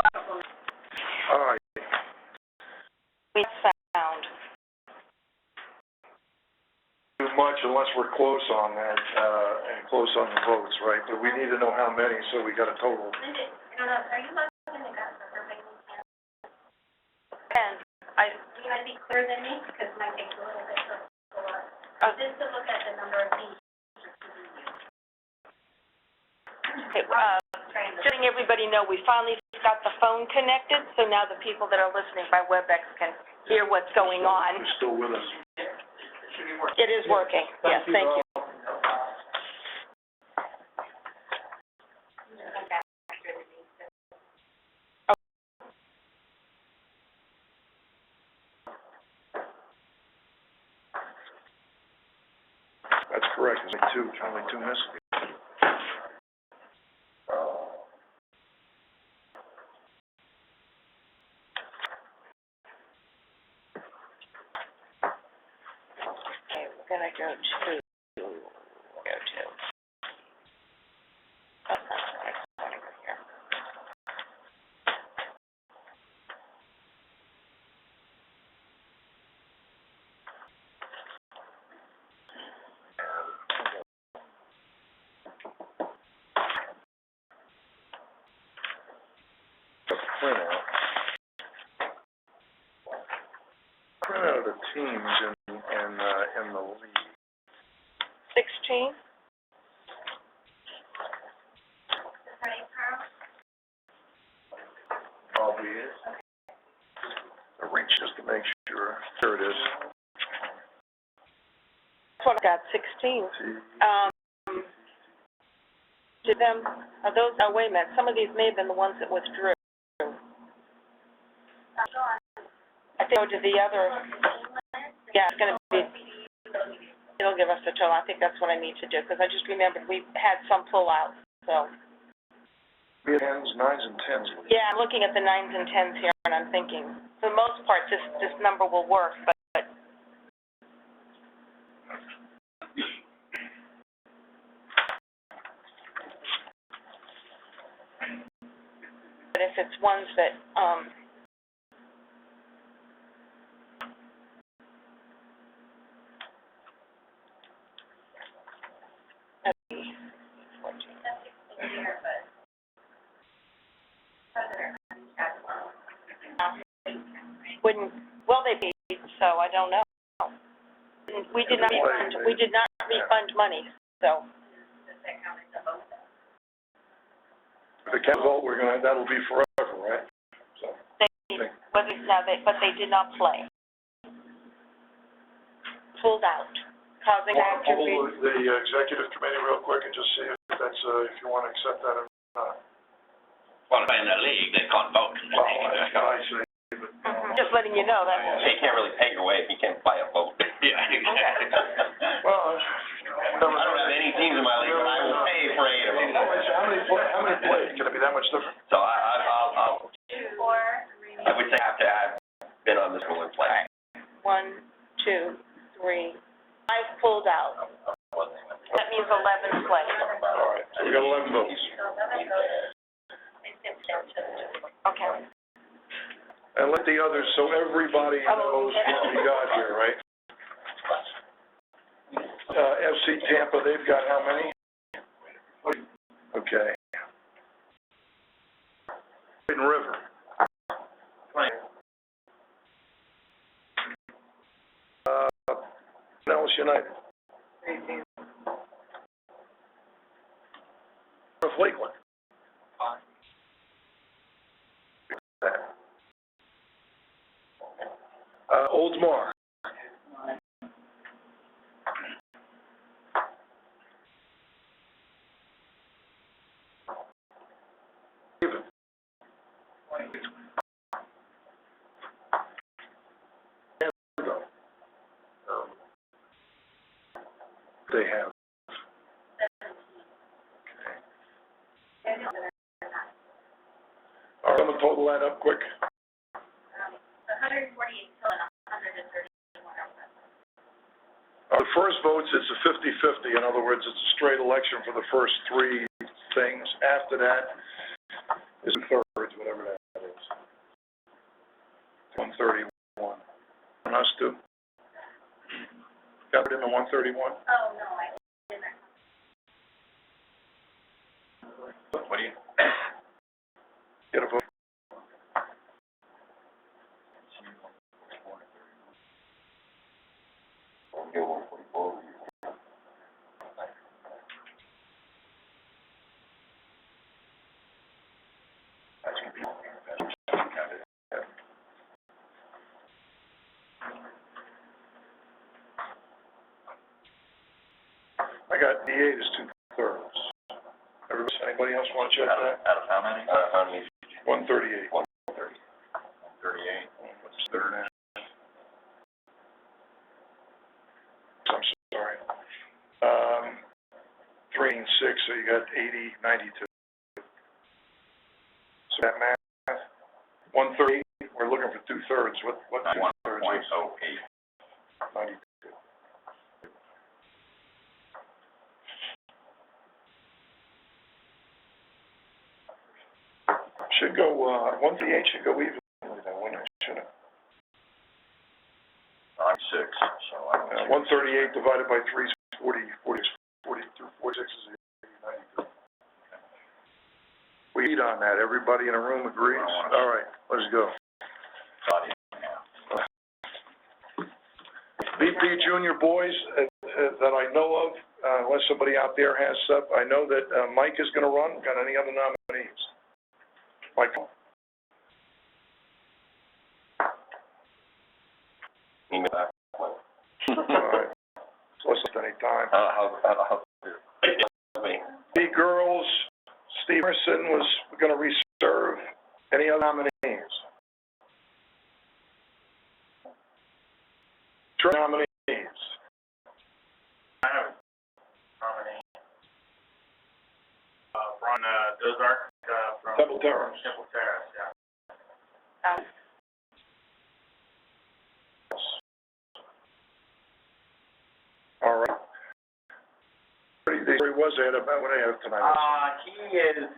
All right. We found. Too much unless we're close on that, and close on the votes, right? But we need to know how many, so we got a total. Are you looking at that for Pennsylvania? And You gotta be clearer than me, because it might take a little bit to pull up. Just to look at the number of these. okay, just letting everybody know, we finally got the phone connected, so now the people that are listening by WebEx can hear what's going on. You're still with us. It is working. Yes, thank you. That's correct. There's only two missing. Okay, we're gonna go to. Oh, that's right. Over here. Print out the teams in the league. 16? Right, Carl? Probably is. The reach just to make sure. There it is. That's what I got, 16. Did them, are those, oh, wait a minute, some of these may have been the ones that withdrew. I think to the other, yeah, it's gonna be, it'll give us the total. I think that's what I need to do, because I just remembered we had some pullouts, so. We have 9s and 10s. Yeah, I'm looking at the 9s and 10s here, and I'm thinking, for the most part, this number will work, but if it's ones that, wouldn't, well, they be, so I don't know. We did not refund money, so. If it can't vote, that'll be forever, right? So. But they did not play. Pulled out, causing I'll active. hold the executive committee real quick and just see if that's, if you want to accept that or not. Well, in the league, they can't vote. Well, that's what I say, but. Just letting you know that. He can't really pay your way if he can't buy a vote. Yeah, exactly. Well, I don't have any teams in my league, but I will pay for 8 of them. How many played? Can it be that much different? So I'll 2, 4, 3. I would say after I've been on this one play. 1, 2, 3, 5 pulled out. That means 11 played. All right, so we got 11 votes. Okay. And let the others, so everybody knows what we got here, right? FC Tampa, they've got how many? Okay. River. Dallas United. 18. North Lakeland. 5. Oldsmar. 7. They have. Okay. All right, I'm gonna total that up quick. 148 total, 131. The first votes, it's a 50-50. In other words, it's a straight election for the first 3 things. After that is 2/3, whatever that is. 131. And us too? Got it in the 131? Oh, no, I didn't. What do you? Get a vote. I got D8 is 2/3. Anybody else want to check that? Out of how many? How many? 138. 138. What's third now? I'm sorry. 3 and 6, so you got 80, 92. So that math, 138, we're looking for 2/3. What 2/3 is? 1.08. 92. Should go, 138 should go evenly then, wouldn't it? Shouldn't it? I'm 6, so I'm. 138 divided by 3 is 40, 42, 46 is 80, 92. We eat on that. Everybody in the room agrees? All right, let's go. VP junior boys that I know of, unless somebody out there has stuff, I know that Mike is going to run. Got any other nominees? Mike? All right. So let's not any time. The girls, Steve Emerson was going to reserve. Any other nominees? Nominees. I have a nominee. Ron Dozark, from Temple Terrace. Temple Terrace, yeah. All right. What he was at about what I have tonight. He is,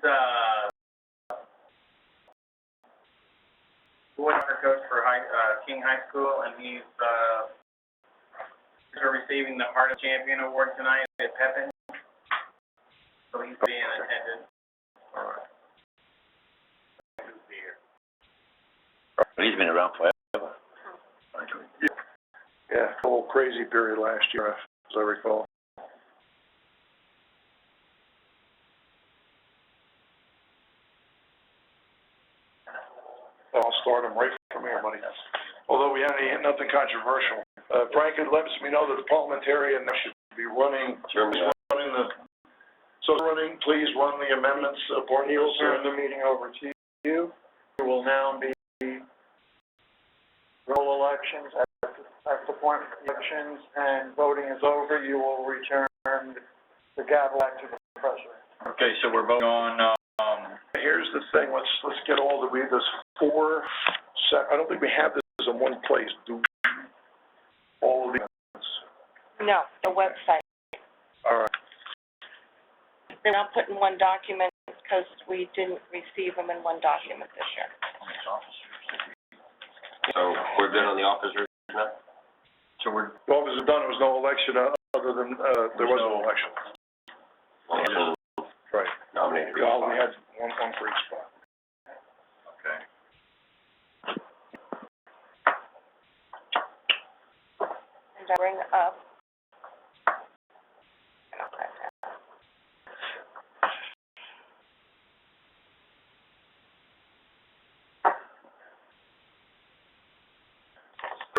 soccer coach for King High School, and he's, receiving the Heart of Champion Award tonight at Pepin. So he's being attended. All right. He's been around forever. Yeah, a little crazy period last year, as I recall. I'll start them right from here, buddy. Although we haven't had nothing controversial. Frank had lets me know that the parliamentarian should be running, please run the amendments. He will turn the meeting over to you. There will now be roll elections. At the point of elections and voting is over, you will return the gavel back to the president. Okay, so we're voting on, Here's the thing, let's get all the, there's 4, I don't think we have this in one place. Do all of the amendments? No, the website. All right. They're not put in one document because we didn't receive them in one document this year. so we're good on the officers now? So we're. The office is done, there was no election, other than, there was no election. Right. Nominated. Yeah, we had one for each spot. Okay. And I bring up.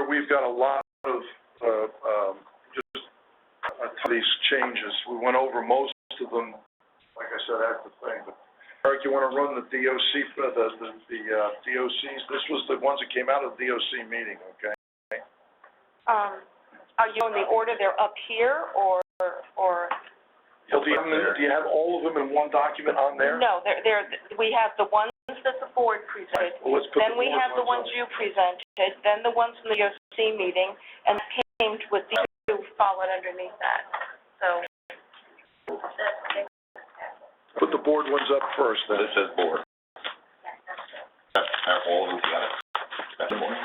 We've got a lot of, these changes. We went over most of them, like I said, at the thing. But Eric, you want to run the DOC, the DOCs? This was the ones that came out of the DOC meeting, okay? Are you in the order they're up here, or? Well, do you have all of them in one document on there? No, we have the ones that the board presented. Well, let's put Then we have the ones you presented, then the ones from the DOC meeting, and came with these two followed underneath that. So. Put the board ones up first, then. This says board. Have all of them together. That's the board.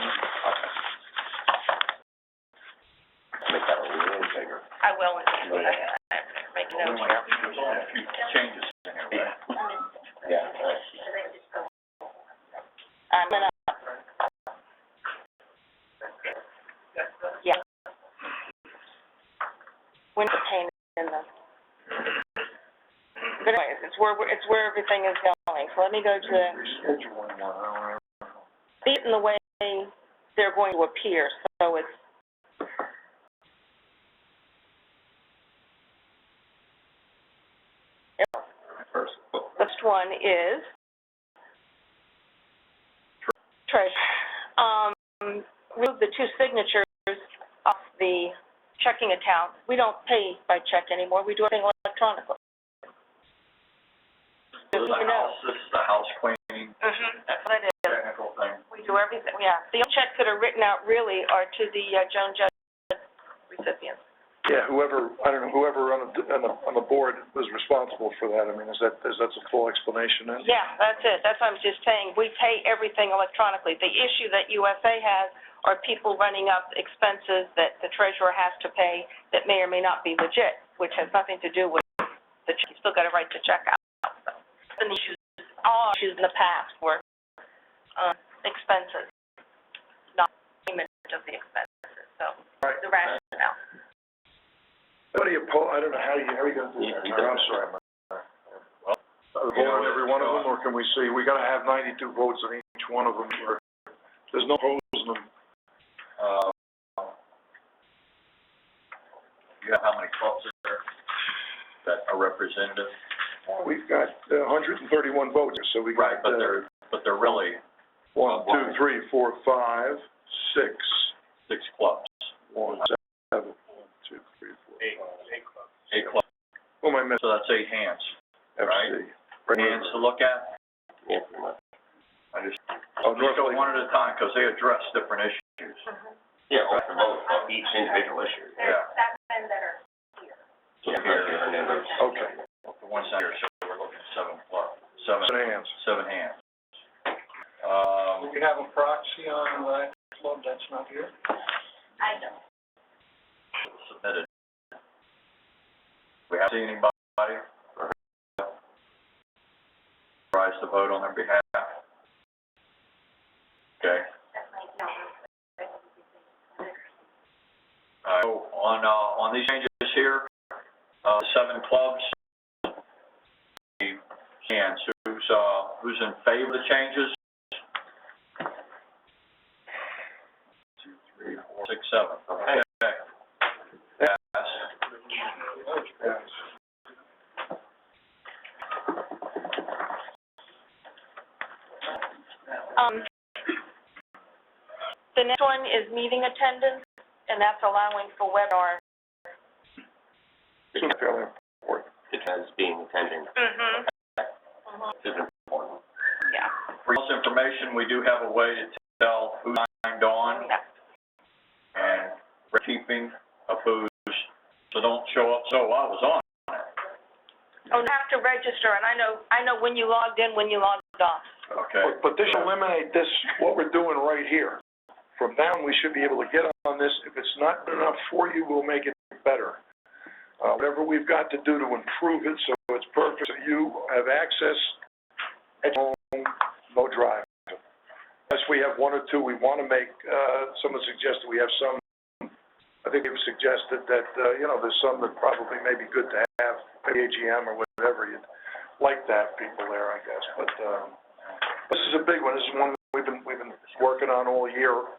I will, make a note here. Changes in here, right? Yeah. I'm gonna, yeah. When the pain in the, but anyways, it's where everything is going. So let me go to see it in the way they're going to appear. So it's, first one is remove the two signatures off the checking account. We don't pay by check anymore. We do everything electronically. This is the house cleaning, That's what it is. technical thing. We do everything, yeah. The only checks that are written out really are to the Joan Judd recipients. Yeah, whoever on the board was responsible for that. I mean, is that's a full explanation then? Yeah, that's it. That's what I'm just saying. We pay everything electronically. The issue that USA has are people running up expenses that the treasurer has to pay that may or may not be legit, which has nothing to do with the check. You still got to write the check out. So, been all issues in the past were expenses, not payment of the expenses. So Right. the rationale. Anybody opposed? I don't know how you gonna do that. I'm sorry. Vote on every one of them, or can we see, we gotta have 92 votes on each one of them, or there's no opposing them. You have how many clubs are there that are representative? We've got 131 votes, so we got, But they're really 1, 2, 3, 4, 5, 6. 6 clubs. 1, 7, 1, 2, 3, 4, 5. 8 clubs. Who am I missing? So that's 8 hands. FC. Hands to look at? Yeah, pretty much. I just Oh, go North Lake. one at a time, because they address different issues. Yeah, we'll have to vote on each individual issue. Yeah. There's 7 that are here. So here, and then there's. Okay. The ones out here, so we're looking at 7 clubs. 7 hands. 7 hands. We have a proxy on that club that's not here? I don't. Submitted. We haven't seen anybody rise to vote on their behalf. Okay. That's my number. So on these changes here, 7 clubs, the hands, who's in favor of the changes? 2, 3, 4, 6, 7. Okay. Yes. The next one is meeting attendance, and that's allowing for webinar. It's fairly important. It has being attending. This is important. Yeah. For this information, we do have a way to tell who signed on Yeah. and keeping of who's, so don't show up, so I was on it. Oh, you have to register, and I know when you logged in, when you logged off. Okay. But this will eliminate this, what we're doing right here. From now on, we should be able to get on this. If it's not good enough for you, we'll make it better. Whatever we've got to do to improve it so it's perfect, so you have access at home, no drive. Unless we have 1 or 2, we want to make, someone suggested we have some, I think they've suggested that, there's some that probably may be good to have, maybe AGM or whatever, you'd like that, people there, I guess. But, this is a big one. This is one we've been working on all year.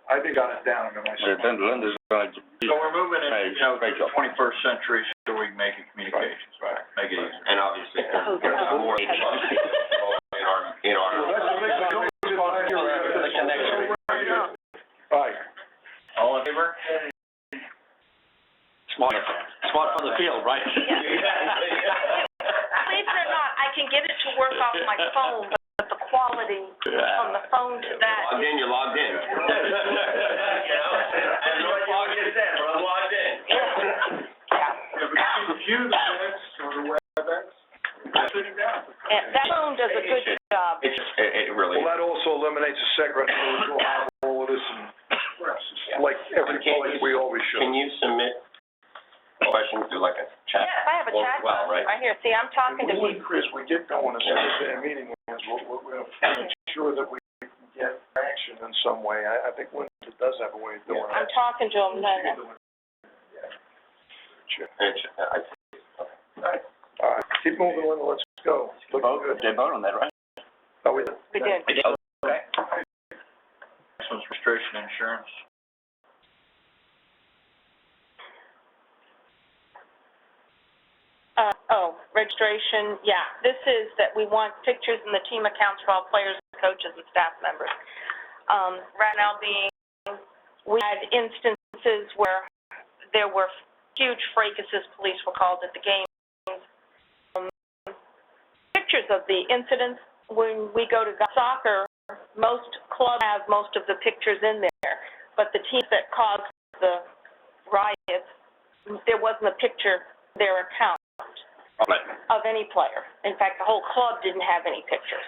I think got it down in my. So we're moving into, the 21st century, so we can make it communications, Right. make it easy. And obviously, there's more in our. Right. All in favor? Smart from the field, right? Yeah. Believe it or not, I can get it to work off my phone, but the quality from the phone to that. Logged in, you're logged in. And you're logged in, we're logged in. And that phone does a good job. It really. Well, that also eliminates the secretary. We'll have all of this and like every place we always should. Can you submit work chat well, box, right? right here. See, I'm talking to We need, people. Chris, we get going as soon as the meeting ends, we're gonna ensure that we can get action in some way. I think Linda does have a way of doing it. I'm talking to them, Sure. I All right, keep moving, Linda, let's go. Looking good. They vote on that, right? Oh, we did. we did. Okay. Next one's registration insurance. Registration, yeah. This is that we want pictures in the team accounts for all players, coaches, and staff members. Right now we had instances where there were huge fracases, police were called at the games. Pictures of the incidents, when we go to soccer, most clubs have most of the pictures in there, but the teams that caused the riots, there wasn't a picture in their account of any player. In fact, the whole club didn't have any pictures.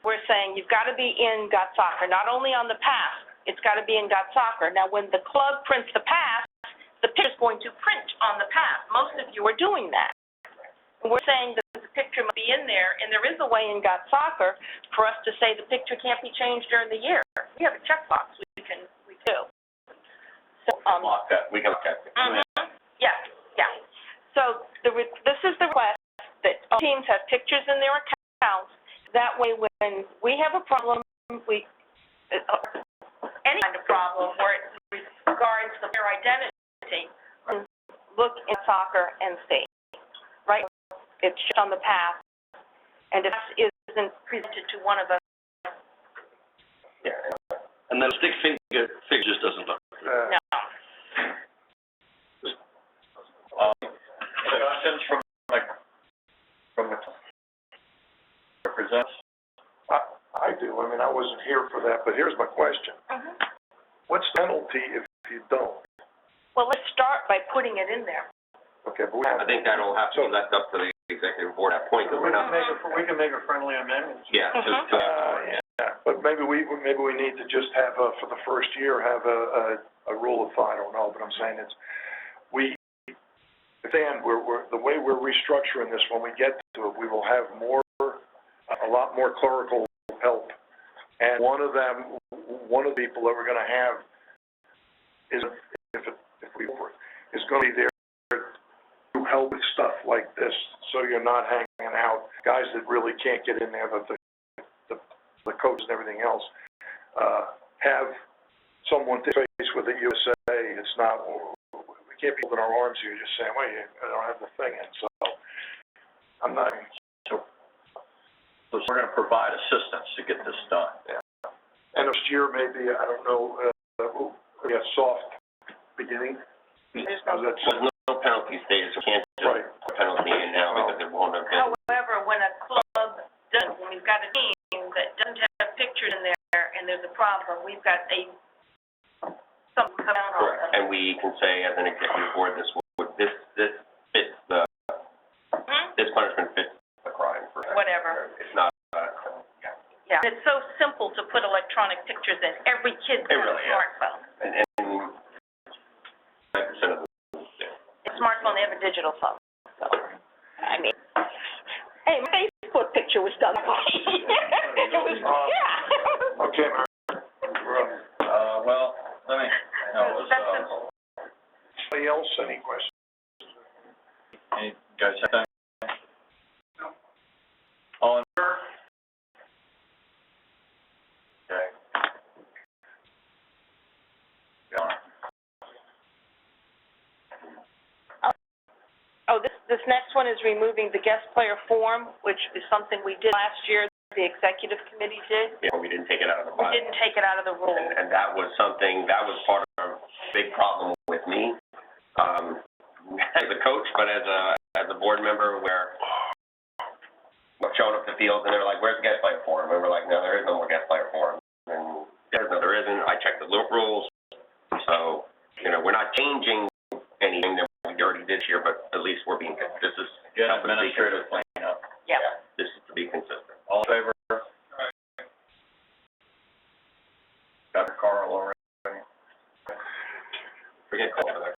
We're saying you've got to be in Got Soccer, not only on the pass, it's got to be in Got Soccer. Now, when the club prints the pass, the picture's going to print on the pass. Most of you are doing that. We're saying that the picture must be in there, and there is a way in Got Soccer for us to say the picture can't be changed during the year. We have a checkbox we do. So, lock that, we can lock that. yeah. So this is the request that all teams have pictures in their accounts. That way, when we have a problem, any kind of problem where it regards their identity, look in soccer and see. Right? It's just on the path, and if it isn't presented to one of us. Yeah. And then stick figure just doesn't look. No. Questions from the represents? I do, I mean, I wasn't here for that, but here's my question. What's the penalty if you don't? Well, let's start by putting it in there. Okay, but we I think that'll have to be left up to the executive board at that point, because We we're can not. we can make a friendly amendment. Yeah, just, yeah, but maybe we need to just have for the first year, have a rule of thumb. I don't know, but I'm saying Dan, the way we're restructuring this, when we get to it, we will have a lot more clerical help. And one of the people that we're gonna have is, if we is gonna be there to help with stuff like this, so you're not hanging out, guys that really can't get in there, but the coaches and everything else, have someone to face with at USA. It's not, we can't be holding our arms here just saying, wait, I don't have the thing in, so I'm not. So we're going to provide assistance to get this done. Yeah. And next year, maybe, I don't know, we have soft beginning. How's that sound? There's no penalty stated, so we can't just Right. put penalty in now because it won't have been. However, when a club doesn't, when we've got a team that doesn't have pictures in there and there's a problem, we've got something come out on Correct. them. And we can say as an executive board, this fits the, this punishment fits the crime for. Whatever. It's not, Yeah. It's so simple to put electronic pictures in. Every kid's It got really a is. smartphone. and 9% of the, A smartphone, they have a digital phone. So, I mean, hey, my Facebook picture was done. It was, yeah. Okay, Mary. We're up. Well, let me, That's simple. Anybody else, any questions? any guys have anything? All in favor? Okay. Oh, this next one is removing the guest player form, which is something we did last year, the executive committee did. yeah, we didn't take it out of the We bylaw. didn't take it out of the rules. And that was something, that was part of a big problem with me, as a coach, but as a board member, where showing up to fields and they're like, where's the guest player form? And we're like, no, there is no more guest player form. And there isn't. I checked the rules. So, we're not changing anything that we already did here, but at least we're being, this is. Good administrative cleanup. Yeah. This is to be consistent. All in favor? Got Carl already. Forget call for that.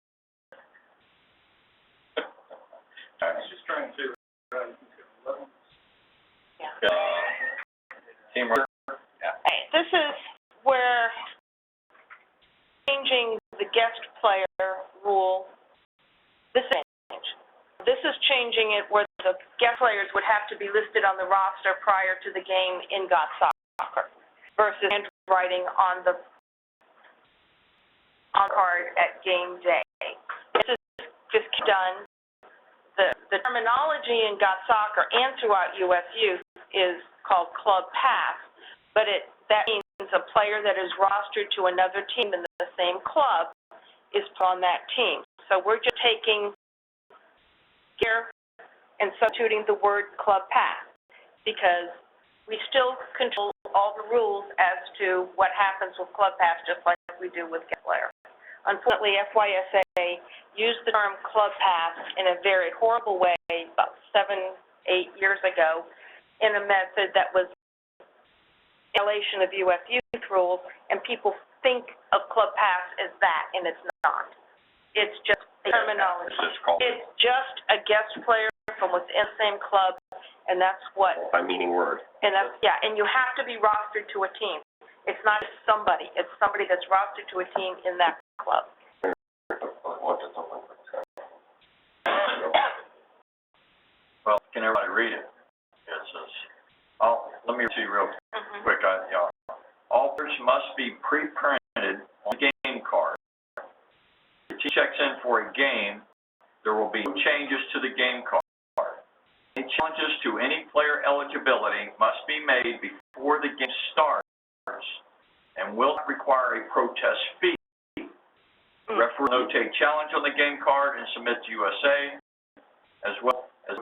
changing it where the guest players would have to be listed on the roster prior to the game in God Soccer versus handwriting on the card at game day. This is just done. The terminology in God Soccer and throughout US Youth is called Club Pass, but that means a player that is rostered to another team in the same club is on that team. So we're just taking here and substituting the word Club Pass because we still control all the rules as to what happens with Club Pass just like we do with guest player. Unfortunately, FYSA used the term Club Pass in a very horrible way about 7-8 years ago in a method that was violation of US Youth rules, and people think of Club Pass as that, and it's not. It's just a terminology. It's just a guest player from within the same club, and that's what... By meaning word. And that's, yeah, and you have to be rostered to a team. It's not somebody. It's somebody that's rostered to a team in that club. Well, can everybody read it? It says, let me read to you real quick. All players must be pre-printed on the game card. If he checks in for a game, there will be no changes to the game card. Any challenges to any player eligibility must be made before the game starts and will not require a protest fee. The referee will notate challenge on the game card and submit to USA, as well as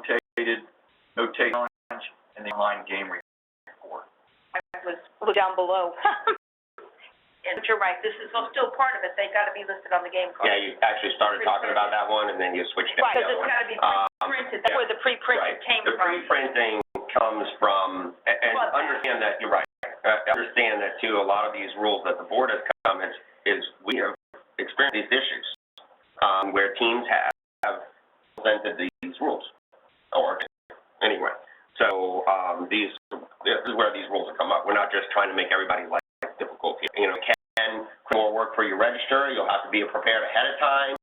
notate challenge in the online game report. I was down below. And you're right, this is still part of it. They got to be listed on the game card. Yeah, you actually started talking about that one, and then you switched to the other one. Right, because it's got to be pre-printed. That's where the pre-printed came from. The pre-printing comes from, and understand that, you're right. Understand that, too, a lot of these rules that the board has come is we have experienced these issues where teams have presented these rules. Or anyway, so this is where these rules have come up. We're not just trying to make everybody's life difficult. You know, it can more work for your register. You'll have to be prepared ahead of time.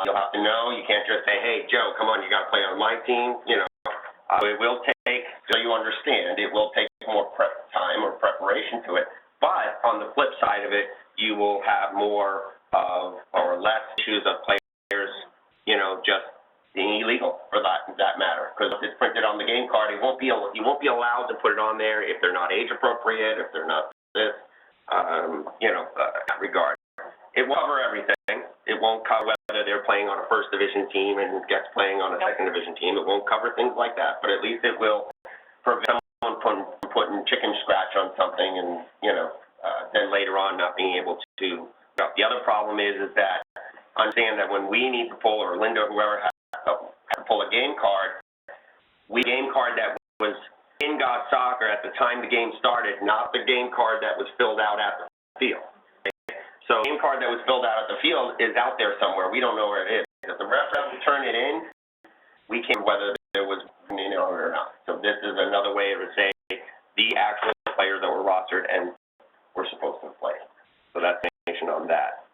You'll have to know. You can't just say, hey, Joe, come on, you got to play on my team. You know, it will take, so you understand, it will take more prep time or preparation to it. But on the flip side of it, you will have more of or less issues of players, you know, just being illegal for that matter. Because if it's printed on the game card, you won't be allowed to put it on there if they're not age appropriate, if they're not this, in that regard. It will cover everything. It won't cover whether they're playing on a first division team and gets playing on a second division team. It won't cover things like that, but at least it will prevent someone from putting chicken scratch on something and, then later on not being able to. The other problem is that understand that when we need to pull, or Linda, whoever has to pull a game card, game card that was in God Soccer at the time the game started, not the game card that was filled out at the field. So the game card that was filled out at the field is out there somewhere. We don't know where it is. If the ref doesn't turn it in, we can't whether there was or not. So this is another way to say the actual players that were rostered and were supposed to play. So that's the information on that,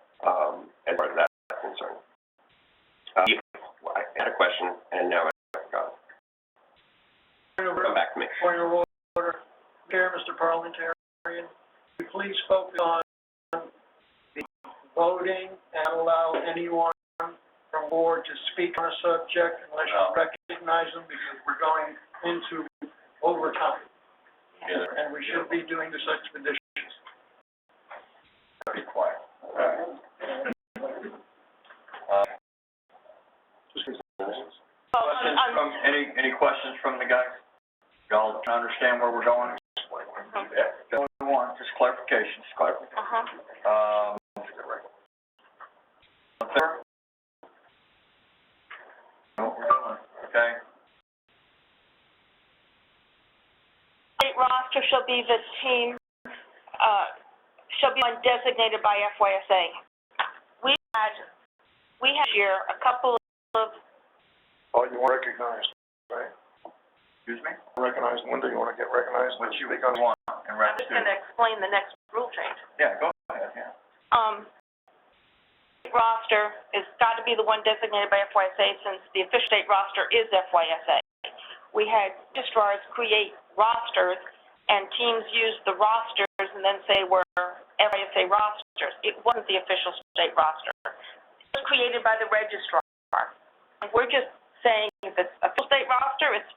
as far as that's concerned. I had a question, and now I forgot. Come back to me. Point of order. Chair, Mr. Parliamentarian, please focus on the voting and allow anyone from board to speak on a subject unless you recognize them, because we're going into overtime. Yeah. And we should be doing this expeditiously. Be quiet. Questions from, any questions from the guys? Y'all understand where we're going? Yeah. Don't want, just clarification. Fair? Know what we're doing, okay? State roster shall be the team, shall be one designated by FYSA. We had here a couple of... Oh, you want recognized, right? Excuse me? Recognized, Linda, you want to get recognized? What you want in I'm reference just going to explain the next rule change. Yeah, go ahead, yeah. roster has got to be the one designated by FYSA since the official state roster is FYSA. We had registrars create rosters and teams used the rosters and then say we're FYSA rosters. It wasn't the official state roster. It was created by the registrar. And we're just saying if it's a full state roster, it's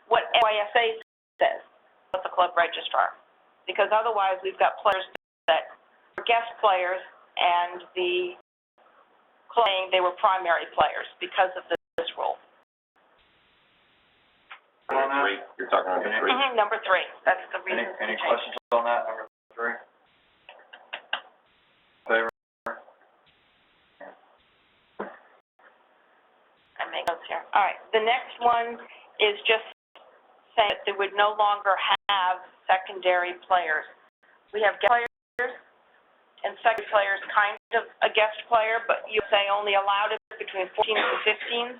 what FYSA says, with the club registrar. Because otherwise we've got players that were guest players and the claim they were primary players because of this rule. Number 3, you're talking about number 3? Mm-hmm, number 3, that's the reason. Any questions on that, number 3? Favor? I make notes here. All right, the next one is just saying that they would no longer have secondary players. We have guest players, and secondary players kind of a guest player, but you say only allowed it between 14 and 15.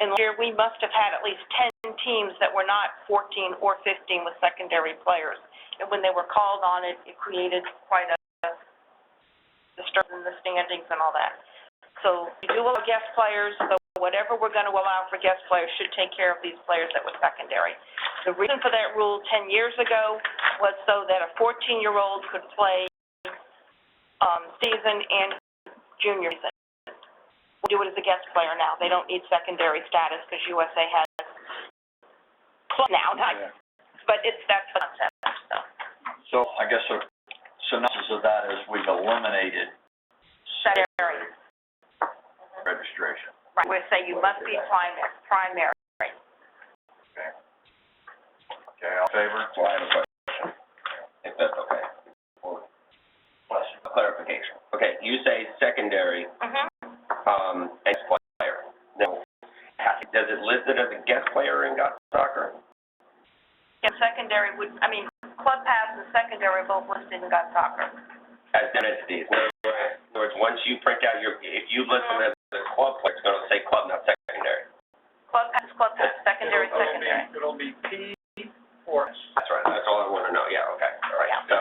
And here we must have had at least 10 teams that were not 14 or 15 with secondary players. And when they were called on it, it created quite a disturbance in the standings and all that. So we do allow guest players, so whatever we're going to allow for guest players should take care of these players that were secondary. The reason for that rule 10 years ago was so that a 14-year-old could play season and junior season. We do it as a guest player now. They don't need secondary status because USA has club now, but that's the concept. So I guess a synopsis of that is we've eliminated Secondary registration. Right. We say you must be primary. Okay. Okay, all in favor? Well, I have a question, if that's okay. Clarification. Okay, you say secondary, ex player. Now, does it list it as a guest player in Got Soccer? Yeah, secondary would, Club Pass and secondary both listed in Got Soccer. As entities. In other words, once you print out if you list them as a club player, it's going to say club, not secondary. Club Pass, secondary. It'll be P or S. That's right. That's all I want to know. Yeah. Okay. All right. Yeah. So,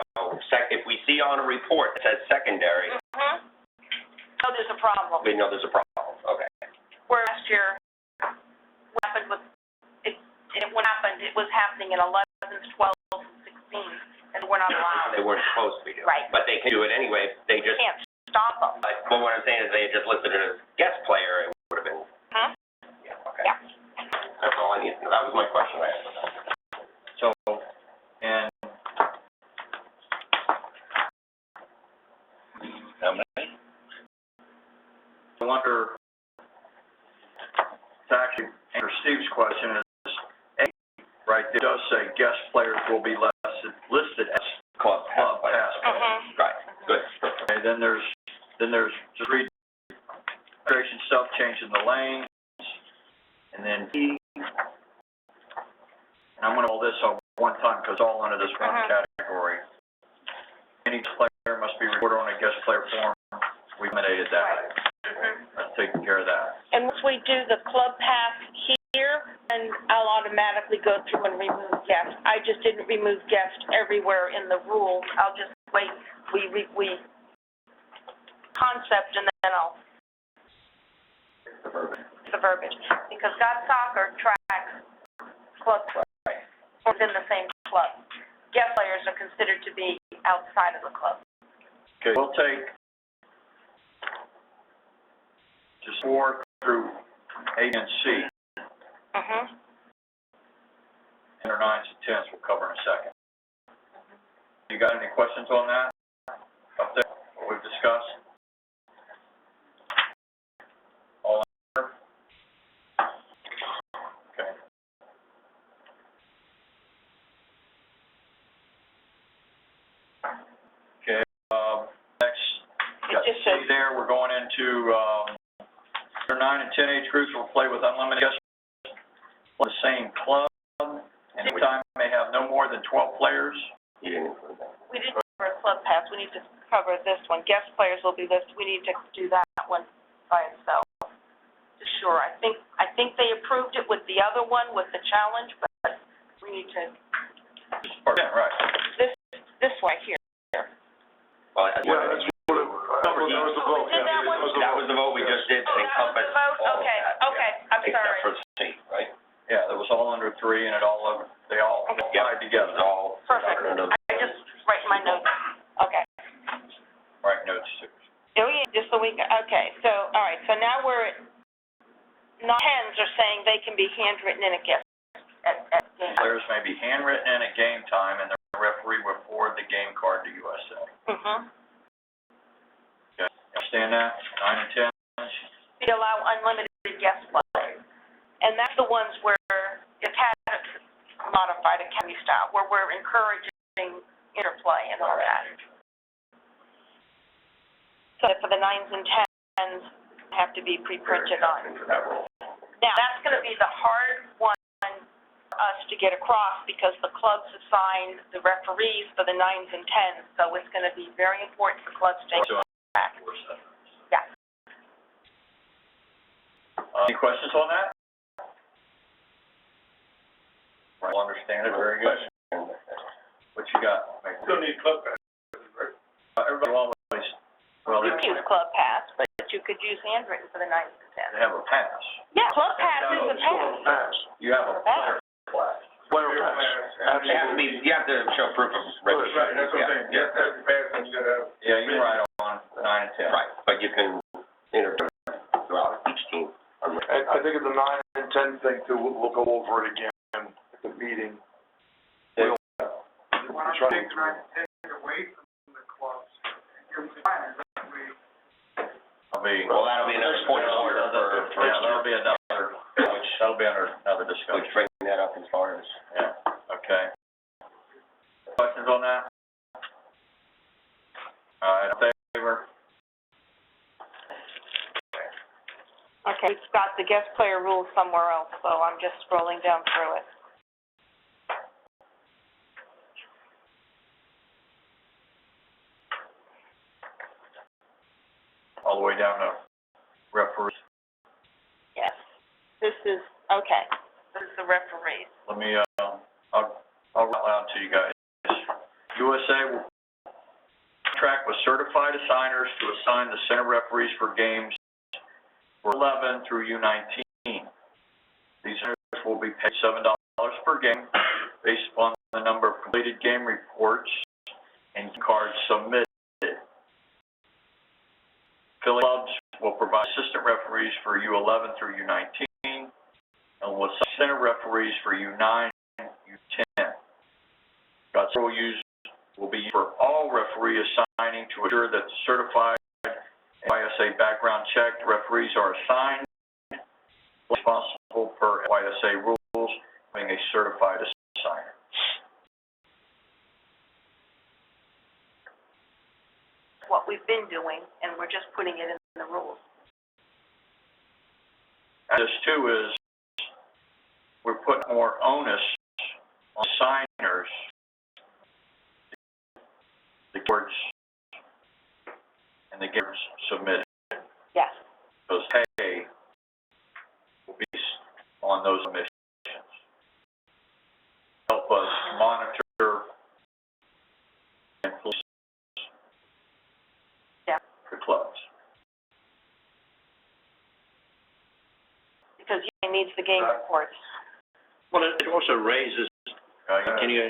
if we see on a report that says secondary, So there's a problem. we know there's a problem. Okay. Where last year, what happened with it? What happened? It was happening in 11s, 12s, and 16s, and we're not allowed. They weren't supposed to be doing. Right. But they can do it anyway. They just. Can't stop them. But what I'm saying is they just listed it as guest player. It would have been. Yeah. Okay. Yeah. That's all I need to know. That was my question I had. So, and How many? I wonder, to actually answer Steve's question is, A, right there does say guest players will be listed as Club club player. pass players. Right. Good. Okay, then there's just registration stuff, changing the lanes, and then E, and I'm gonna all this on one time because all under this one category. Any player must be reported on a guest player form. We eliminated that. That's taking care of that. And once we do the Club Pass here, then I'll automatically go through and remove guest. I just didn't remove guest everywhere in the rules. I'll just wait. We concept and then I'll the verbiage. Because Got Soccer tracks club players within the same club. Guest players are considered to be outside of the club. Okay, we'll take just 4 through 8 and C. And our 9s and 10s we'll cover in a second. You got any questions on that? Up there, what we've discussed? All in favor? Okay. Okay, next, It just says, see there, we're going into, our 9 and 10 age groups will play with unlimited guests on the same club, and each time may have no more than 12 players. You didn't include that. we didn't cover Club Pass. We need to cover this one. Guest players will be listed. We need to do that one by itself. Sure. I think they approved it with the other one with the challenge, but we need to. Yeah, right. This one right here. Well, that's Yeah, that's what it was. Number was the vote, Did that one? That was the vote we just did to encompass That was the vote? all of Okay, that, okay, yeah. I'm sorry. Except for C, right? Yeah, it was all under 3 and they all tied together. It's all. Perfect. under the- I just write my notes. Okay. Right, notes too. Oh, yeah, just the week, okay, so, all right, so now we're at, hens are saying they can be handwritten in a gift at game. Players may be handwritten in at game time, and the referee will forward the game card to USA. Mm-hmm. Okay, you understand that? 9 and 10? We allow unlimited guest play. And that's the ones where it's had modified academy style, where we're encouraging interplay and all that. So for the 9s and 10s, have to be pre-printed on. Now, that's going to be the hard one for us to get across because the clubs assign the referees for the 9s and 10s, so it's going to be very important for clubs to take back. Yeah. Any questions on that? Well, understand it, very good. What you got? Still need club passes, right? Everybody always, well, You they can use Club Pass, but you could use handwritten for the 9s and 10s. have a pass. Yeah, Club Pass is a pass. You have a player pass. Player pass. You have to be, you have to show proof of registration. Right, that's what I'm saying. You have to have your pass and you gotta have. Yeah, you're right on 9 and 10. Right, but you can interview throughout each team. And I think at the 9 and 10 thing too, we'll go over it again at the meeting. We'll try to. That'll be another point of order for. Yeah, that'll be another discussion. Which bring that up as far as. Yeah, okay. Questions on that? All right, in favor? Okay, we've got the guest player rules somewhere else, so I'm just scrolling down through it. All the way down to referees. Yes, this is, okay, this is the referees. Let me, I'll read out to you guys. USA will contract with certified assigners to assign the center referees for games for 11 through U19. These assigners will be paid $7 per game based upon the number of completed game reports and cards submitted. Affiliate clubs will provide assistant referees for U11 through U19 and will assign center referees for U9 and U10. Several will be used for all referee assigning to ensure that the certified YSA background checked referees are assigned, responsible per YSA rules, having a certified assigner. What we've been doing, and we're just putting it in the rules. This too is, we're putting more onus on signers, the boards, and the games submitted. Yes. Those pay will be on those missions. Help us monitor and police the clubs. Because you needs the game reports. Well, it also raises, can you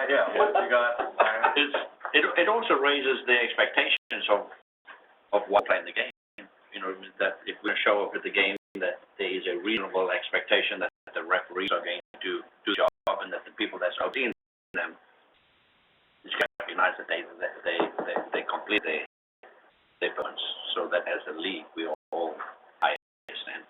Yeah, what you got? it also raises the expectations of what playing the game. You know, that if we show up at the game, that there is a reasonable expectation that the referees are going to do the job, and that the people that's overseeing them is going to recognize that they complete their points, so that as a league we all high standards.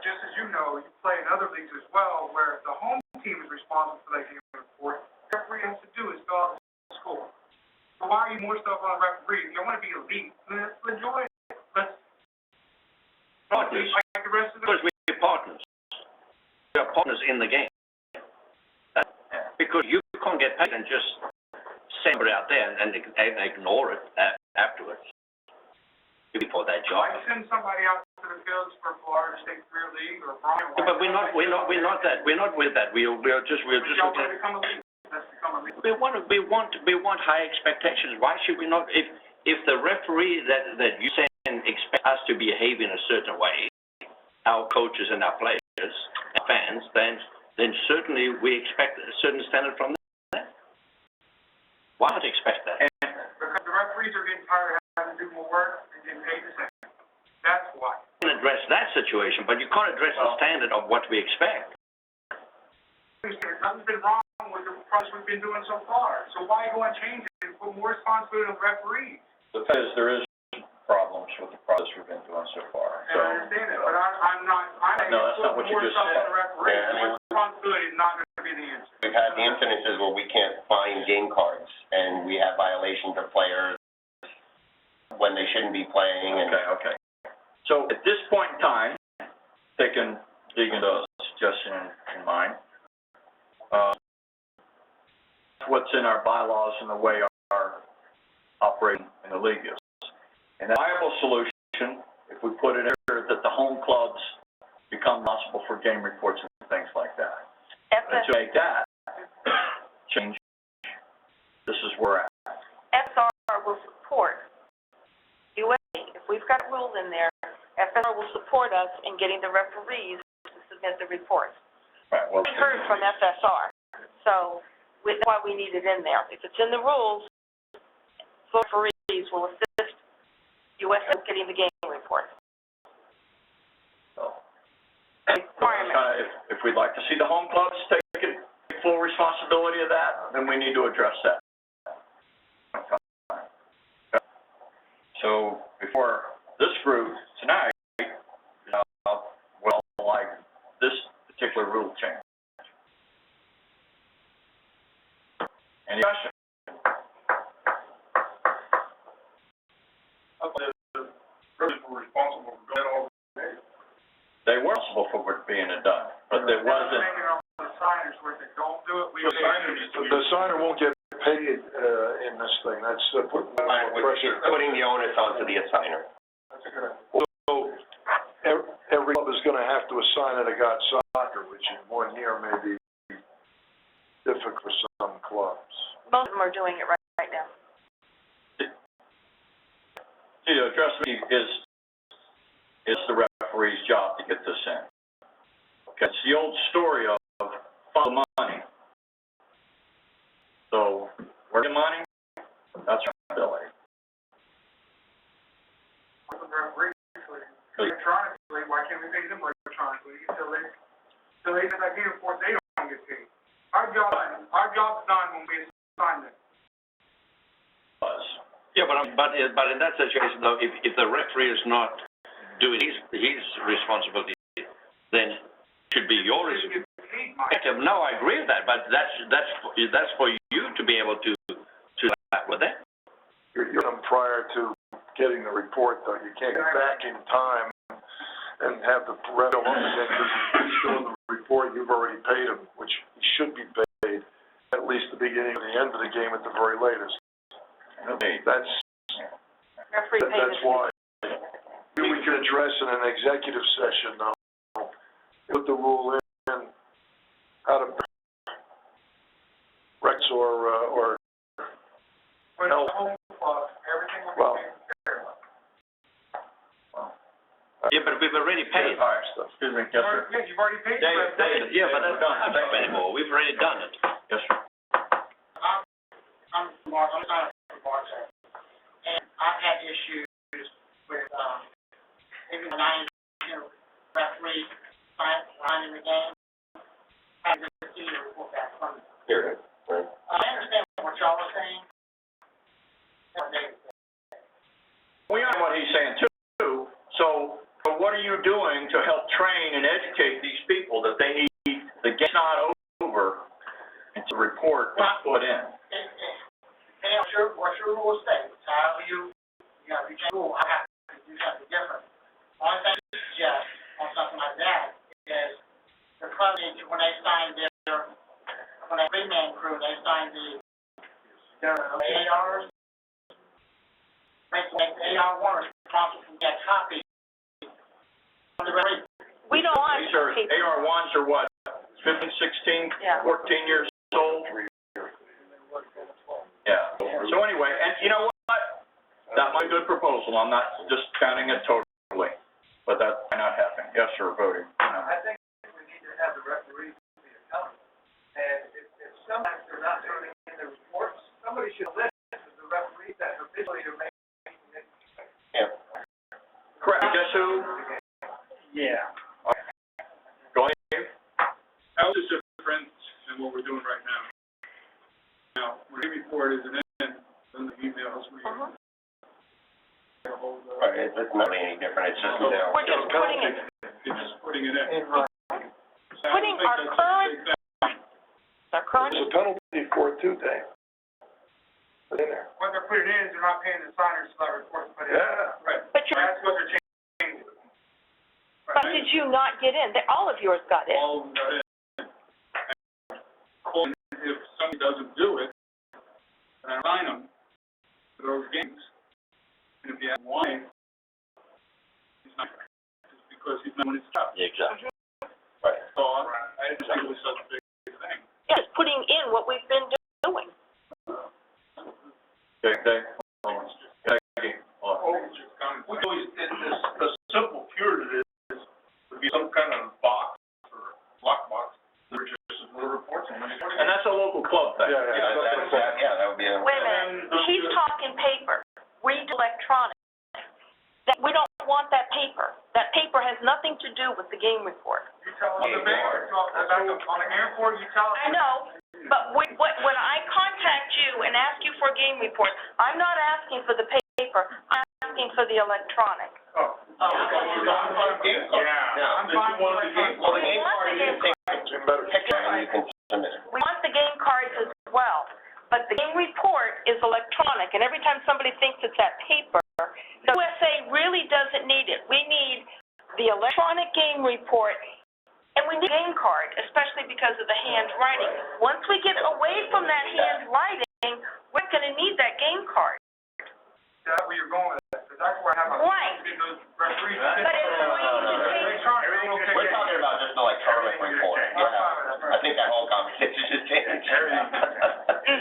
Just as you know, you play in other leagues as well, where the home team is responsible for that game report. The referee has to do is go out and score. So why are you more stuff on the referee? If you want to be elite, let's enjoy it. Let's Partners. like the rest of the. Because we're partners. We are partners in the game. Because you can't get paid and just send it out there and ignore it afterwards. For that job. Why send somebody out to the fields for Florida State Career League or Bronx. But we're not that. We're not with that. We're just Y'all looking want to become a league? Let's become a league. We want high expectations. Why should we not? If the referee that you send expect us to behave in a certain way, our coaches and our players and fans, then certainly we expect a certain standard from them. Why not expect that? Because the referees are getting tired of having to do more work and getting paid the same. That's why. You can address that situation, but you can't address the standard of what we expect. Nothing's been wrong with the process we've been doing so far. So why go and change it and put more responsibility on referees? The fact is, there is problems with the process we've been doing so far. And I understand it, but I'm No, that's not what you just more stuff said. on the referee. Yeah, I mean- More responsibility is not going to be the answer. We've had the incidences where we can't find game cards, and we have violations of players when they shouldn't be playing, and Okay. So at this point in time, taking Deegan's suggestion in mind, what's in our bylaws and the way our operating in the league is. And a viable solution, if we put it here, that the home clubs become responsible for game reports and things like that. And to make that change, this is where we're at. FSR will support USC. If we've got rules in there, FSR will support us in getting the referees to submit the reports. Right, well, We heard from FSR, so that's why we need it in there. If it's in the rules, referees will assist USC in getting the game reports. so, Requirement. if we'd like to see the home clubs take full responsibility of that, then we need to address that. So before this group tonight, well, like this particular rule change. Any question? They were responsible for it being done, but there wasn't. The signers where they don't do it, The signer won't get paid, in this thing, that's, putting more pressure. putting the onus onto the assigner. So, every club is gonna have to assign it a God soccer, which in 1 year may be difficult for some clubs. Most of them are doing it right now. See, the address is the referee's job to get this in. Okay, it's the old story of follow the money. So, where's the money? That's responsibility. Electronically, why can't we pay them electronically until they get that game report, they don't get paid? Our job's done when we assign them. Yeah, but in that situation though, if the referee is not doing his responsibility, then it should be your responsibility. No, I agree with that, but that's for you to be able to act with that. You're them prior to getting the report, though. You can't go back in time and have the ref go up again because he's doing the report, you've already paid him, which he should be paid at least the beginning or the end of the game at the very latest. That's why. Maybe we could address in an executive session, though, put the rule in out of Rex or But no. the home club, everything will Well. be taken care of. Yeah, but we've already paid. Excuse me, yes, sir. Yeah, you've already paid. David, Yeah, but that's not happening anymore. We've already done it. Yes, sir. I'm Mark, I'm not from Mark, and I've had issues with, maybe when I, referee signing the game, I just see the report back from them. Here, right? I understand what y'all are saying. We know what he's saying too, so what are you doing to help train and educate these people that they need, the game's not over, it's a report put in? What's your rule states, however you change the rule, I have to do something different. Only thing I suggest on something like that is the club needs to, when they sign when they three-man crew, they sign their 8 hours, make the 8-hour warrants responsible for that copy We don't want These are, people, AR1s are what, 15, 16, Yeah. 14 years old? Yeah. So anyway, and you know what? That might be a good proposal. I'm not just counting it totally, but that might not happen. Yes, sir, voting. I think we need to have the referees be accountable. And if sometimes they're not turning in their reports, somebody should listen to the referees that officially are making it. Yeah. Correct. Guess who? Yeah. Go ahead. How is it different than what we're doing right now? Now, when the report isn't in, then the emails, we Right, it's not any different, it's just, you know. we're just putting it, You're just putting it in. putting our current, There's a penalty for it too, Dave. Put in there. What they're putting in is they're not paying the signers for that report, but Yeah. right. but you, That's what they're changing. but did you not get in? All of yours got in. All of them got in. And if somebody doesn't do it, then I fine them for those games. And if you have one, he's not, just because he's not doing his job. Yeah, exactly. Right. So I didn't think it was such a big thing. Yes, putting in what we've been doing. Okay, Dave. Peggy. We always, the simple cure to this would be some kind of box or lockbox, that just little reports on it. And that's a local club thing. Yeah, yeah. That would be a. Wait a minute, he's talking paper, read electronic. That, we don't want that paper. That paper has nothing to do with the game report. You tell them the bank, on the airport, you tell I them. know, but when I contact you and ask you for a game report, I'm not asking for the paper, I'm asking for the electronic. Oh. Yeah. I'm fine with electronic. Well, the game We want card, the you game can take a picture and you can submit it. We want the game cards as well, but the game report is electronic, and every time somebody thinks it's that paper, the USA really doesn't need it. We need the electronic game report, and we need a game card, especially because of the handwriting. Once we get away from that handwriting, we're going to need that game card. That's where you're going with it, because that's where I have a. Right. Those referees. But it's the way you take. Electronic, everything okay. We're talking about just an electronic report, yeah. I think that whole conversation just changed. And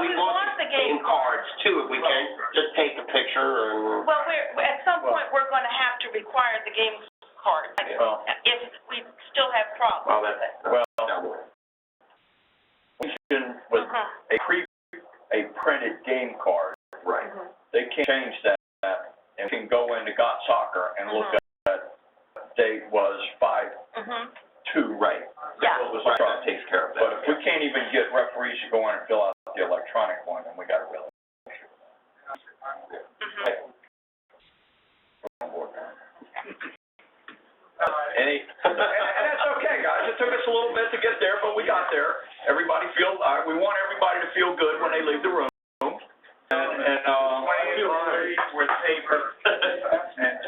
we want the game cards too, if we can, just take a picture and. Well, at some point, we're going to have to require the game card, if we still have problems with it. With a printed game card. Right. They can change that, and can go into Got Soccer and look at date was 5/2. Right. Yeah. That takes care of that. But if we can't even get referees to go in and fill out the electronic one, then we got a real issue. And that's okay, guys. It took us a little bit to get there, but we got there. Everybody we want everybody to feel good when they leave the room. With paper.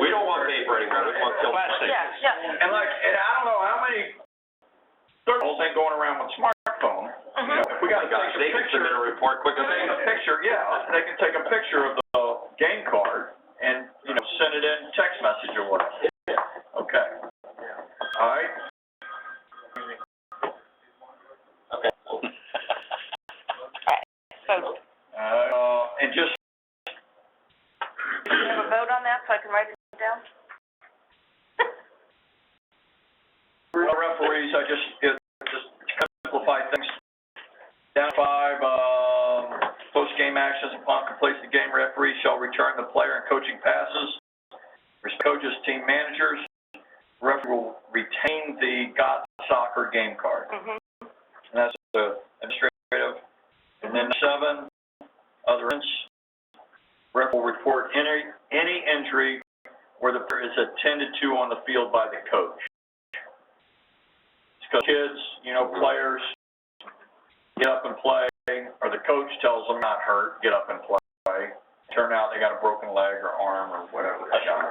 We don't want paper anymore, we want plastic. Yeah. And I don't know how many girls ain't going around with smartphones. You know, if we got to take a They can picture, submit a report quicker than take a picture, they can take a picture of the game card and, send it in text message or whatever. Okay. All right. Okay. So, And just, do you have a vote on that so I can write it down? referees, I just simplify things. Down 5, post-game actions upon completion of the game, referees shall return the player and coaching passes. Coaches, team managers, referee will retain the Got Soccer game card. And that's the administrative. And then 7, other incidents. Ref will report any injury where the player is attended to on the field by the coach. Because kids, players get up and play, or the coach tells them not hurt, get up and play. Turn out they got a broken leg or arm or whatever they got.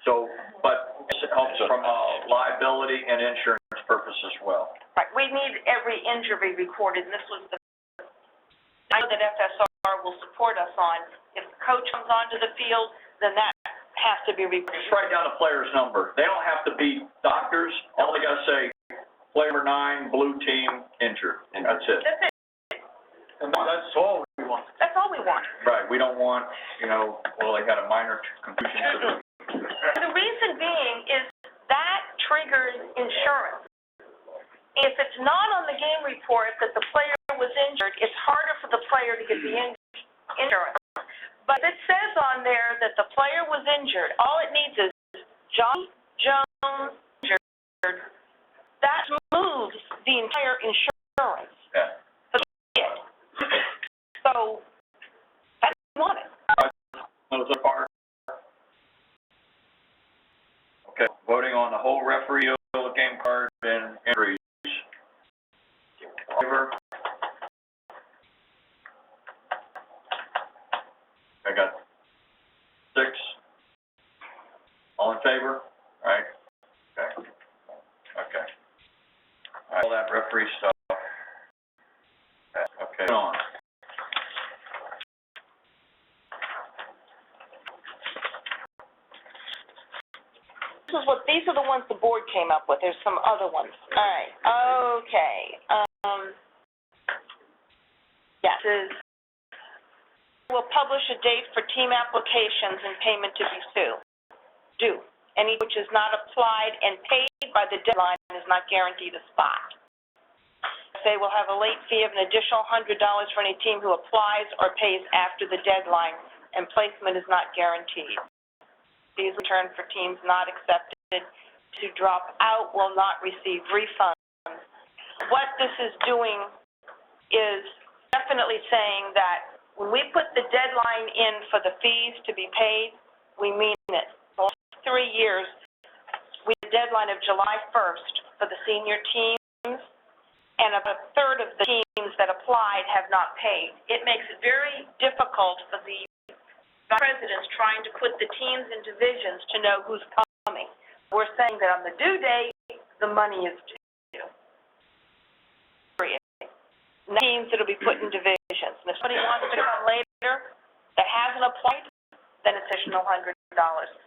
So, but it helps from a liability and insurance purpose as well. Right, we need every injury recorded, and this was I know that FSR will support us on, if the coach comes onto the field, then that has to be reported. Just write down the player's number. They don't have to be doctors. All they gotta say, player number 9, blue team, injured. And that's it. That's it. And that's all we want. That's all we want. Right, we don't want, well, they had a minor confusion. The reason being is that triggers insurance. If it's not on the game report that the player was injured, it's harder for the player to get the insurance. But if it says on there that the player was injured, all it needs is John Jones injured. That moves the entire insurance. Yeah. So, that's what we wanted. Those are okay, voting on the whole referee game card and injuries. Favor? I got 6. All in favor? All right. Okay. Okay. All right, all that referee stuff. Okay, on. These are the ones the board came up with. There's some other ones. All right. Okay. Yes. We'll publish a date for team applications and payment to be due. Any which is not applied and paid by the deadline is not guaranteed a spot. They will have a late fee of an additional $100 for any team who applies or pays after the deadline, and placement is not guaranteed. Fees returned for teams not accepted to drop out will not receive refunds. What this is doing is definitely saying that when we put the deadline in for the fees to be paid, we mean it. The last 3 years, we had a deadline of July 1st for the senior teams, and about a third of the teams that applied have not paid. It makes it very difficult for the presidents trying to put the teams in divisions to know who's coming. We're saying that on the due date, the money is due. Period. And that means it'll be put in divisions. And if somebody wants to come later that hasn't applied, then it's additional $100.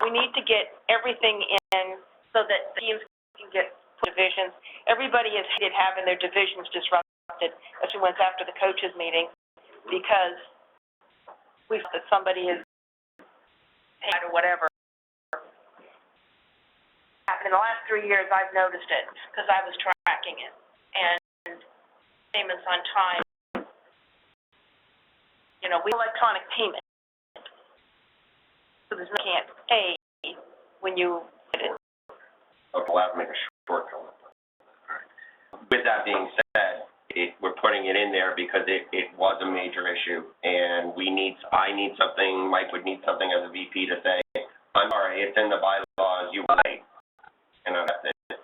We need to get everything in so that the teams can get divisions. Everybody has hated having their divisions disrupted, especially when it's after the coaches' meeting, because we feel that somebody is paid or whatever. In the last 3 years, I've noticed it because I was tracking it, and payments on time. We electronic payment, so there's no can't pay when you get it. Okay, we'll have to make a short comment. With that being said, we're putting it in there because it was a major issue, and I need something, Mike would need something as a VP to say, I'm sorry, it's in the bylaws, you were late. And that's it.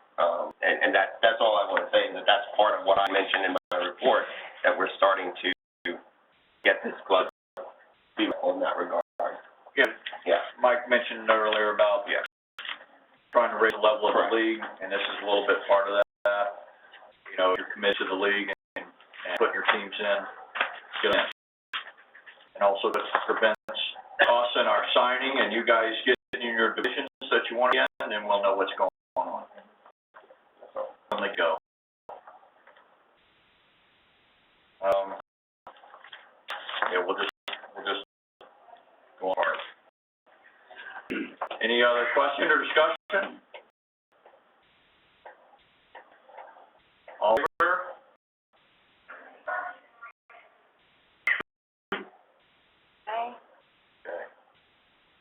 And that's all I want to say, is that that's part of what I mentioned in my report, that we're starting to get this club in that regard. Yeah. Mike mentioned earlier about trying to raise the level of the league, and this is a little bit part of that. You're committed to the league and putting your teams in, get in. And also this prevents us in our signing and you guys getting in your divisions that you want to get in, and we'll know what's going on. So, when they go. We'll just go on. Any other question or discussion? All in favor? Okay.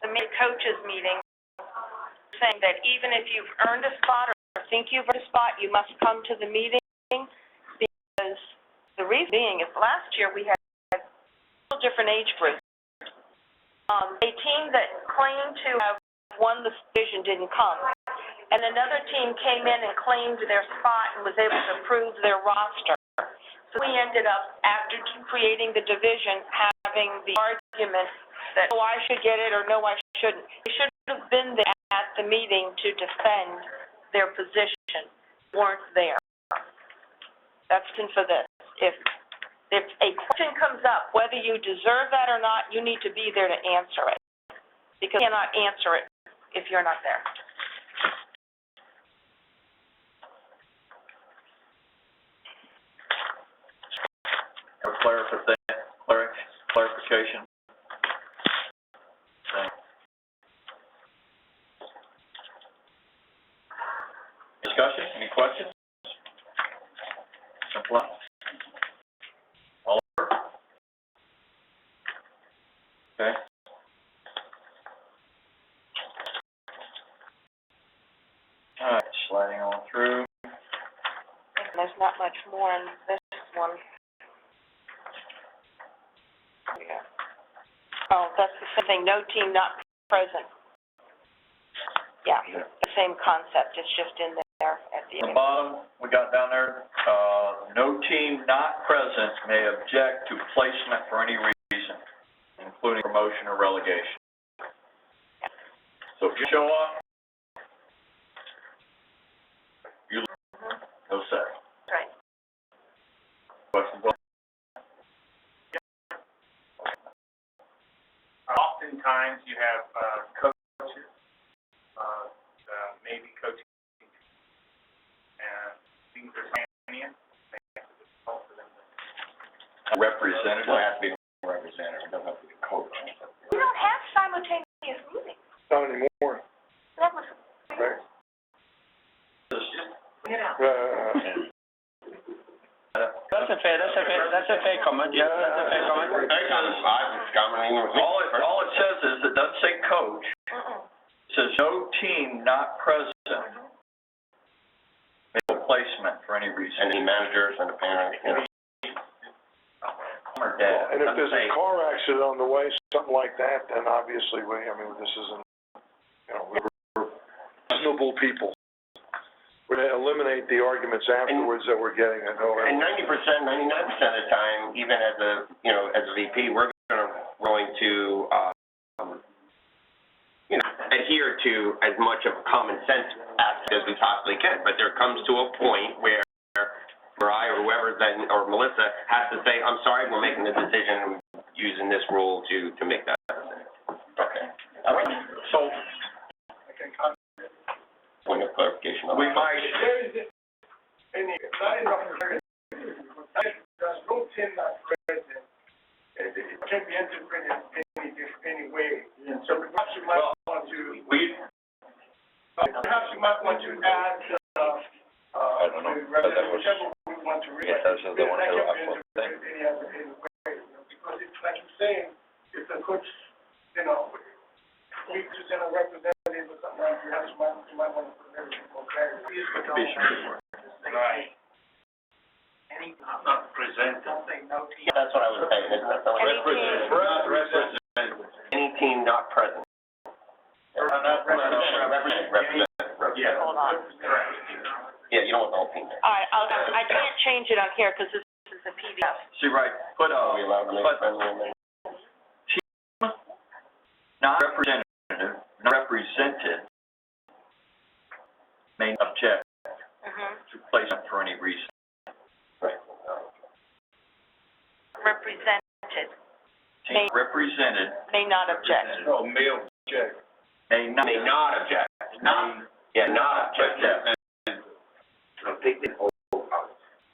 The coaches meeting saying that even if you've earned a spot or think you've earned a spot, you must come to the meeting, because the reason being is last year we had different age groups. A team that claimed to have won the division didn't come, and another team came in and claimed their spot and was able to approve their roster. So we ended up, after creating the division, having the argument that, oh, I should get it, or no, I shouldn't. They should have been there at the meeting to defend their position, weren't there. That's for this. If a question comes up, whether you deserve that or not, you need to be there to answer it, because you cannot answer it if you're not there. Or clarification? Discussion, any questions? Simple. Oliver? Okay. All right, sliding on through. There's not much more in this one. Yeah. Oh, that's the same thing, no team not present. Yeah, the same concept, it's just in there at the The end. bottom, we got down there, no team not present may object to placement for any reason, including promotion or relegation. So if you show up, you no say. Right. Questions? Oftentimes you have, coaches, maybe coaching, and things are standing, Representative, it has to be representative, it doesn't have to be coach. We don't have simultaneous meetings. Not anymore, That was, right? That's a fair comment, yeah, that's a fair comment. All it says is, it doesn't say coach, it says no team not present may have placement for any reason. Any managers and the parents, you know. Mom or dad. And if Doesn't there's say- a car accident on the way, something like that, then obviously this isn't, we're reasonable people. We're gonna eliminate the arguments afterwards that we're getting, I know. And 99% of the time, even as a VP, we're going to, adhere to as much of a common sense aspect as we possibly can. But there comes to a point where I or whoever then, or Melissa, has to say, I'm sorry, we're making the decision using this rule to make that decision. Okay. All right. So, Point of clarification on we that. might, there's no team not present, and it can be interpreted any way. So perhaps you might want to, perhaps you might want to add, I don't know, but that was, whichever we want to read. yeah, that's the one That who can I be thought that. interpreted any other way, because it's like you're saying, if the coach, we present a representative or something like that, you might want to put everything more clarity. Be sure. Right. Any, not present. Don't say no team. That's what I was saying, isn't that something? Any team not present. Represent. Yeah. hold on. Yeah, you don't want the whole team there. All right, I can't change it on here because this is a PDF. See, right, put, Are we allowed to make but it friendly and then? team not representative, not represented may object to placement for any reason. Right. Represented, Team represented. may not object. No, may object. May not. May not object. Not object. Yeah.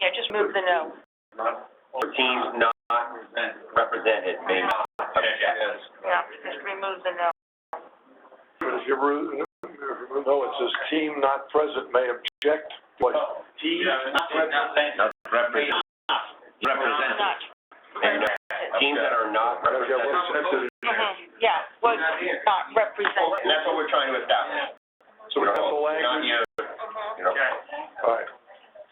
Yeah, just move the no. Teams not represented may not object. Yeah, just remove the no. If you no, it says team not present may object. What? Team not represented. Represented. Not. Teams that are not represented. Yeah, was not And represented. that's what we're trying to establish. So we have the Not language, you, all right.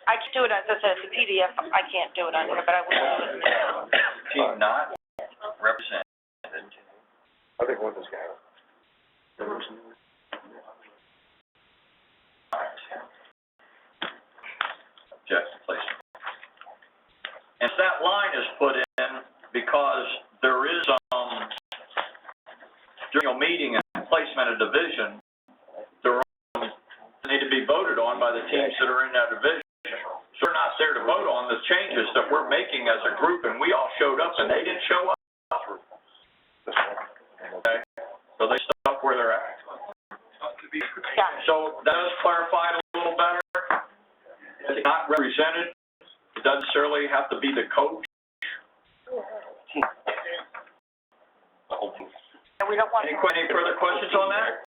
I can do it, as I said, it's a PDF, I can't do it on here, but I will do it now. Team not represented. I think Linda's got it. Object to placement. And that line is put in because there is, during a meeting and placement of division, there need to be voted on by the teams that are in that division. So we're not there to vote on the changes that we're making as a group, and we all showed up and they didn't show up. Okay? So they stuck where they're at. so that does clarify it a little better. It's not represented. It doesn't necessarily have to be the coach. And we don't want. Any further questions on that?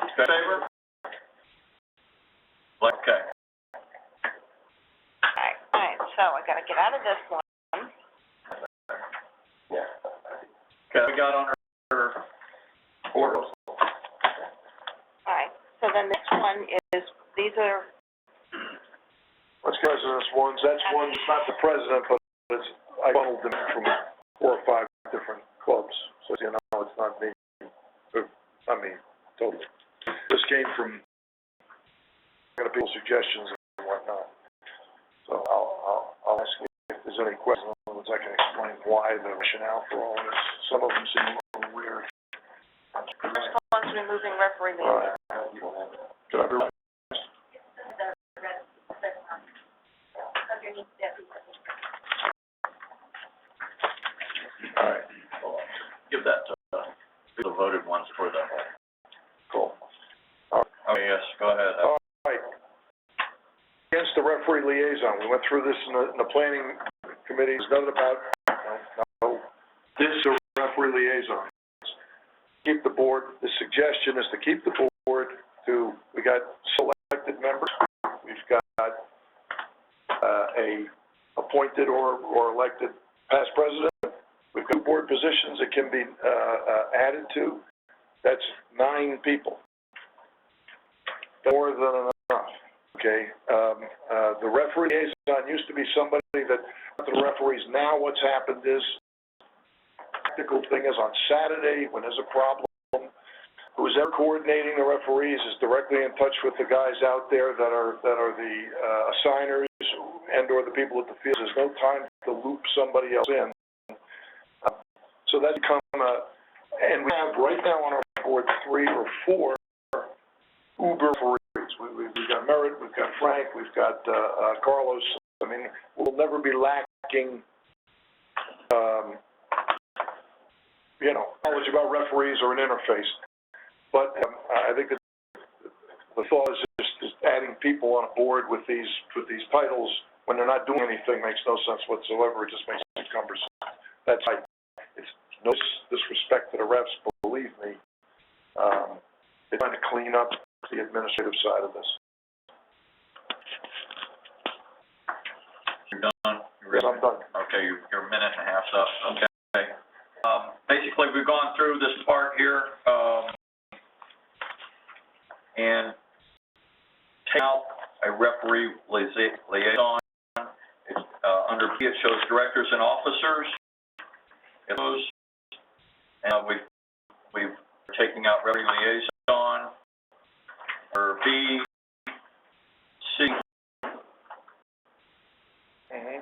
In favor? Okay. All right, so I gotta get out of this one. Okay, we got on our order. All right, so then this one is, these are, What's president's ones, that's one, it's not the president, but it's, I funneled them from 4 or 5 different clubs, so you know, it's not me. I mean, totally. This came from, people's suggestions and whatnot. So I'll ask you if there's any questions, otherwise I can explain why the rationale for all of this. Some of them seem a little weird. first one's removing referee All leader. right. Could I be right? Underneath deputy. All right. Give that to the voted ones for the. Cool. Okay, yes, go ahead. All right. Against the referee liaison, we went through this in the planning committee. There's nothing about, this is a referee liaison. Keep the board, the suggestion is to keep the board to, we got selected members, we've got a appointed or elected past president, we've got board positions that can be added to. That's 9 people. More than enough, okay? The referee liaison used to be somebody that, the referees, now what's happened is, practical thing is on Saturday, when there's a problem, who's ever coordinating the referees is directly in touch with the guys out there that are the assigners and or the people at the field. There's no time to loop somebody else in. So that's become and we have right now on our board 3 or 4 uber referees. We've got Merritt, we've got Frank, we've got Carlos. I mean, we'll never be lacking knowledge about referees or an interface. But I think that the thought is just adding people on a board with these titles when they're not doing anything makes no sense whatsoever. It just makes it cumbersome. That's right. It's no disrespect to the refs, but believe me, they're trying to clean up the administrative side of this. You're done? Yes, I'm done. Okay, your minute and a half's up. Okay. Basically, we've gone through this part here, and take out a referee liaison. It's, under B, it shows directors and officers. It shows, and we're taking out referee liaison. Or B, C. Mm-hmm.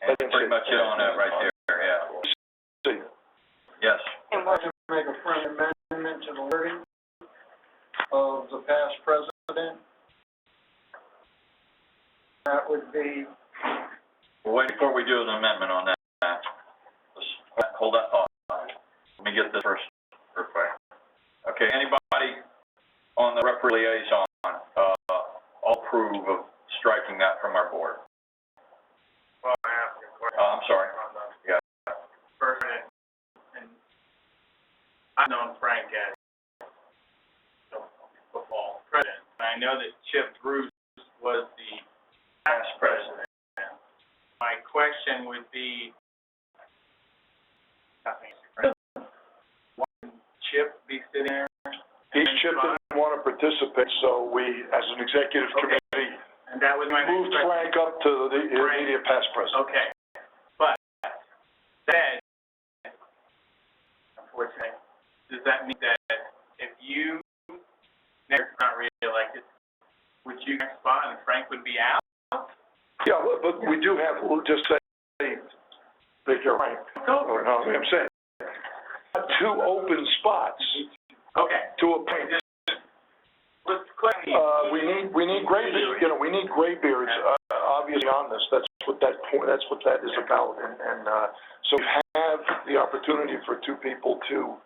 And that's pretty much it on that right there, yeah. C. Yes. And I'd like to make a friendly amendment to the wording of the past president. That would be, Well, wait, before we do an amendment on that, let's hold that thought. Let me get this first real quick. Okay, anybody on the referee liaison, all approve of striking that from our board? Well, I have a question. I'm sorry. Yeah. President, and I've known Frank as football president. And I know that Chip Bruce was the past president. My question would be, wouldn't Chip be sitting there? Chip didn't want to participate, so we, as an executive committee, And that was my next moved question. Frank up to the immediate past president. Okay, but then, unfortunately, does that mean that if you never got reelected, would you next spot and Frank would be out? Yeah, but we do have, we'll just say, that you're right. Or no, I'm saying, 2 open spots Okay. to a point. Let's clarify. We need gray, we need gray beards, obviously on this. That's what that is about. And so we have the opportunity for 2 people to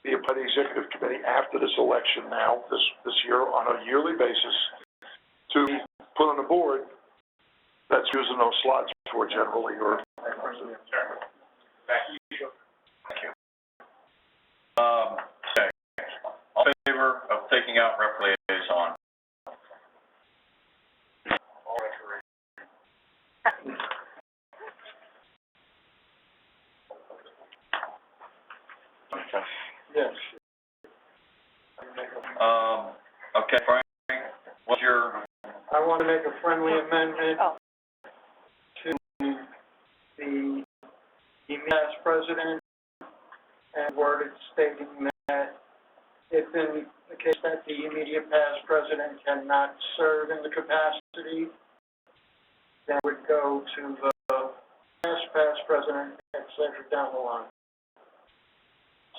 be by the executive committee after this election now, this year, on a yearly basis, to put on the board that's using those slots for generally, or... Thank you. Okay. All in favor of taking out rep liaison? Okay. Yes. Okay, Frank, what's your, I want to make a friendly amendment Oh. to the past president and worded stating that if in the case that the immediate past president cannot serve in the capacity, then would go to the past president, et cetera, down the line.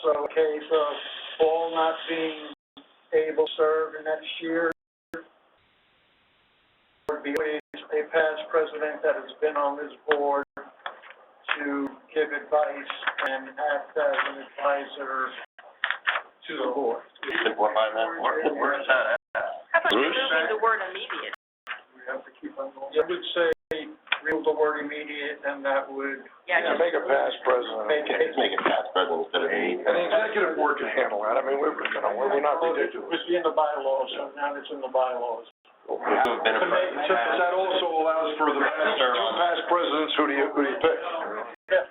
So in case of Paul not being able to serve next year, would be a past president that has been on this board to give advice and act as an advisor to the board. Simplify that. where is that at? How about removing the word immediate? We have to keep on going. I would say remove the word immediate, and that would Yeah, Yeah, make a past president. make Let's make it past president instead of me. And the executive board can handle that. I mean, we're not ridiculous. It's in the bylaws, so now it's in the bylaws. That also allows for the past presidents, who do you pick? Yeah.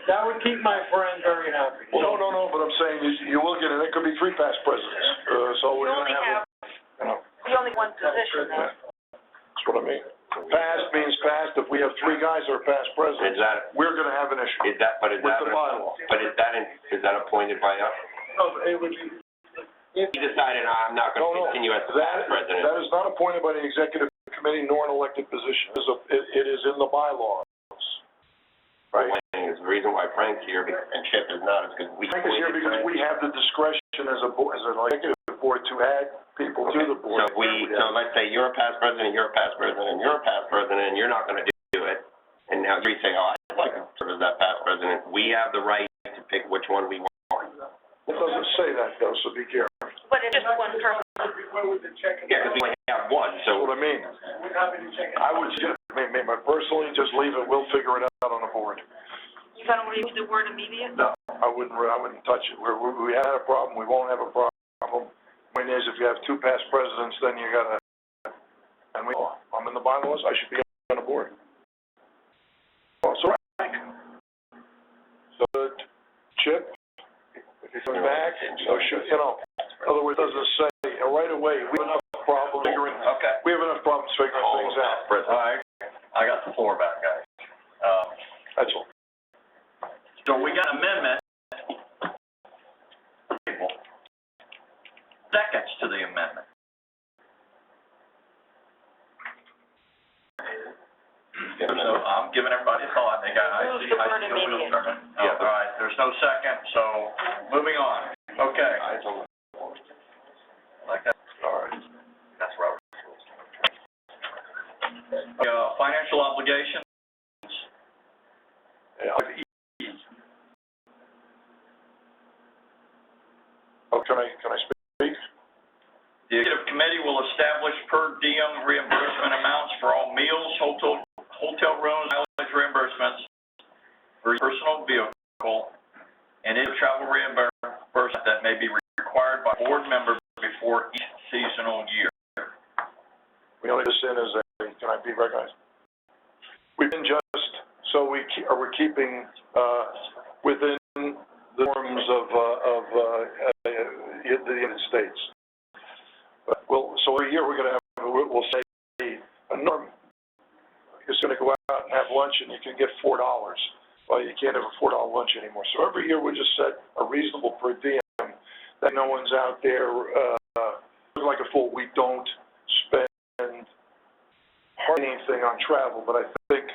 That would keep my friend very happy. Well, no, but I'm saying you will get it, it could be 3 past presidents, so You we're only gonna have, have, the only one position though. that's what I mean. Past means past, if we have 3 guys that are past presidents, we're gonna have an issue Is that with the bylaw. is that appointed by us? No, it would be, if, He decided, I'm not gonna continue as the past president. That is not appointed by the executive committee nor an elected position. It is in the bylaws. Right? The reason why Frank's here and Chip is not is because we. Frank is here because we have the discretion as an executive board to add people to the board. So let's say you're a past president, you're a past president, and you're a past president, and you're not gonna do it, and now you say, oh, I'd like to serve as that past president, we have the right to pick which one we want. It doesn't say that though, so be careful. But it's just one person. Yeah, because we only have one, That's what I mean. I would just, personally, just leave it, we'll figure it out on the board. You gonna remove the word immediate? No, I wouldn't touch it. We had a problem, we won't have a problem. Point is, if you have 2 past presidents, then you gotta, and I'm in the bylaws, I should be on the board. So, Chip, if he's coming back, so should, in other words, it doesn't say, right away, we have enough problems figuring, okay. we have enough problems figuring things out. All right, I got the floor back, guys. That's all. So we got amendment. Seconds to the amendment. So I'm giving everybody a thought. I see the wheels turning. Yeah. All right, there's no second, so moving on. Okay. Like that. All right. That's Robert. Financial obligations. Yeah, can I speak? The executive committee will establish per diem reimbursement amounts for all meals, hotel rooms, mileage reimbursements for each personal vehicle, and any travel reimbursement that may be required by board members before each seasonal year. We only this in as can I be recognized? We've been just, so we're keeping, within the norms of the United States. But so every year we're gonna have, we'll say a norm, you're gonna go out and have lunch and you can get $4. Well, you can't have a $4 lunch anymore. So every year we just set a reasonable per diem that no one's out there, like a fool. We don't spend hardly anything on travel, but I think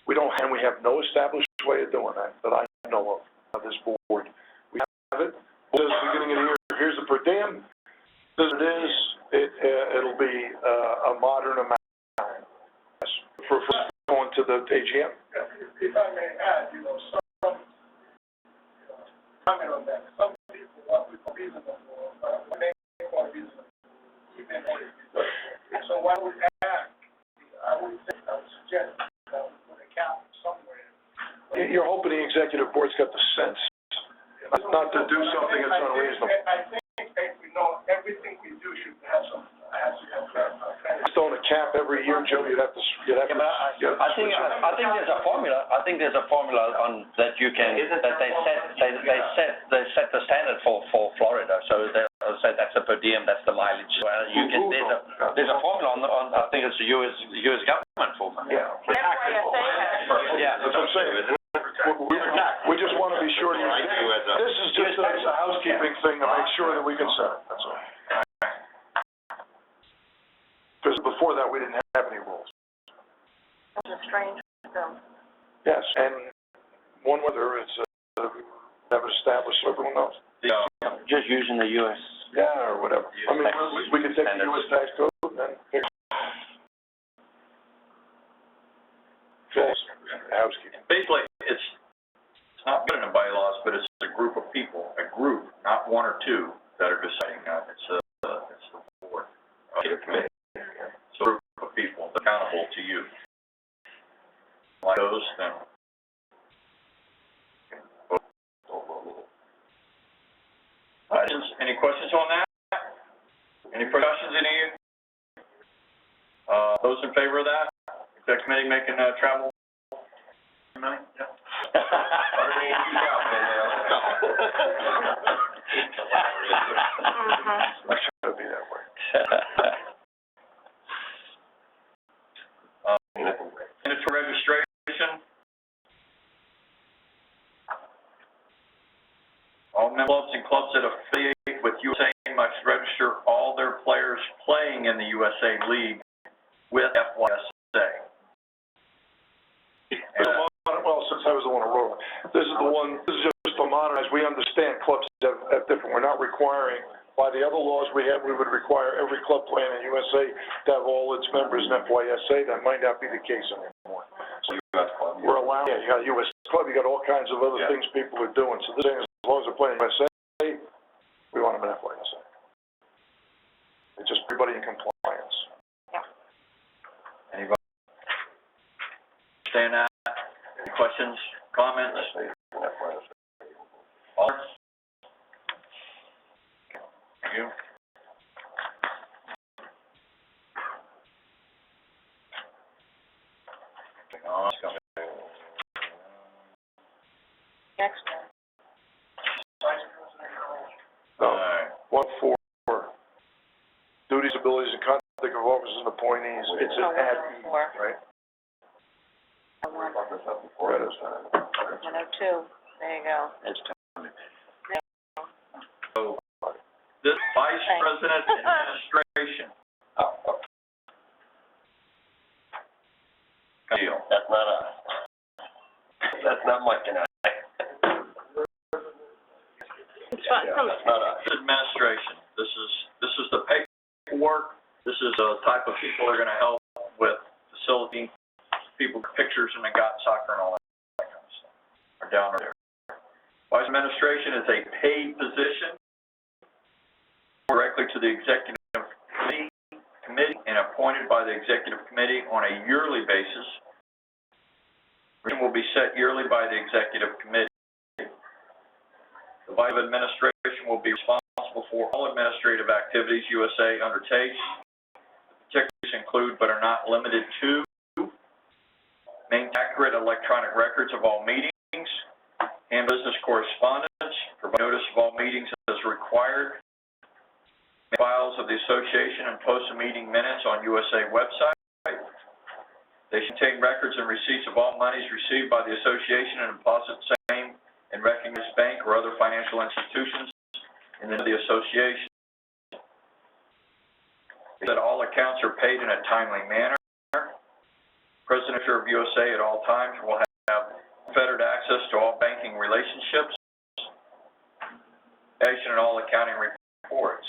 we don't, and we have no established way of doing that I know of this board. We have it. It says beginning of the year, here's the per diem. As it is, it'll be a modern amount. Yes. For going to the AGM. If I may add, comment on that. Some people are reasonable, they are reasonable, even if. So I would ask, I would suggest that we put a cap somewhere. You're hoping the executive board's got the sense not to do something that's unreasonable. I think we know everything we do should have some, Just on a cap every year, Joe, you'd have to. Yeah, but I think there's a formula. I think there's a formula on that you can that they set the standard for Florida. So they said that's a per diem, that's the mileage. Well, you can there's a formula on I think it's the U.S. government formula. Yeah. FYSA has. Yeah, That's what I'm saying. We just want to be sure. This is just a housekeeping thing to make sure that we can set it. That's all. Because before that, we didn't have any rules. It's a strange film. Yes, and one whether it's never established, so everyone knows. just using the U.S. Yeah, or whatever. I mean, we can take the U.S. tax code and then fix housekeeping. Basically, it's not put in the bylaws, but it's a group of people, not one or two, that are deciding that. It's the board. Committee. It's a group of people accountable to you. Like those, then. Any questions on that? Any questions, any? Those in favor of that? Is that committee making travel? Yeah. It should be that way. Minutes for registration. All clubs and clubs that affiliate with USA must register all their players playing in the USA League with FYSA. Well, since I was the one who wrote it, this is just to modernize. We understand clubs have different, we're not requiring, by the other laws we have, we would require every club playing in USA to have all its members in FYSA. That might not be the case anymore. So we're allowing, you got a US club, you got all kinds of other things people are doing. So this thing is, as long as they're playing USA, we want them in FYSA. It's just everybody in compliance. Anybody understand that? Any questions, comments? All? Thank you. Next one. What for duties, abilities, and conduct of officers and appointees, it's an at-ease, right? That is fine. 102, there you go. It's So, this Vice President Administration. Deal. That's not us. That's not Mike and I. It's fine. That's not us. Administration. This is the paperwork. This is the type of people that are going to help with facility, people pictures in the got soccer and all that kind of stuff. Are down there. Vice Administration is a paid position directly to the Executive Committee and appointed by the Executive Committee on a yearly basis. It will be set yearly by the Executive Committee. The Vice Administration will be responsible for all administrative activities USA undertakes. Particulars include, but are not limited to, maintain accurate electronic records of all meetings, and business correspondence, provide notice of all meetings as required, make files of the association and post the meeting minutes on USA website. They contain records and receipts of all monies received by the association and deposit same in recognized bank or other financial institutions in the association. That all accounts are paid in a timely manner. President of USA at all times will have unfettered access to all banking relationships, and all accounting reports.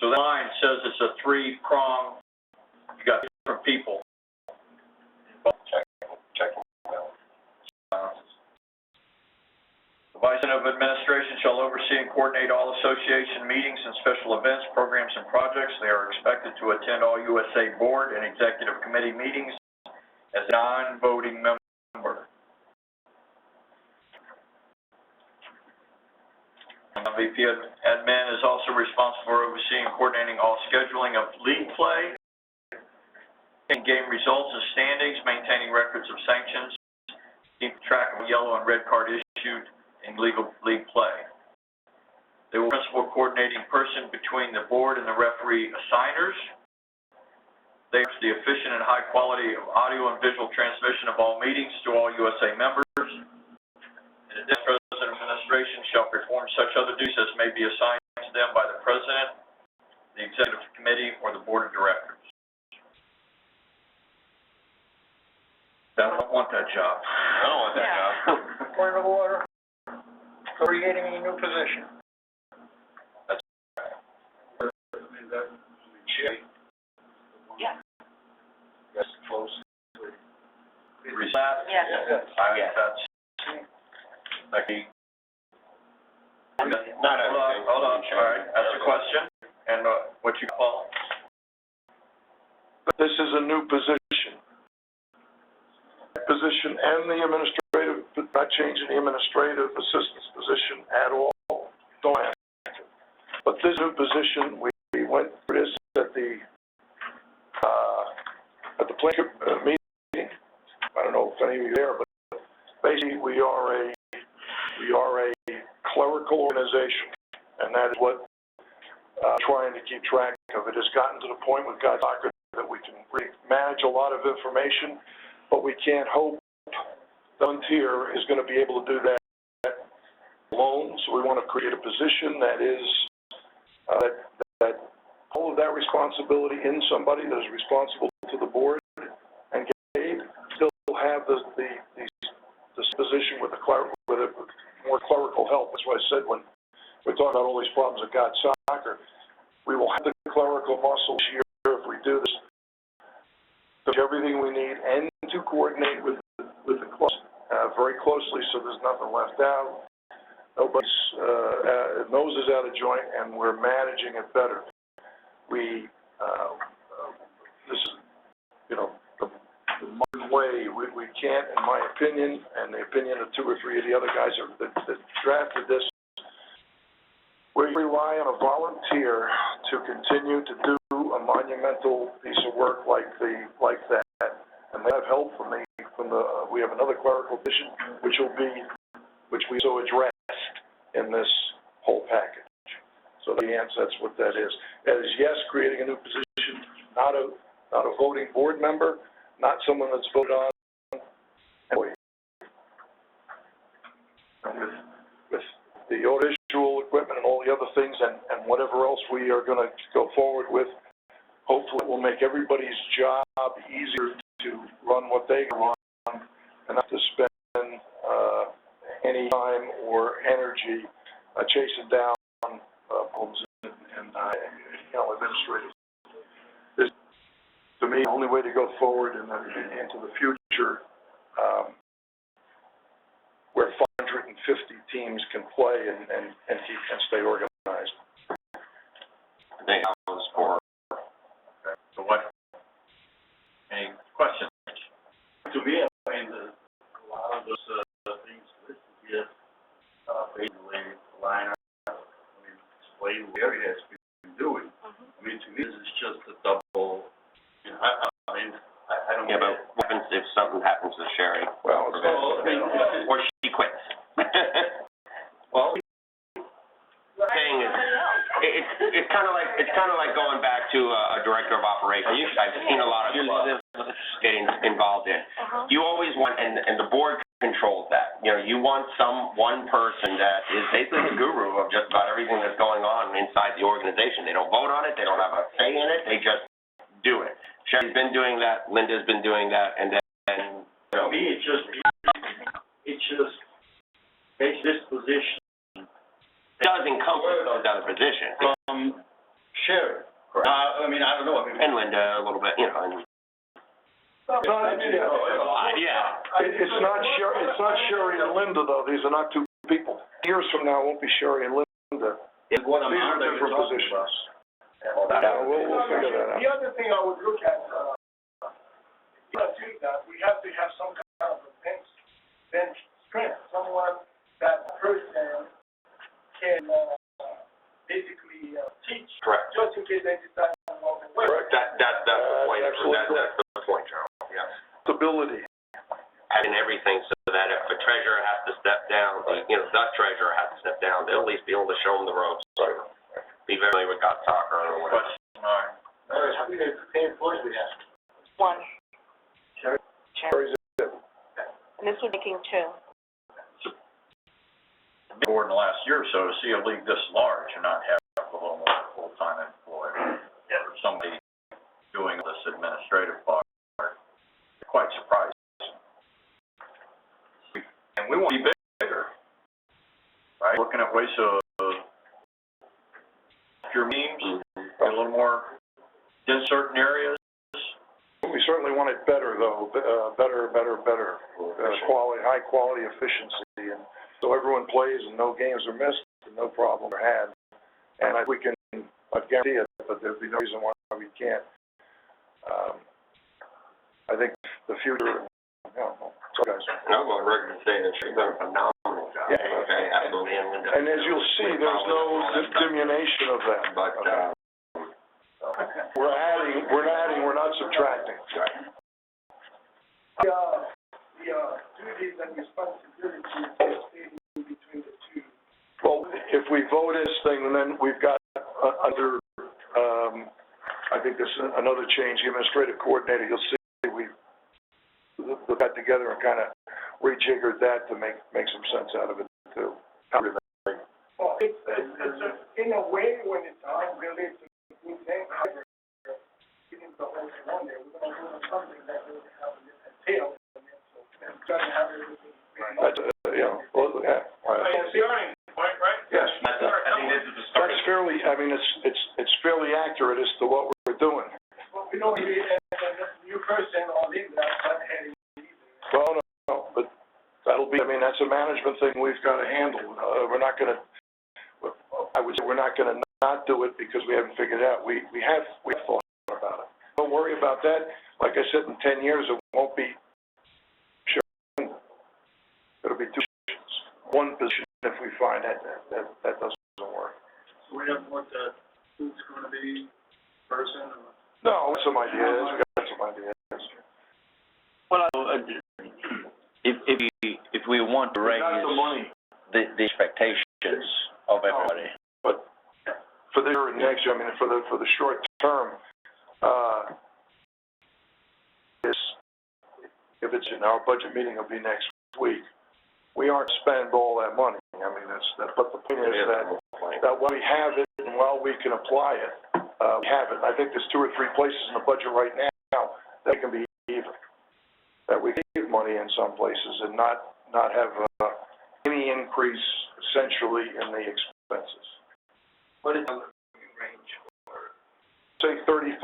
So that line says it's a three-prong. You got different people. Check. Vice President of Administration shall oversee and coordinate all association meetings and special events, programs, and projects. They are expected to attend all USA Board and Executive Committee meetings as a non-voting member. VP Admin is also responsible for overseeing and coordinating all scheduling of league play, game results and standings, maintaining records of sanctions, keeping track of yellow and red card issued in legal league play. They will be the principal coordinating person between the board and the referee assigners. They are the efficient and high quality of audio and visual transmission of all meetings to all USA members. In addition, the President of Administration shall perform such other duties as may be assigned to them by the President, the Executive Committee, or the Board of Directors. I don't want that job. I don't want that job. Point of order, creating a new position. Yeah. That's close. Recess? Yes. That's, okay. Not everything. Hold on, all right, that's a question, and what you call? This is a new position. Position and the administrative, not changing the administrative assistant's position at all. Don't have to. But this new position, we went through this at the planning meeting. I don't know if any of you there, but basically we are a clerical organization, and that is what trying to keep track of. It has gotten to the point with God's soccer that we can manage a lot of information, but we can't hope the volunteer is going to be able to do that alone. So we want to create a position that is that all of that responsibility in somebody that is responsible to the board, and Gabe still have this position with a more clerical help. That's why I said when we're talking about all these problems at God's soccer, we will have the clerical muscles here if we do this, to do everything we need and to coordinate with the club very closely, so there's nothing left out. Nobody's nose is out of joint, and we're managing it better. This is, the modern way. We can't, in my opinion, and the opinion of 2 or 3 of the other guys that drafted this, we rely on a volunteer to continue to do a monumental piece of work like that, and they have help from we have another clerical position, which we so addressed in this whole package. So the answer, that's what that is. That is, yes, creating a new position, not a voting board member, not someone that's voted on. And with the audiovisual equipment and all the other things and whatever else we are going to go forward with, hopefully it will make everybody's job easier to run what they run and not to spend any time or energy chasing down homes and administrative. This, to me, the only way to go forward into the future where 550 teams can play and stay organized. I think that was for. Okay. So what? Any questions? To me, I mean, a lot of those things listed here, basically line up, explain what area has been doing. I mean, to me, this is just a double, I don't. Yeah, but what happens if something happens to Sherry? Well, Or she quits? Well, Saying is, it's kind of like going back to a director of operations. I've seen a lot of clubs getting involved in. You always want, and the board controls that. You want one person that is basically the guru of just about everything that's going on inside the organization. They don't vote on it. They don't have a say in it. They just do it. Sherry's been doing that. Linda's been doing that, and then. To me, it just makes this position. Does encompass those other positions. From Sherry. I don't know. And Linda a little bit, and. yeah. Yeah. It's not Sherry and Linda, though. These are not 2 people. Years from now, it won't be Sherry and Linda. These are different positions. Well, We'll figure that out. The other thing I would look at, we have to have some kind of a bench strength, someone that person can, basically, teach. Correct. Just in case they decide to walk away. Correct. That's the point, absolutely that's the point, Charles, yeah. Stability. Having everything so that if the treasurer has to step down, the treasurer has to step down, they'll at least be able to show them the ropes. Right. Be very familiar with God's soccer or whatever. How many employees we have? One. Sherry. Chair. Sherry's it. And this would be making two. Board in the last year or so to see a league this large and not have a little more full-time employee or somebody doing this administrative part. Quite surprising. And we want to be bigger, right? Looking at ways to your memes, get a little more in certain areas. We certainly want it better, though, better. Quality, high quality efficiency, and so everyone plays and no games are missed and no problem are had. And we can, I guarantee it, but there'd be no reason why we can't. I think the future, guys. I'm on record saying that she's done a phenomenal job. Yeah. Okay, absolutely. And as you'll see, there's no diminution of that. But, We're adding, we're not subtracting. The duties and responsibilities between the two. Well, if we vote this thing, then we've got under, I think there's another change, the administrative coordinator, you'll see we put that together and kind of rejiggered that to make some sense out of it too. Well, it's in a way, when it's done, really, it's a good thing. However, getting the whole thing on there, we're going to do something that will have a different tail. So, it's going to have everything. That's, It's the earning point, right? Yes. I think this is the start. That's fairly, I mean, it's fairly accurate as to what we're doing. Well, we don't really, and the new person on in that's not heading either. Well, no, but that'll be, I mean, that's a management thing we've got to handle. We're not going to, I would say we're not going to not do it because we haven't figured it out. We have thought about it. Don't worry about that. Like I said, in 10 years, it won't be sure. It'll be two positions. One position if we find that doesn't work. So we don't know what who's going to be person or? No, some ideas. We got some ideas. Well, if we want to raise the expectations of everybody. But for this year and next year, I mean, for the short term, if it's in our budget meeting, it'll be next week. We aren't spending all that money. I mean, but the point is that while we have it and while we can apply it, we have it. I think there's 2 or 3 places in the budget right now that can be even. That we can give money in some places and not have any increase essentially in the expenses. What is the range? Say 35,000,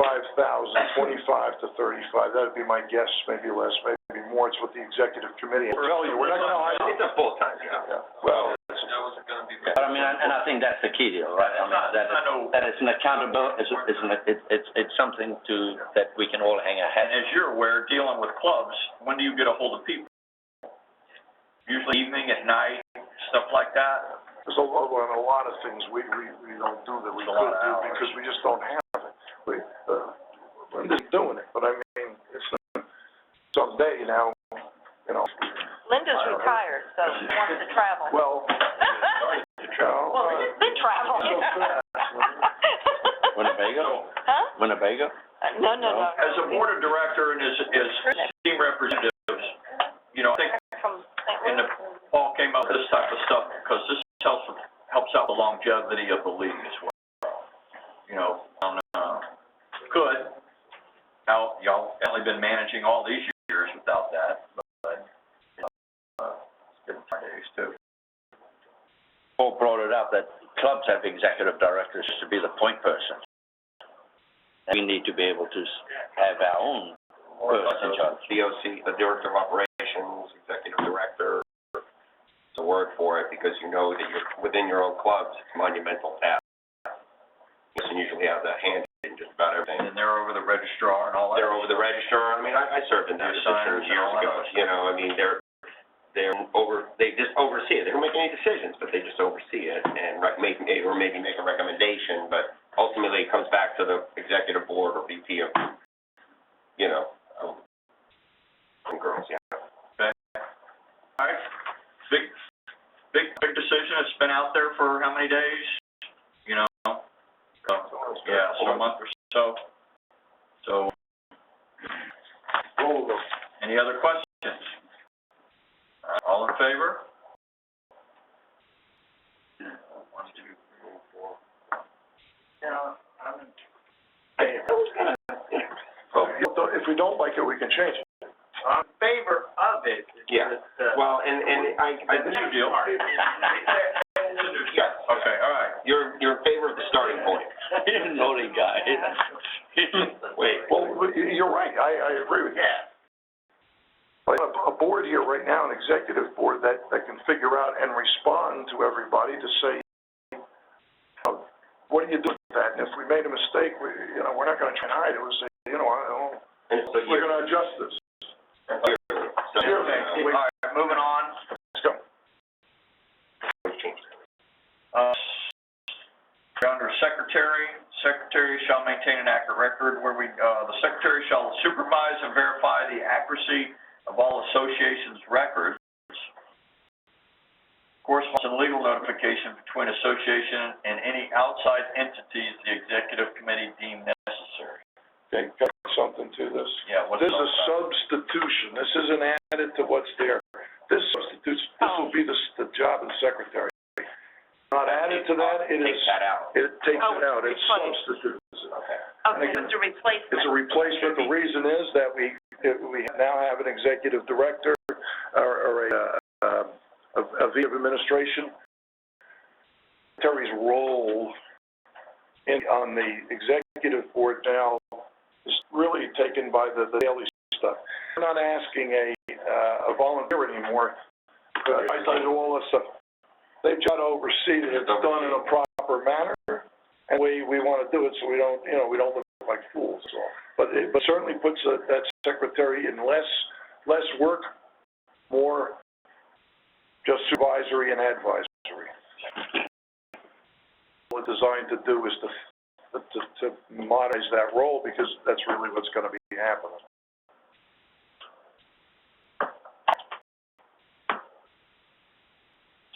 25 to 35. That'd be my guess. Maybe less, maybe more. It's what the executive committee. Tell you, we're not going to. It's a full-time job. Yeah. Well, But I mean, and I think that's the key deal, right? I mean, that it's an accountable, it's something that we can all hang our hat. And as you're aware, dealing with clubs, when do you get a hold of people? Usually evening, at night, stuff like that? there's a lot of things we don't do that we could do because we just don't have it. We're just doing it, but I mean, it's someday now, you know. Linda's retired, so she wants to travel. Well, Well, Linda's been traveling. Winnebago? Huh? Winnebago? No. As a board of director and as team representatives, you know, I think in the fall came up with this type of stuff because this helps out the longevity of the league as well. You know, good. Now, y'all have only been managing all these years without that, but it's been days too. Paul brought it up that clubs have executive directors to be the point person. And we need to be able to have our own person in charge. DOC, the director of operations, executive director, so word for it, because you know that you're within your own clubs, it's monumental task. You usually have the hand in just about everything. And they're over the registrar and all that. They're over the registrar. I mean, I served in that position years ago. You know, I mean, they just oversee it. They don't make any decisions, but they just oversee it and maybe make a recommendation, but ultimately it comes back to the executive board or VP of, you know, girls, yeah. Okay. All right. Big decision. It's been out there for how many days? You know? Yeah, so a month or so. So, any other questions? All in favor? 1, 2, 3, 4. Yeah, Well, if we don't like it, we can change it. I'm in favor of it. Yeah. Well, and I It's a new deal. yeah. Okay, all right. You're in favor of the starting point. He's a naughty guy. Wait. Well, you're right, I agree with you. But a board here right now, an executive board that can figure out and respond to everybody to say, what do you do with that? And if we made a mistake, we're not going to try and hide it. We'll say, we're going to adjust this. Okay, all right, moving on. Let's go. Under secretary shall maintain an accurate record where the secretary shall supervise and verify the accuracy of all associations' records. Correspondence and legal notification between association and any outside entities the executive committee deem necessary. Okay, got something to this. Yeah, what's This is a all about? substitution. This isn't added to what's there. This substitutes, this will be the job of the secretary. Not added to that, it is. Take that out. It takes Oh, it out, it replace. substitutes. Okay. Okay, it's a replacement. It's a replacement. The reason is that we now have an executive director or a VP of administration. Secretary's role on the executive board now is really taken by the daily stuff. We're not asking a volunteer anymore. I do all this stuff. They've got to oversee that it's done in a proper manner, and we want to do it so we don't look like fools. But it certainly puts that secretary in less work, more just supervisory and advisory. What it's designed to do is to modernize that role, because that's really what's going to be happening.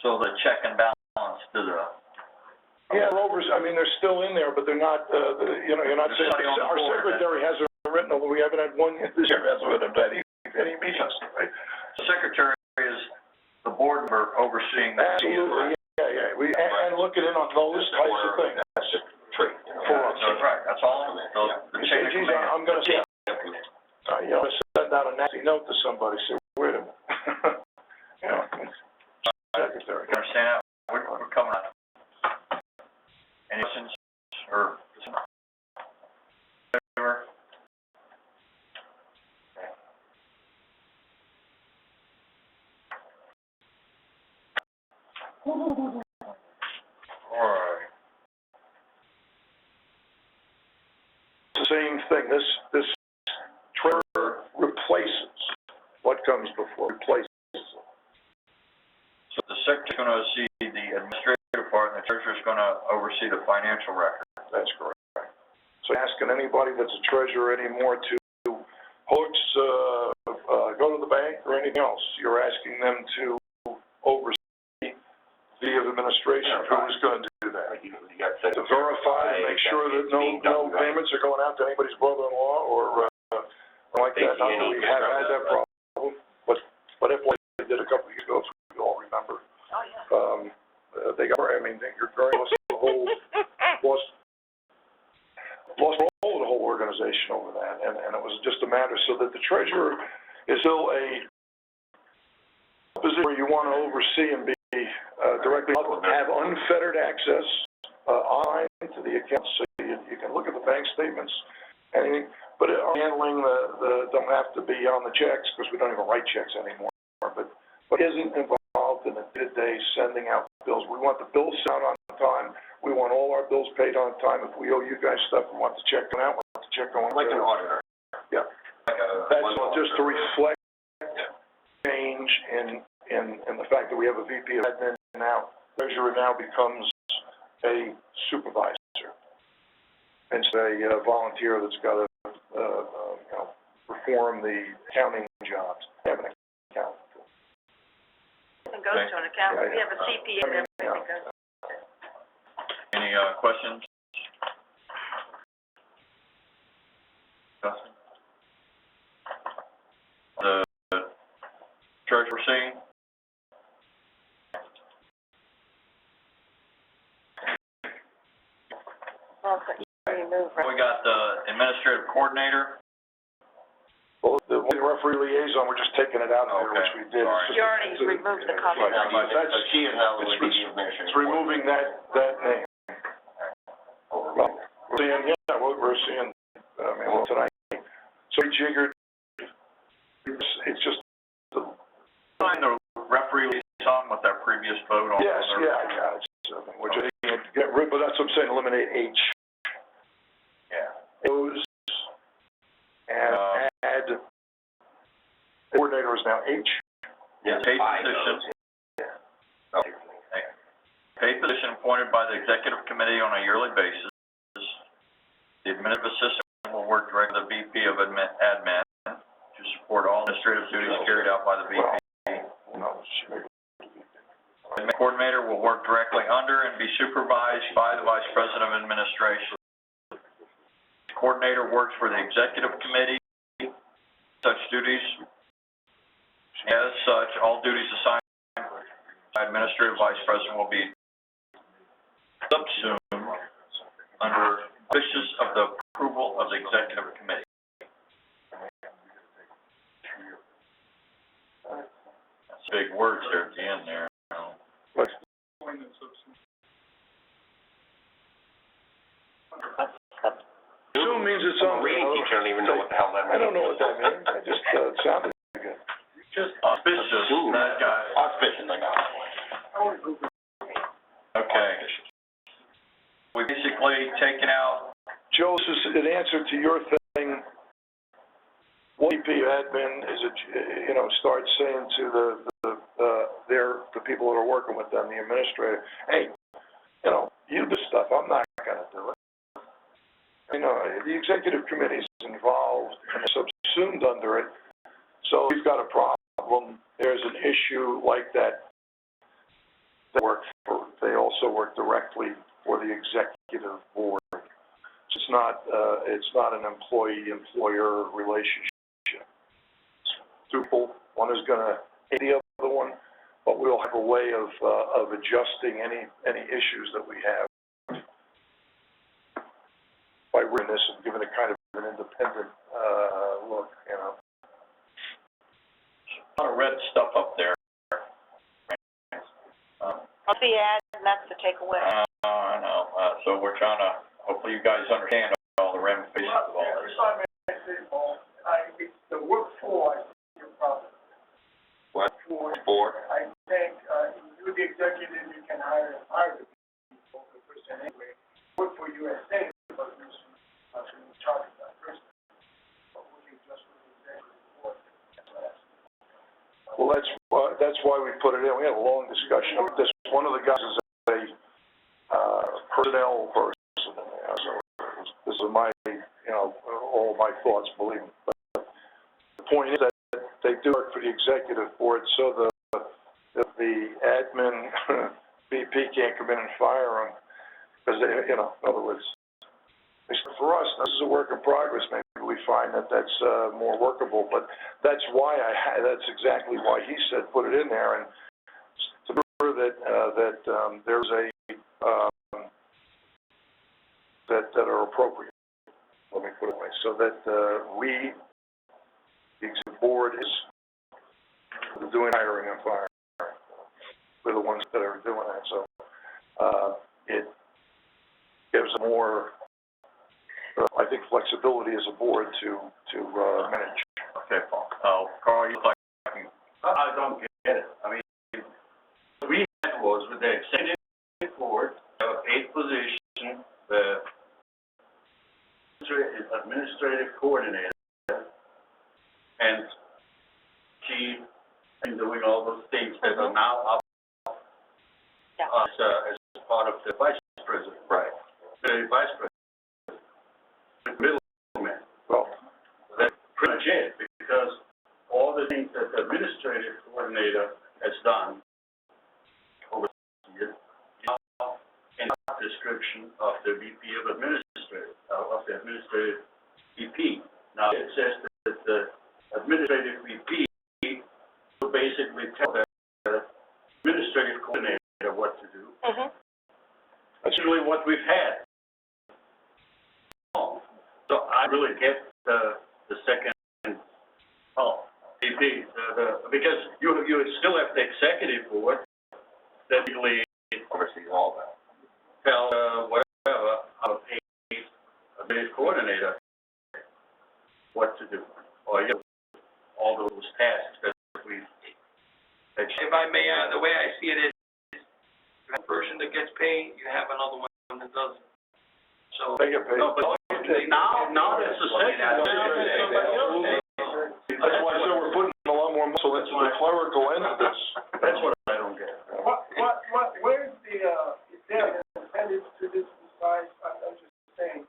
So the check and balance to the... Yeah, they're still in there, but they're not, you're not saying, our secretary hasn't written, although we haven't had one this year, hasn't had any meetings, right? The secretary is the board member overseeing the... Absolutely, yeah. And looking in on those types of things. That's the trait. For us. That's right, that's all. The You chain say, of geez, command. I'm going to send out a nasty note to somebody, say, wait a minute. Secretary. You understand that? We're coming up. Any questions or... Favor? All right. The same thing, this treasurer replaces what comes before, replaces. So the secretary's going to oversee the administrative part, and the treasurer's going to oversee the financial record. That's correct. So asking anybody that's a treasurer anymore to go to the bank or anything else, you're asking them to oversee the administration. Who's going to do that? To verify and make sure that no payments are going out to anybody's brother-in-law or like that. Not that we have had that problem, but if they did a couple of years ago, we all remember. Oh, yeah. You're very lost the whole lost control of the whole organization over that, and it was just a matter so that the treasurer is still a position where you want to oversee and be directly have unfettered access online to the accounts, so you can look at the bank statements, anything, but handling don't have to be on the checks, because we don't even write checks anymore, but isn't involved in the day sending out bills. We want the bills sent out on time. We want all our bills paid on time. If we owe you guys stuff, we want the check going out, we want the check going. Like an auditor. Yeah. That's just to reflect change in the fact that we have a VP of admin now. Treasurer now becomes a supervisor. And it's a volunteer that's got to, perform the accounting jobs. Have an accountant. It goes to an accountant. We have a CPA and everything goes. Any, questions? Justin? The church we're seeing? We got the administrative coordinator. Well, the referee liaison, we're just taking it out of there, which we did. Sorry. You already removed the copy. So she is now the administrator. It's removing that name. Well, we're seeing, tonight. So we jiggered, it's just. Sign the referee liaison with our previous vote on. Yes, yeah, we're just get rid, but that's what I'm saying, eliminate H. Yeah. Those, and add, coordinator is now H. Yeah, paid position. Okay. Paid position appointed by the executive committee on a yearly basis. The administrative assistant will work directly with the VP of admin to support all administrative duties carried out by the VP. The coordinator will work directly under and be supervised by the Vice President of Administration. The coordinator works for the executive committee. Such duties, as such, all duties assigned by Administrative Vice President will be subsumed under auspices of the approval of the executive committee. That's big words there at the end there. Assume means it's on. Reading teacher don't even know what the hell that means. I don't know what that means. I just, it sounded good. Just auspicious, that guy. Auspicious, I got it. Okay. We basically taken out. Joe, this is an answer to your thing. What VP admin is, starts saying to the people that are working with them, the administrator, hey, you do stuff, I'm not going to do it. The executive committee is involved and subsumed under it. So we've got a problem. There's an issue like that. They also work directly for the executive board. It's not an employee-employer relationship. Two people, one is going to hate the other one, but we'll have a way of adjusting any issues that we have by reading this and giving it kind of an independent look. A lot of red stuff up there. That's the ad, and that's the takeaway. I know. So we're trying to, hopefully you guys understand all the ramifications of all this. The word for is your problem. What? For? I think, you the executive, you can hire the people, the person anyway. Work for USA, but you're in charge of that person. But we can just with the executive board. Well, that's why we put it in. We had a long discussion about this. One of the guys is a personnel person. So this is my, all my thoughts, believe me. But the point is that they do work for the executive board, so the admin VP can't come in and fire them because in other words, for us, this is a work in progress. Maybe we find that that's more workable, but that's why that's exactly why he said put it in there, and to be sure that there's that are appropriate. Let me put it away, so that we, the executive board, is doing hiring and firing. We're the ones that are doing that, so it gives more. I think flexibility as a board to manage. Okay, Paul. Carl, you like? I don't get it. I mean, we administrative coordinator, and she been doing all those things that are now up Yeah. as part of the vice president. Right. The vice president, the middleman. Well, That's pretty much it, because all the things that the administrative coordinator has done over the years, now in the description of the VP of the administrative VP. Now, it says that the administrative VP will basically tell the administrative coordinator what to do. Mhm. That's really what we've had. So I really get the second, VP, because you still have the executive board that really Oversees all that. tell, whatever, how to pay a bid coordinator what to do, or, you know, all those tasks that we. If I may, the way I see it is, you have a person that gets paid, you have another one that doesn't. So. they get paid. No, but now that's the second one. Somebody else pays. That's why I said we're putting a lot more muscle into the clerical end of this. That's what I don't get. Where's the, is there an incentive to this besides, I'm just saying,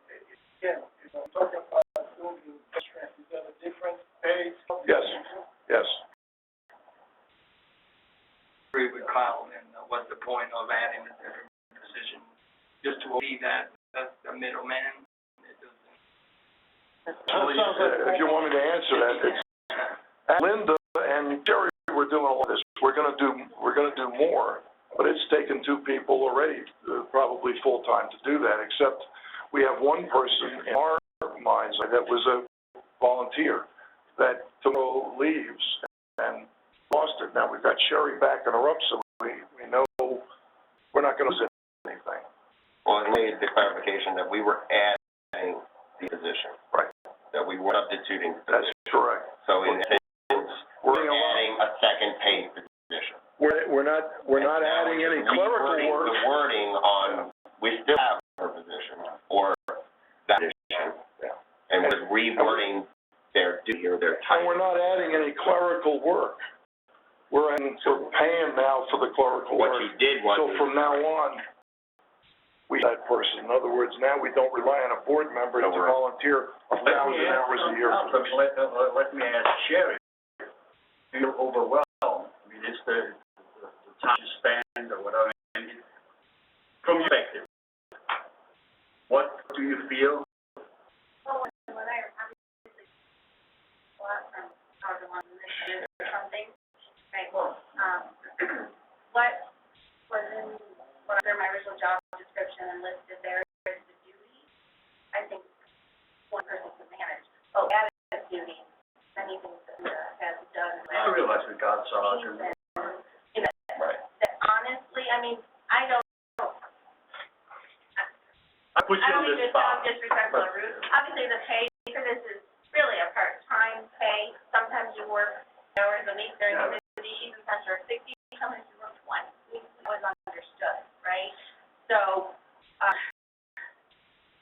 again, if I'm talking about building strength, is there a different pay? Yes, yes. Agree with Kyle, and what's the point of adding a different position? Just to be that's the middleman. It doesn't. If you want me to answer that, it's, Linda and Jerry were doing all this. We're gonna do more, but it's taken two people already, probably full-time to do that, except we have one person in our minds that was a volunteer that tomorrow leaves and lost it. Now we've got Sherry backing her up, so we know we're not gonna lose anything. Well, it made the clarification that we were adding the position. Right. That we were substituting. That's correct. So in a sense, we're adding a second paid position. We're not adding any clerical work. The wording on, we still have her position, or that position. Yeah. And we're rewording their duty or their And title. we're not adding any clerical work. We're paying now for the clerical work. What you did was. So from now on, we that person. In other words, now we don't rely on a board member to volunteer 1,000 hours a year. Let me ask Sherry, do you overwhelmed? I mean, it's the time you spend or whatever. From your perspective, what do you feel? Well, when I obviously a lot from however long this is or something, right? What was under my original job description and listed there as the duty, I think one person can manage. Oh, added duty, many things that has done. I realize we got sergeant. Right. That honestly, I mean, I don't I put you on mean this to sound spot. disrespectful or rude. Obviously, the pay for this is really a part-time pay. Sometimes you work hours a week during the busy season, sometimes you work 60, sometimes you work 20. It was understood, right? So,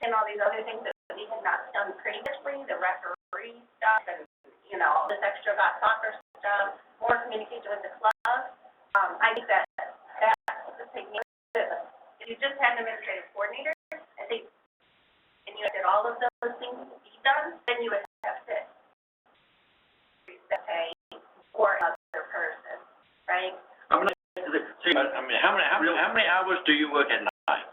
and all these other things that we had not done previously, the referee stuff and, you know, all this extra about soccer stuff, more communication with the club. I think that's the thing. If you just had an administrative coordinator, I think, and you did all of those things to be done, then you would have to increase the pay for another person, right? I mean, how many hours do you work at night?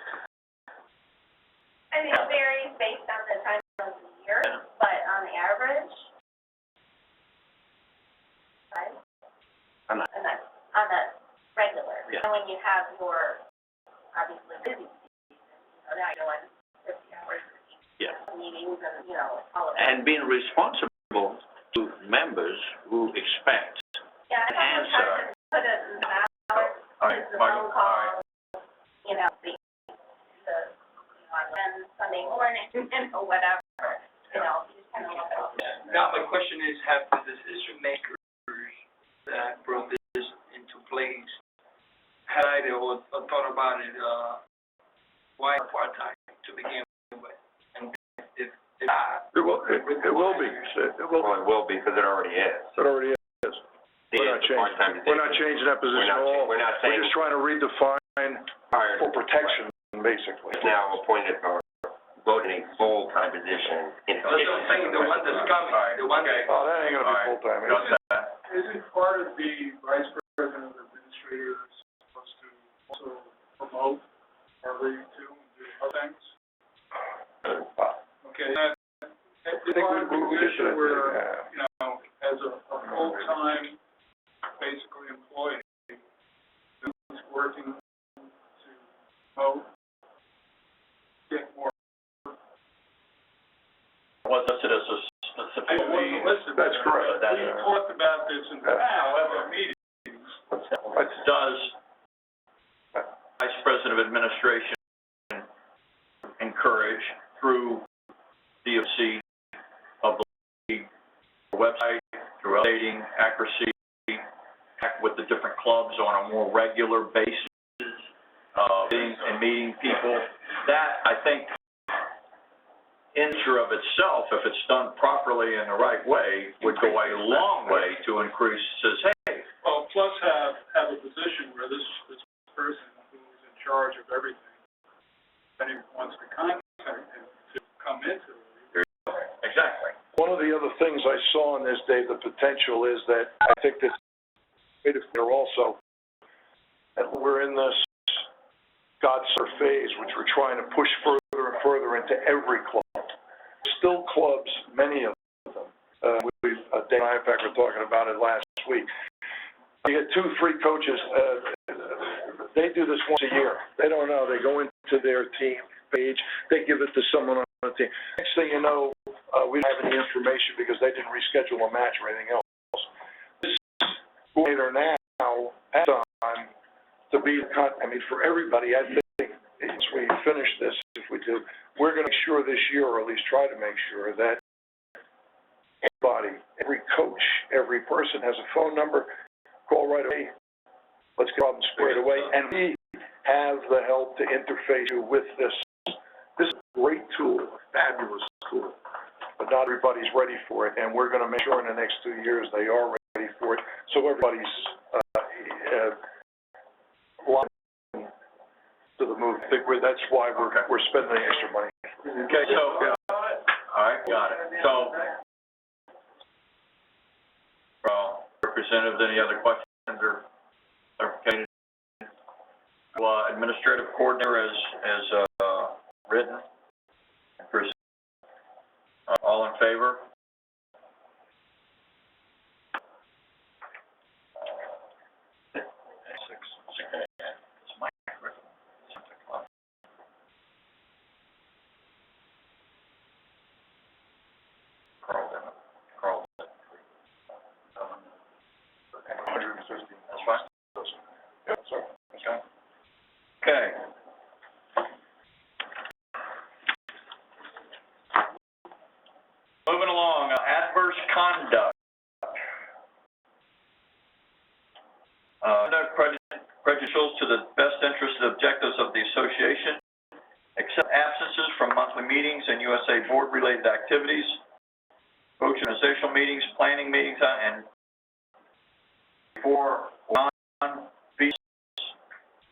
I mean, it varies based on the time of the year, but on average, right? On a- And that's on a regular. Yeah. And when you have your, obviously, busy season, you know, now you're like 50 hours a week. Yeah. Meetings and, you know, all of that. And being responsible to members who expect Yeah, I an don't answer. have to put it in the hours, All right, the Michael, phone call, you know, the, on Sunday morning, or whatever, you know, you just kind of look at it. Now, my question is, have the decision makers that brought this into place had or thought about it, why part-time to begin with? And if not, Well, It will be, it will Well, it will be, because it already is. It already is. We're not changing, we're not changing that position at all. We're not We're saying just trying to redefine hired, for protection, basically. now appointed or voted a full-time position in That's what I'm saying, the one that's coming, the one that. Oh, that ain't gonna be full-time. Got that. Isn't part of the vice president of administrators supposed to also promote or lead to do other things? Okay, that, I it's think part of the we get to position that, where, yeah. you know, as a full-time, basically employee, who's working to promote, get more. Was listed as a I specific. wasn't listed. That's correct. We talked about this in the past meetings. Does Vice President of Administration encourage through DOC of the website, through updating accuracy, act with the different clubs on a more regular basis, meeting people? That, I think, in of itself, if it's done properly in the right way, would go a long way to increase, says, hey. Well, plus have a position where this person who's in charge of everything, anyone wants to contact him to come into it. Exactly. One of the other things I saw in this, Dave, the potential is that I think that there also, that we're in this God-sir phase, which we're trying to push further and further into every club. Still clubs, many of them. Dave and I, in fact, were talking about it last week. You get 2, 3 coaches, they do this once a year. They don't know. They go into their team page, they give it to someone on the team. Next thing you know, we don't have any information because they didn't reschedule a match or anything else. This coordinator now has time to be, for everybody, I think, once we finish this, if we do, we're going to make sure this year, or at least try to make sure, that everybody, every coach, every person has a phone number, call right away, let's get problems squared away, and we have the help to interface you with this. This is a great tool, fabulous tool, but not everybody's ready for it, and we're going to make sure in the next 2 years they are ready for it, so everybody's locked to the move. I think that's why we're spending the extra money. Okay, so, all right, got it. So, Representatives, any other questions or clarification? Administrative coordinator as written. All in favor? Carl. 150. That's fine. Yep, sir. Okay. Moving along, adverse conduct. Conduct prejudicial to the best interest and objectives of the association, except absences from monthly meetings and USA board-related activities, coach organizational meetings, planning meetings, and for non-fees,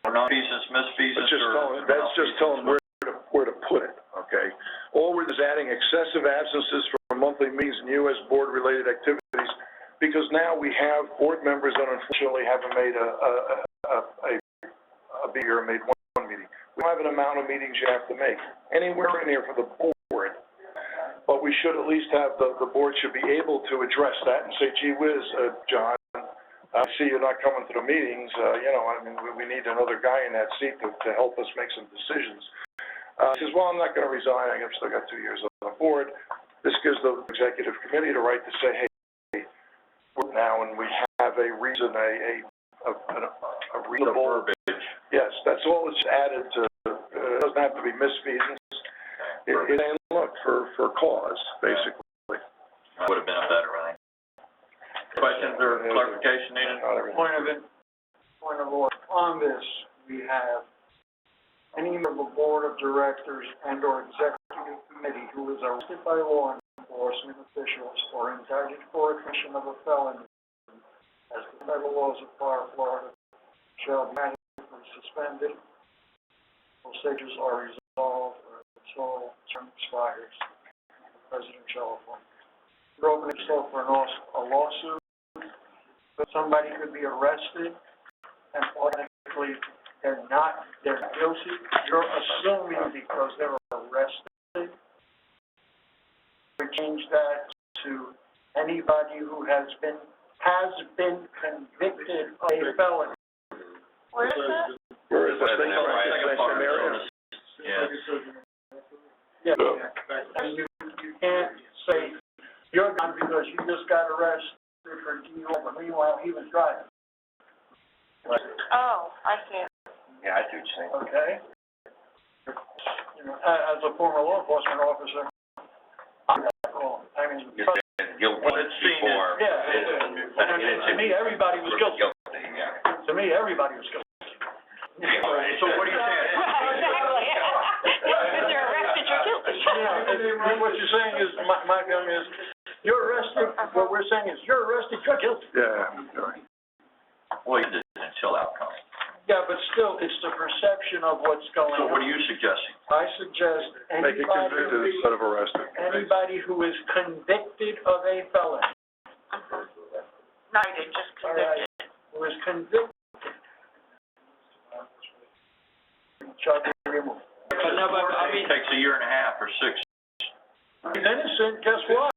or non-fees, missed fees, That's just telling where to put it, okay? All we're is adding excessive absences from monthly meetings and U.S. board-related activities, because now we have board members that unfortunately haven't made made one meeting. We don't have an amount of meetings you have to make, anywhere in here for the board, but we should at least have, the board should be able to address that and say, gee whiz, John, I see you're not coming to the meetings, we need another guy in that seat to help us make some decisions. He says, well, I'm not going to resign, I've still got 2 years on the board. This gives the executive committee the right to say, hey, we're now, and we have a reason, a reasonable verbiage. Yes, that's all it's added to, it doesn't have to be misfeasance. It's saying, look, for cause, basically. Would have been a better, I think. Questions or clarification needed? Point of order. On this, we have any member of the board of directors and or executive committee who is arrested by law enforcement indicted for a commission of a felony, as the federal laws of Florida shall be magically suspended, all stages are resolved, or until term expires. The president shall appoint. You're opening yourself for a lawsuit, but somebody could be arrested and automatically they're guilty. You're assuming because they're arrested. We change that to anybody who has been convicted of a felony. Where is that? Where is that? Second part. Yeah. Yeah. And you can't say you're gone because you just got arrested for DUI, but meanwhile he was driving. Oh, I see. Yeah, I see what you're saying. Okay? You know, as a former law enforcement officer, I'm not wrong. I mean, You said guilty Well, it's seen before. to me, everybody was guilty. Yeah. To me, everybody was guilty. So what are you saying? Exactly. If you're arrested, you're guilty. Yeah, what you're saying is, my feeling is, you're arrested, what we're saying is, you're arrested, you're guilty. Yeah, you're right. Well, you did until outcome. Yeah, but still, it's the perception of what's going So on. what are you suggesting? I suggest Make it convicted instead of arrested. anybody who is convicted of a felony, Knighted, just convicted. who is convicted, shall be removed. But no, but I mean, It takes a year and a half or 6. He's innocent, guess what?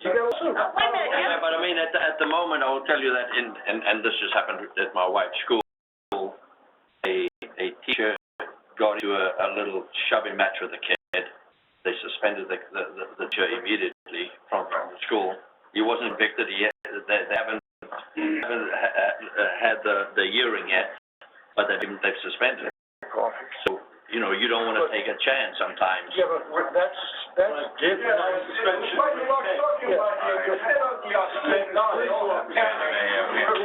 You got sued. Wait a minute, yeah, but I mean, at the moment, I will tell you that and this just happened at my wife's school, a teacher got into a little shoving match with a kid. They suspended the teacher immediately from the school. He wasn't convicted yet. They haven't had the hearing yet, but they've suspended it. So, you know, you don't want to take a chance sometimes. Yeah, but that's different.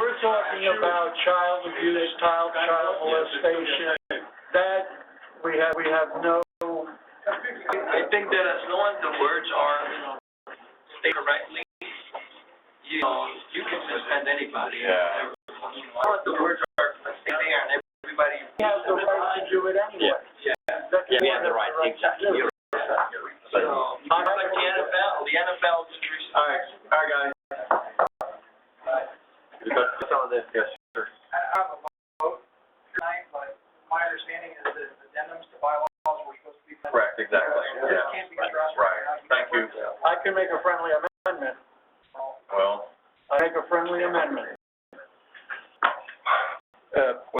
We're talking about child abuse, child molestation. That we have no. I think that as long as the words are stated correctly, you can suspend anybody. Yeah. As long as the words are stated there and everybody. He has the right to do it anyway. Yeah. Yeah, we have the right, exactly. You're So, like the NFL just recently. All right, guys. You got some of this, yes, sir. I have a vote tonight, but my understanding is that addendums to bylaws were supposed to be. Correct, exactly, This yeah. can't be addressed Right, thank you. I can make a friendly amendment. Well, I make a friendly amendment.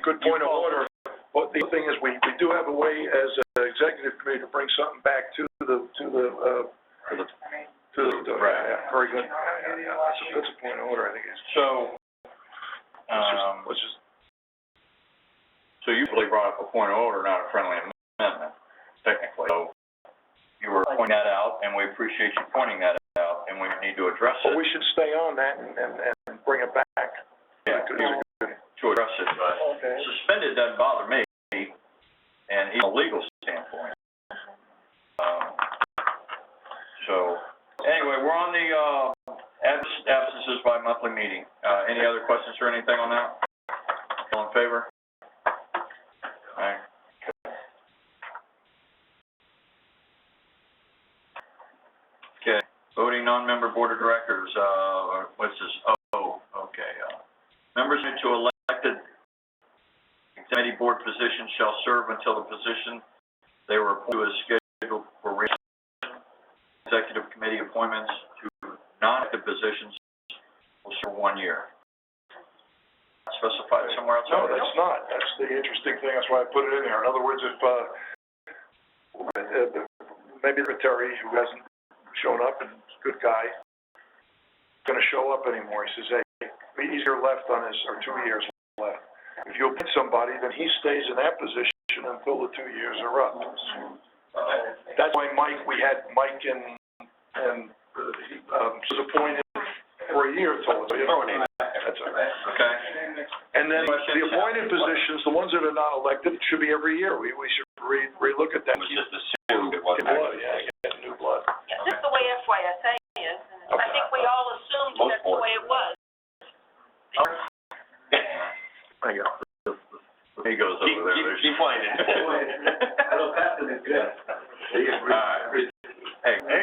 Good point of order. But the thing is, we do have a way as an executive committee to bring something back to the, Right. yeah, very good. Yeah. That's a point of order, I think it's. so, Let's just, so you really brought up a point of order, not a friendly amendment, technically. So you were pointing that out, and we appreciate you pointing that out, and we need to address it. well, we should stay on that and bring it back. Yeah, to address it, but Okay. suspended doesn't bother me, and even a legal standpoint. So, anyway, we're on the, absences by monthly meeting. Any other questions or anything on that? All in favor? All right. Okay, voting non-member board of directors, what's this? Oh, okay, members to elected committee board positions shall serve until the position they were appointed to is scheduled for executive committee appointments to non-elected positions will serve 1 year. Specified somewhere else? No, that's not. That's the interesting thing. That's why I put it in there. In other words, if, maybe the secretary who hasn't shown up and is a good guy, going to show up anymore. He says, hey, he's here left on his, or 2 years left. If you appoint somebody, then he stays in that position until the 2 years are up. That's why we had Mike and was appointed for a year until the That's all right. Okay. And then the appointed positions, the ones that are not elected, it should be every year. We should relook at that. It was just assumed it wasn't. Blood, yeah, get new blood. Yeah, just the way FYSA is, and I think we disappointed. I don't have to do that. Hey,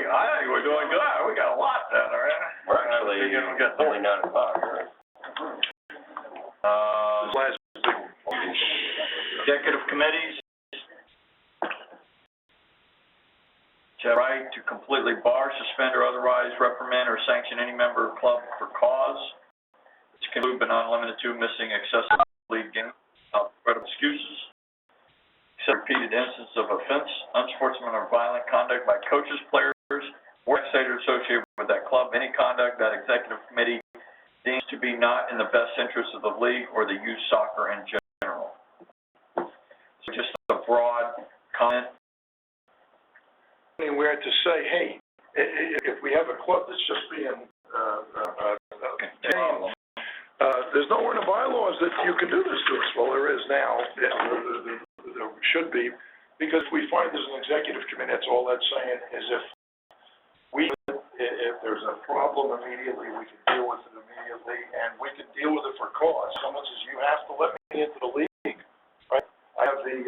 I think we're doing good. We got a lot done, all right? We're actually only 9 o'clock. Last big one. Executive committees. To have right to completely bar, suspend, or otherwise reprimand or sanction any member or club for cause. It's conclude but not limited to missing excessive league games without credible excuses. Except repeated instances of offense, unsportsmanlike or violent conduct by coaches, players, or spectators associated with that club. Any conduct that executive committee deems to be not in the best interest of the league or the youth soccer in general. So just a broad comment. Anywhere to say, hey, if we have a club that's just being, tamed, there's nowhere in the bylaws that you can do this to us. Well, there is now. There should be, because we find there's an executive committee. That's all that's saying is if there's a problem immediately, we can deal with it immediately, and we can deal with it for cause. Someone says, you have to let me into the league, right? I have the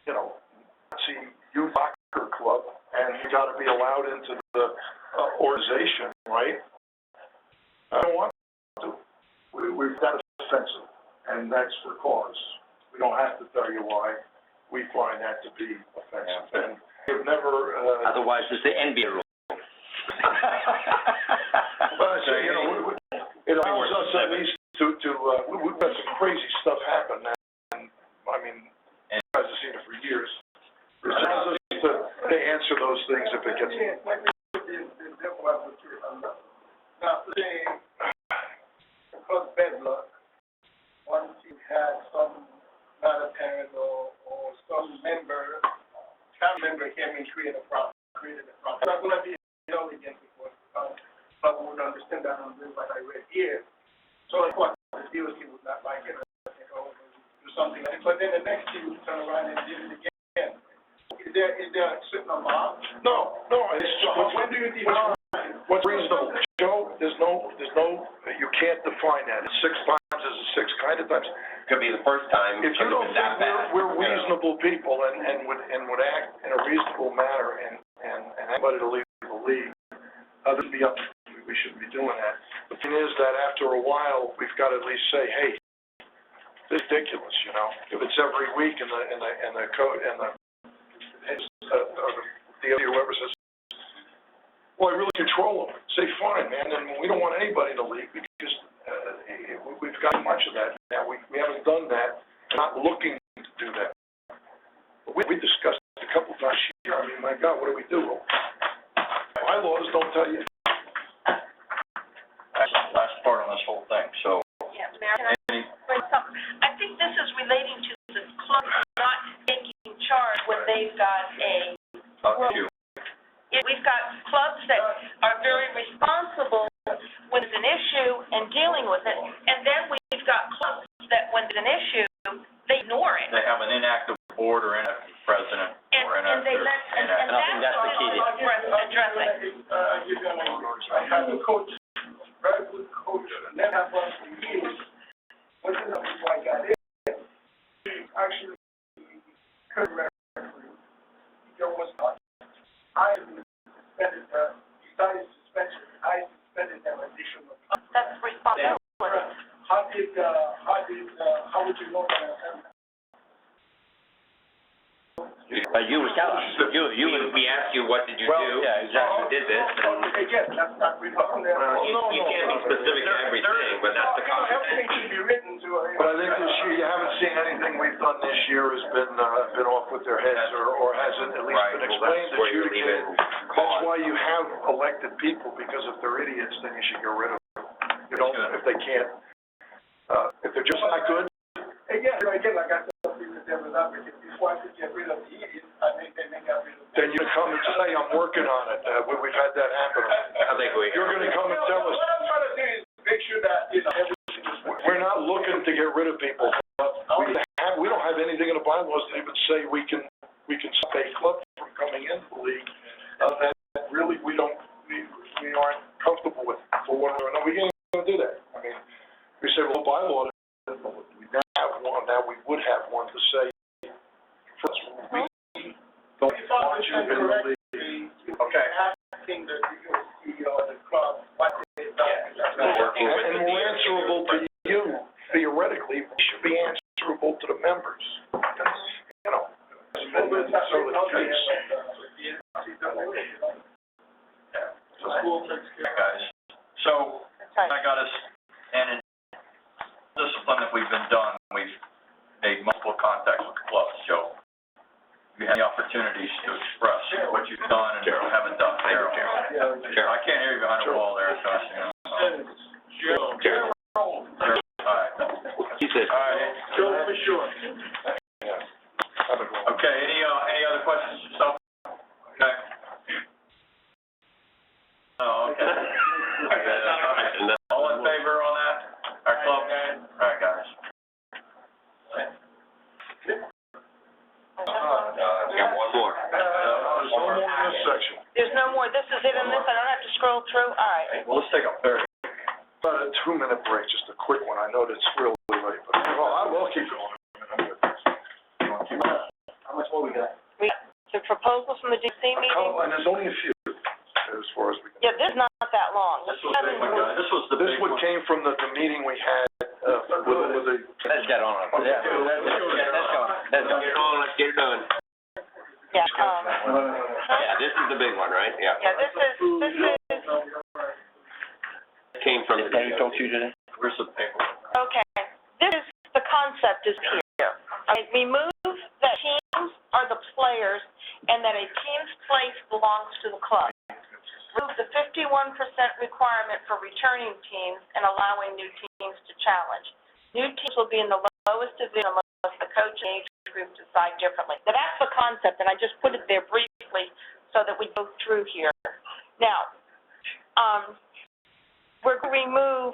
Nazi youth soccer club, and you got to be allowed into the organization, right? I don't want to. We've got offensive, and that's for cause. We don't have to tell you why. We find that to be offensive, and we've never. Otherwise, it's the NBA rule. Well, I say, it allows us at least to we've had some crazy stuff happen, and I mean, you guys have seen it for years. It allows us to answer those things if it gets. Now, say, because bad luck, once you had some, not a parent or some member, family member came and created a problem. It's not going to be held against the court, because I would understand that on this, like I read here. So of course, the DOC would not like it, or do something like it. But then the next thing you turn around and do it again. Is there a certain amount? No, it's So when do you define? what's reasonable. Joe, there's no, you can't define that. It's 6 times, is it 6 kind of times? Could be the first time. If you don't that think bad, we're reasonable people and would act in a reasonable manner and anybody to leave the league, that'd be up. We shouldn't be doing that. The thing is that after a while, we've got to at least say, hey, this is ridiculous, If it's every week and the code and the whoever says, well, I really control them. Say, fine, man, and we don't want anybody in the league because we've got much of that now. We haven't done that. We're not looking to do that. But we discussed it a couple times here. I mean, my God, what do we do? Bylaws don't tell you. That's the last part on this whole thing, so. Yeah, Mayor, can I bring something? I think this is relating to the club not taking charge when they've got a we've got clubs that are very responsible when there's an issue and dealing with it, and then we've got clubs that when there's an issue, they ignore it. They have an inactive board or inactive president or And they let, and that's the key to addressing. I had a coach, very good coach, and then I was for years. Wasn't enough before I got in. He actually could referee. There was not. I suspended her. Besides suspension, I suspended them additional time. That's responsibility. How would you know that? You would tell us. We asked you, what did you do? Yeah, exactly. You did this, and Again, that's not written on there. you can't be specific to everything, but that's the Everything conversation. should be written to a. But I think this year, you haven't seen anything we've done this year has been off with their heads or hasn't at least been explained, Where you're adjudicated. leaving That's why you have elected people, because if they're idiots, then you should get rid of them. You don't, if they can't, if they're just not good. Again, like I said, the devil's advocate, before I could get rid of the idiots, I think they may get rid of them. Then you come and say, I'm working on it. We've had that happen. I think You're gonna come and tell us. What I'm trying to do is make sure that, everything is. We're not looking to get rid of people. We don't have anything in the bylaws that even say we can stop a club from coming into the league. That really we aren't comfortable with for one or another. We can't even do that. I mean, we say, well, bylaw, Guys, so, That's right. I got us, and in discipline that we've been done, we've made multiple contacts with the clubs, Joe. You have the opportunities to express what you've done and haven't done. Daryl. I can't hear you behind the wall there, so, Joe. all right. He says. All right. Joe, for sure. Okay, any other questions, yourself? Okay. Oh, okay. All in favor on that? Our club? All right, guys. Got one more. There's no more in this section. There's no more, this is it in this, I don't have to scroll through, all right. Well, let's take a very, A 2-minute break, just a quick one. I know that's really late, but, well, I will keep going. How much more we got? We got the proposals from the DC meeting. Oh, and there's only a few, as far as we can. Yeah, this is not that long. this was the big one, guys. This was the This big one one. came from the meeting we had, with the. Let's get on it. Yeah. Let's go. Get on, let's get it done. Yeah, Yeah, this is the big one, right? Yeah. yeah, this is, Came from. Can you talk to you today? Where's the paper? okay, this is, the concept is here. Okay, we move that teams are the players and that a team's place belongs to the club. Remove the 51% requirement for returning teams and allowing new teams to challenge. New teams will be in the lowest division unless the coach and age group decide differently. Now, that's the concept, and I just put it there briefly so that we go through here. Now, we're going to remove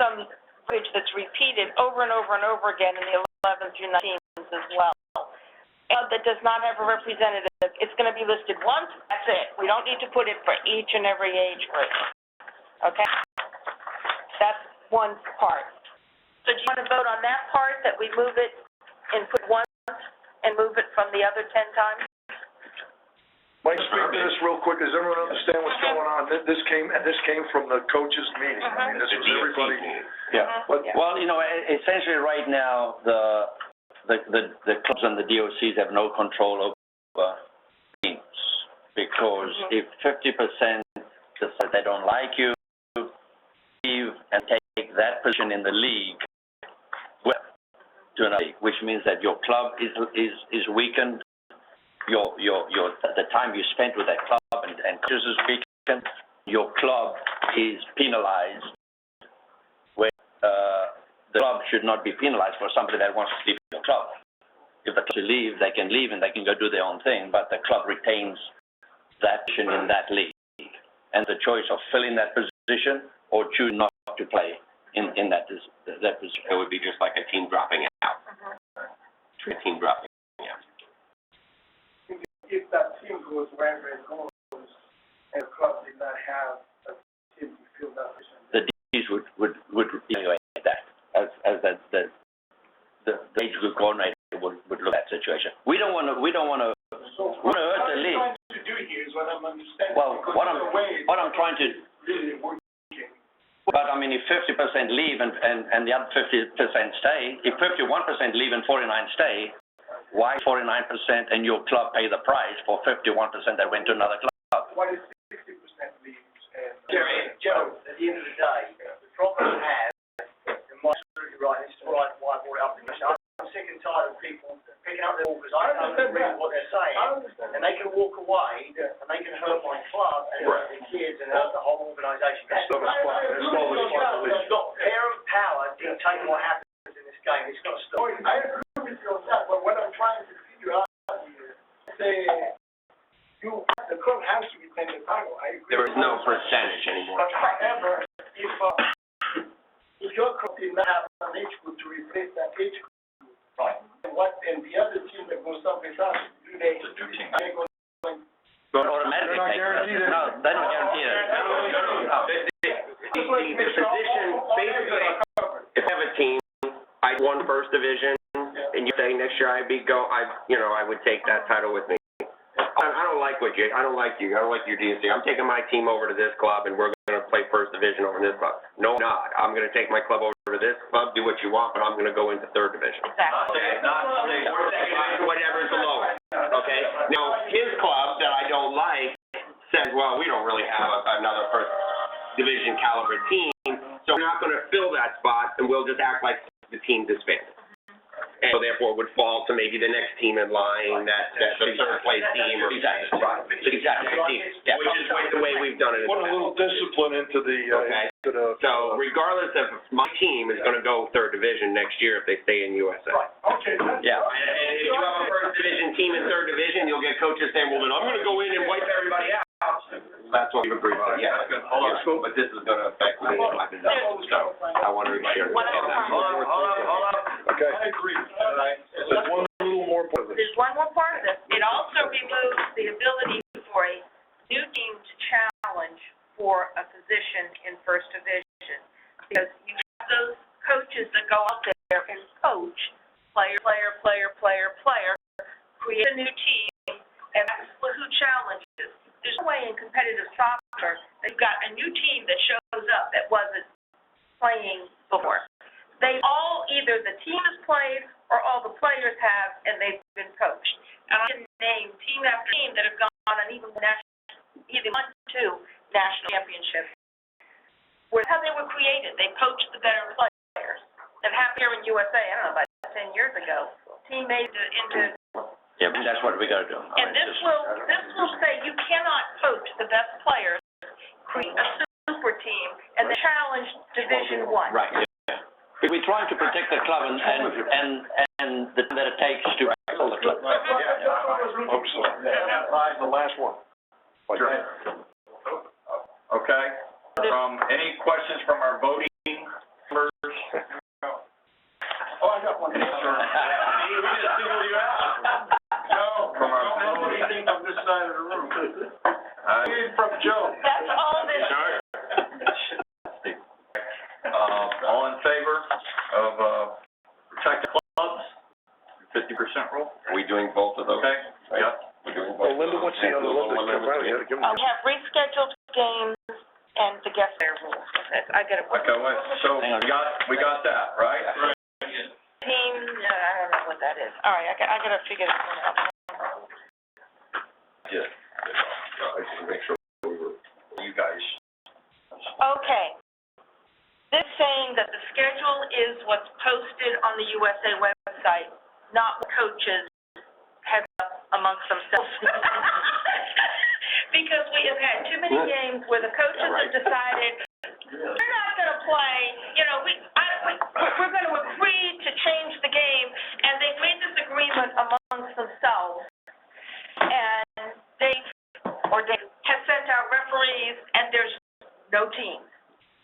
some language that's repeated over and over and over again in the 11 through 19s as well. That does not have a representative. It's going to be listed once, that's it. We don't need to put it for each and every age group. Okay? That's one part. So do you want to vote on that part, that we move it and put once and move it from the other 10 times? Mike, speak to this real quick. Does everyone understand what's going on? This came from the coaches' meeting. I mean, this was everybody. Yeah. But- Well, essentially right now, the clubs and the DOCs have no control over teams, because if 50% decide they don't like you, leave and take that position in the league, well, to another league, which means that your club is weakened. The time you spent with that club and coaches is weakened. Your club is penalized, where the club should not be penalized for somebody that wants to leave the club. If the club leave, they can leave and they can go do their own thing, but the club retains that position in that league, and the choice of filling that position or choose not to play in that position. It would be just like a team dropping out. A team dropping out. If that team goes wherever it goes, and the club did not have a team to fill that position. The Ds would evaluate that as the age group coordinator would look at that situation. We don't want to hurt the league. What I'm trying to do here is what I'm understanding. Well, what I'm trying to, Really working. but I mean, if 50% leave and the other 50% stay, if 51% leave and 49 stay, why 49% and your club pay the price for 51% that went to another club? What is 60% leaves and? Joe, at the end of the day, the problem we have, and Mike's absolutely right, this is why I brought it up, because I'm sick and tired of people picking up their ball because I don't agree with what they're saying, and they can walk away, and they can hurt my club, and hurt the kids, and hurt the whole organisation. It's got parent power dictating what happens in this game. It's got to stop. I agree with you on that, but what I'm trying to figure out here, the club has to retain the title, I agree. There is no percentage anymore. But however, if your club did not have an age group to replace that age group, Right. and the other team that goes someplace else, do they? The new team. They go. Don't automatically They're not take guaranteed it. No, they don't guarantee it. The position, basically, if I have a team, I won first division, and you say next year I would take that title with me. I don't like you. I don't like your DNC. I'm taking my team over to this club, and we're going to play first division over this club. No, I'm not. I'm going to take my club over to this club, do what you want, but I'm going to go into third division. Exactly. Whatever's the lowest. Okay. Now his club that I don't like says, well, we don't really have another first division caliber team, so we're not gonna fill that spot, and we'll just act like the team disbanded. And so therefore would fall to maybe the next team in line, that third place team, or. Exactly. Right. Exactly. Yeah. Which is the way we've done it in the Put a past. little discipline into the, Okay. into the. So regardless of, my team is gonna go third division next year if they stay in USA. Right, okay, that's. Yeah, and if you have a first division team in third division, you'll get coaches saying, well, then I'm gonna go in and wipe everybody out. That's what we've agreed to, yeah. Hold on. But this is gonna affect me, so I wanna make sure. One other Hold on. Okay. I agree. There's one little more part of this. There's one more part of this. It also removes the ability for a new team to challenge for a position in first division. Because you have those coaches that go out there and coach, player, create a new team, and that's who challenges. There's no way in competitive soccer that you've got a new team that shows up that wasn't playing before. They all, either the team has played or all the players have, and they've been coached. And I can name team after team that have gone on and even won 2 national championships. Where how they were created, they poached the better players. That happened here in USA, I don't know, about 10 years ago. Team made it into. Yeah, but that's what we gotta do. And this will say you cannot coach the best players, create a super team, and then challenge Division I. Right, yeah. We're trying to protect the club and the that it takes to fill the club. Hope so. The last one. Sure. Okay, any questions from our voting members? Oh, I got one. We just singled you out. No, From our no, voting. anything from this side of the room. From Joe. That's all this. All in favor of, protect the clubs, 50% rule? Are we doing both of those? Okay, yeah. We're doing Well, both. Linda, what's the other one that came out? You had to give me. We have rescheduled games and the guest fair rules. I get it. Okay, so we got that, right? Team, I don't know what that is. All right, I gotta figure this one out. Yeah. I just make sure you guys. Okay. This saying that the schedule is what's posted on the USA website, not what coaches have up amongst themselves. Because we have had too many games where the coaches have decided, we're not gonna play, we're gonna agree to change the game, and they've made this agreement amongst themselves. And they have sent out referees, and there's no teams.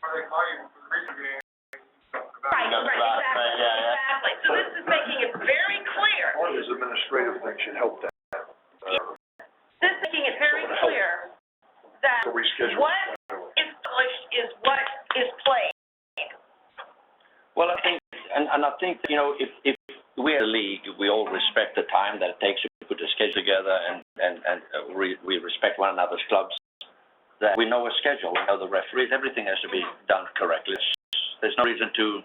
Or they call you for the reason game. Right, exactly. So this is making it very clear. One of these administrative things should help that. This is making it very clear that To reschedule. what is published is what is played. Well, I think, and I think, if we're a league, we all respect the time that it takes to put the schedule together and we respect one another's clubs, that we know a schedule, we know the referees, everything has to be done correctly. There's no reason to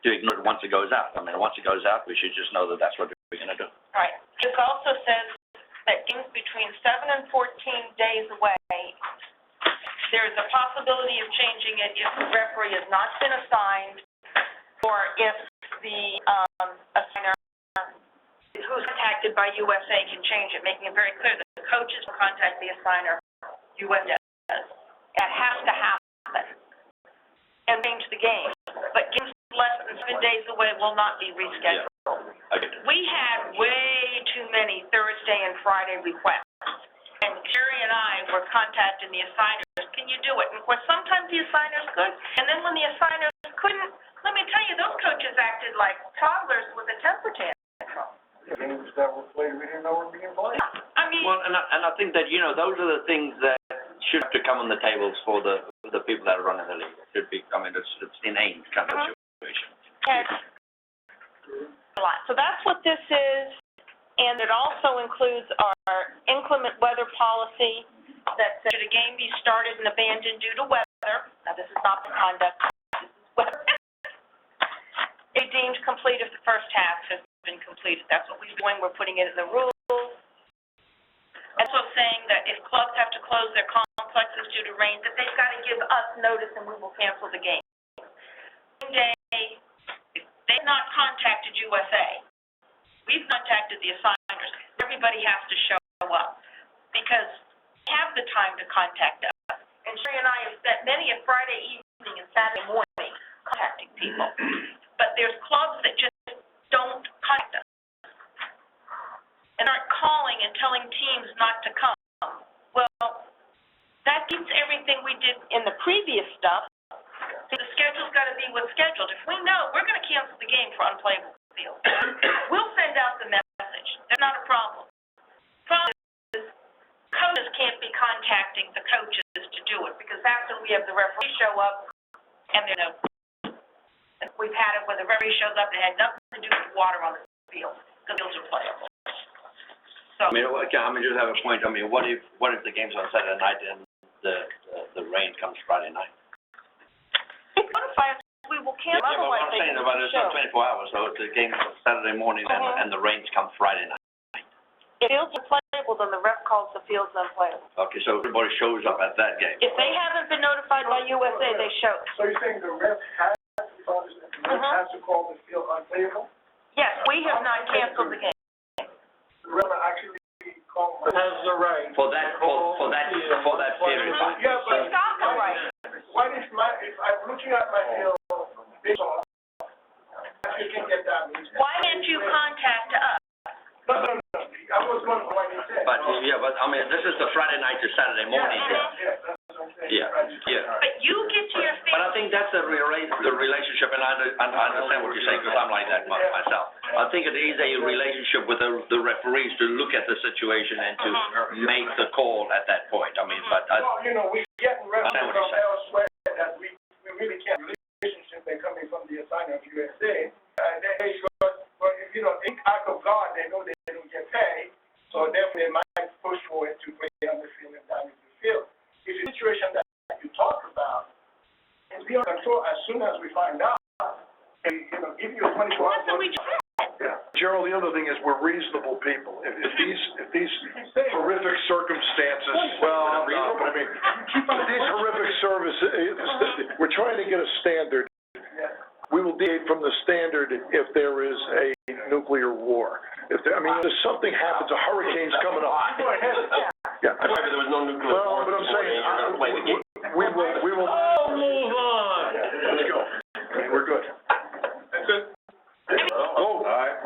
ignore it once it goes out. I mean, once it goes out, we should just know that that's what we're going to do. Right. This also says that games between 7 and 14 days away, there's a possibility of changing it if the referee has not been assigned, or if the assigner who's contacted by USA can change it, making it very clear that the coaches will contact the assigner, USA does. That has to happen. And change the game. But games less than 7 days away will not be rescheduled. Yeah. We had way too many Thursday and Friday requests. And Carrie and I were contacting the assigners, can you do it? And of course, sometimes the assigners could, and then when the assigners couldn't, let me tell you, those coaches acted like toddlers with a temper tantrum. Games that were played, we didn't know were being played. I mean, Well, and I think that, those are the things that should have to come on the tables for the people that are running the league. It should be, it's inane kind of situation. a lot. So that's what this is, and it also includes our inclement weather policy that says, should a game be started and abandoned due to weather, now this is not the conduct, this is weather, it deemed complete if the first half has been completed. That's what we're doing, we're putting it in the rules. Also saying that if clubs have to close their due to rain, that they've got to give us notice and we will cancel the game. Day, if they've not contacted USA, we've contacted the assigners. Everybody has to show up because they have the time to contact us. And Sherry and I have spent many a Friday evening and Saturday morning contacting people. But there's clubs that just don't contact us and aren't calling and telling teams not to come. Well, that beats everything we did in the previous stuff. The schedule's got to be what's scheduled. If we know we're going to cancel the game for unplayable field, we'll send out the message. That's not a problem. Problem is, coaches can't be contacting the coaches to do it because that's when we have the referee show up and there's no. We've had it where the referee shows up and had nothing to do with water on the field. The fields are playable. So, I mean, just have a point. I mean, what if the game's on Saturday night and the rain comes Friday night? Notify us, we will cancel. Yeah, but what I'm saying about it's not 24 hours, so the game's on Saturday morning and the rains come Friday night. If fields are playable, then the ref calls the fields unplayable. Okay, so everybody shows up at that game. If they haven't been notified by USA, they show. So you're saying the ref has to call the field unplayable? Yes, we have not canceled the game. The ref actually has the right. For that period of time. Yeah, but He's got the right. what if I'm looking at my field, based on, you can get that. Why didn't you contact us? No, I was wondering why you said. But I mean, this is the Friday night to Saturday morning. Yeah, that's what I'm saying. Yeah. But you get to your But I think that's the relationship, and I understand what you're saying, because I'm like that myself. I think it is a relationship with the referees to look at the situation and to make the call at that point. I mean, but Well, we're getting references understand what from you're saying. elsewhere that we really can't relationship. They're coming from the assigner of USA. But if in act of God, they know they don't get paid, so therefore they might push for it to play on the field and damage the field. If the situation that you talk about is beyond control, as soon as we find out, give you a 24 hours. That's what we just said. Yeah. Gerald, the other thing is we're reasonable people. If these horrific circumstances, well, I'm not, but I mean, these horrific we're trying to get a standard. We will deviate from the standard if there is a nuclear war. If something happens, a hurricane's coming up. Yeah. If there was no nuclear war, But I'm saying, you're going to play the game. we will. Oh, move on. Let's go. We're good. That's good. Oh. All right.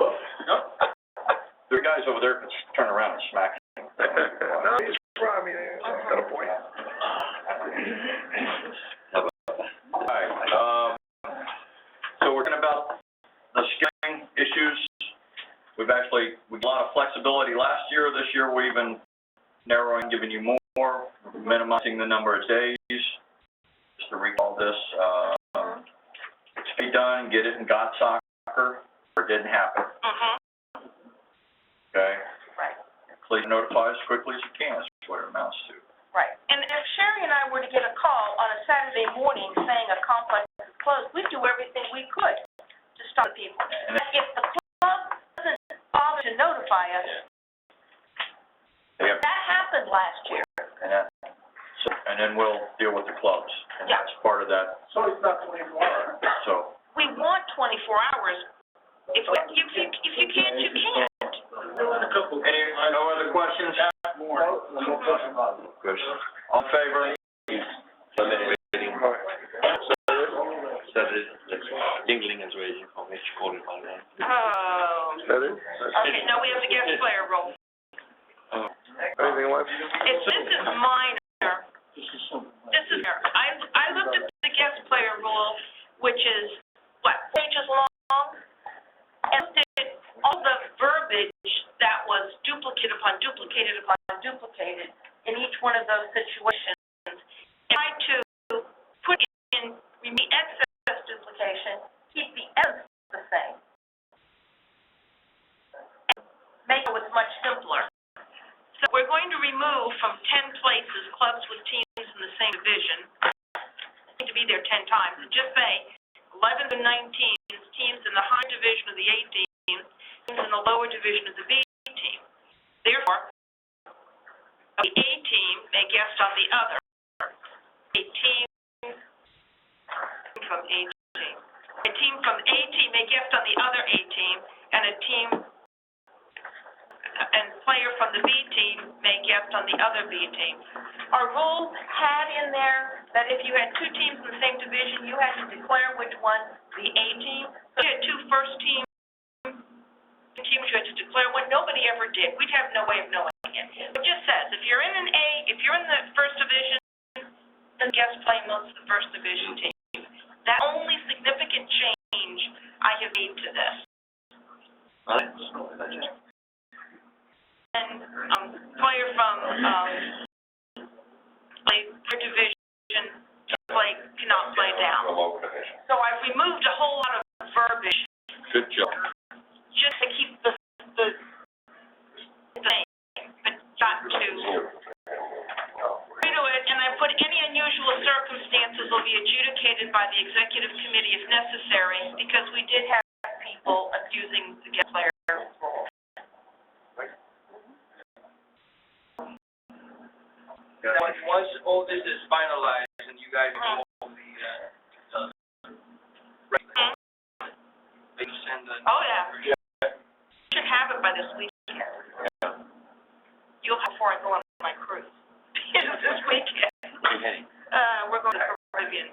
The guys over there can turn around and smack him. No, he's probably, got a point. All right, so we're talking about the scheduling issues. We got a lot of flexibility last year. This year, we're even narrowing, giving you more, minimizing the number of days. Just to recall this, it's be done, get it in God soccer, or it didn't happen. Okay? Right. Please notify us as quickly as you can, is what it amounts to. Right. And if Sherry and I were to get a call on a Saturday morning saying a complex is closed, we'd do everything we could to stop people. And If the club doesn't bother to notify us, that happened last year. And then we'll deal with the clubs, and Yeah. that's part of that. So it's not 24 hours. So, We want 24 hours. If you can't, you can't. no other questions? Good. All in favor? Limited meeting. Saturday, Dingling is raising for which call it on that. Oh. Is that it? Okay, now we have the guest player role. Anything left? If this is minor, this is, I looked at the guest player rule, which is, 4 pages long, and looked at all the verbiage that was duplicated upon duplicated upon duplicated in each one of those situations, and tried to put in excess duplication, keep the ends the same, and make it much simpler. So we're going to remove from 10 places clubs with teams in the same division. Need to be there 10 times, and just say 11 to 19 teams in the higher division of the A team, teams in the lower division of the B team. Therefore, the A team may guest on the other. a team from A team. A team from A team may gift on the other A team, and a team and player from the B team may gift on the other B team. Our rules had in there that if you had two teams in the same division, you had to declare which one the A team. So you had two first teams, you had to declare one. Nobody ever did. We'd have no way of knowing it. It just says if you're in if you're in the first division, then guest play most of the first division team. That only significant change I have made to this. And player from per division cannot play down. So I've removed a whole lot of verbiage. Good job. Just to keep the same, but not to redo it, and I put any unusual circumstances will be adjudicated by the executive committee if necessary, because we did have people abusing the guest player role. Once all this is finalized and you guys know the, they send the. Oh, yeah. Should have it by this weekend. You'll have before I go on my cruise. This weekend. We're going to the Caribbean.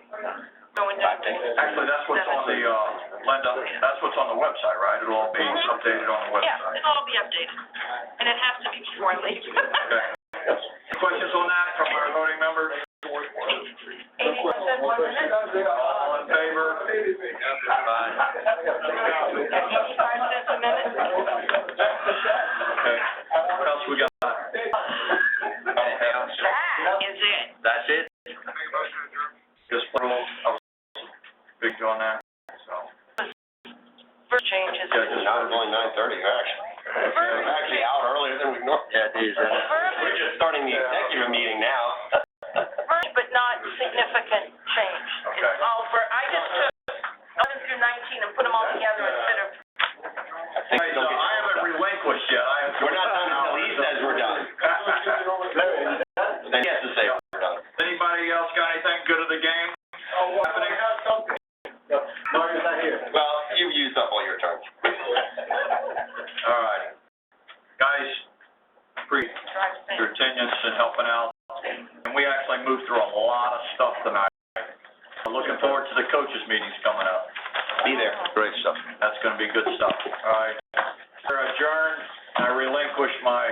Going down. Actually, that's what's on the, Linda, that's what's on the website, right? It'll all be updated on the website. Yeah, it'll all be updated. And it has to be before I leave. Okay. Questions on that from our voting members? 80%, 1 minute. All in favor? Aye. 85 cents a minute. Okay. What else we got? That is it. That's it? Just big on that, so. First change is. Now it's only 9:30, actually. I'm actually out earlier than we normally. Yeah, it is. We're just starting the executive meeting now. But not significant change. Okay. It's all I just took 11 through 19 and put them all together instead of. Hey, so I haven't relinquished yet. We're not done until he says we're done. Then he has to say we're done. Anybody else got anything good of the game? Happening? Mario's not here. Well, you've used up all your turns. All right. Guys, appreciate your attendance and helping out. And we actually moved through a lot of stuff tonight. I'm looking forward to the coaches' meetings coming up. Be there. Great stuff. That's going to be good stuff. All right. We're adjourned. I relinquish my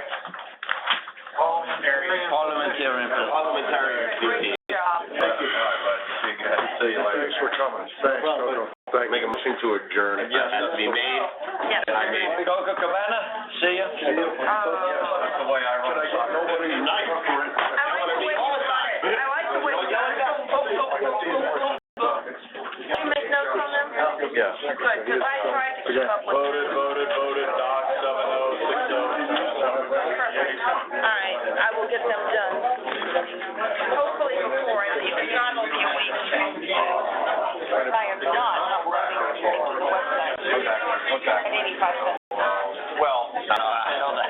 parliamentary duty. Job. All right, bud. See you later. Thanks for coming. Thanks, Coco. Thank Make a motion to adjourn. It has to be made. Yes. And I made it. Coco Cabana, see ya. That's the way I run. Nobody. I like the way you got it. Did you make notes on them? Yeah. Good, because I tried to keep up with them. Voted, Doc, 7-0, 6-0. Perfect. All right, I will get them done. Hopefully before, I think it's not only a week. I am not uploading things to the website. At 85 cents. Well, I know that. I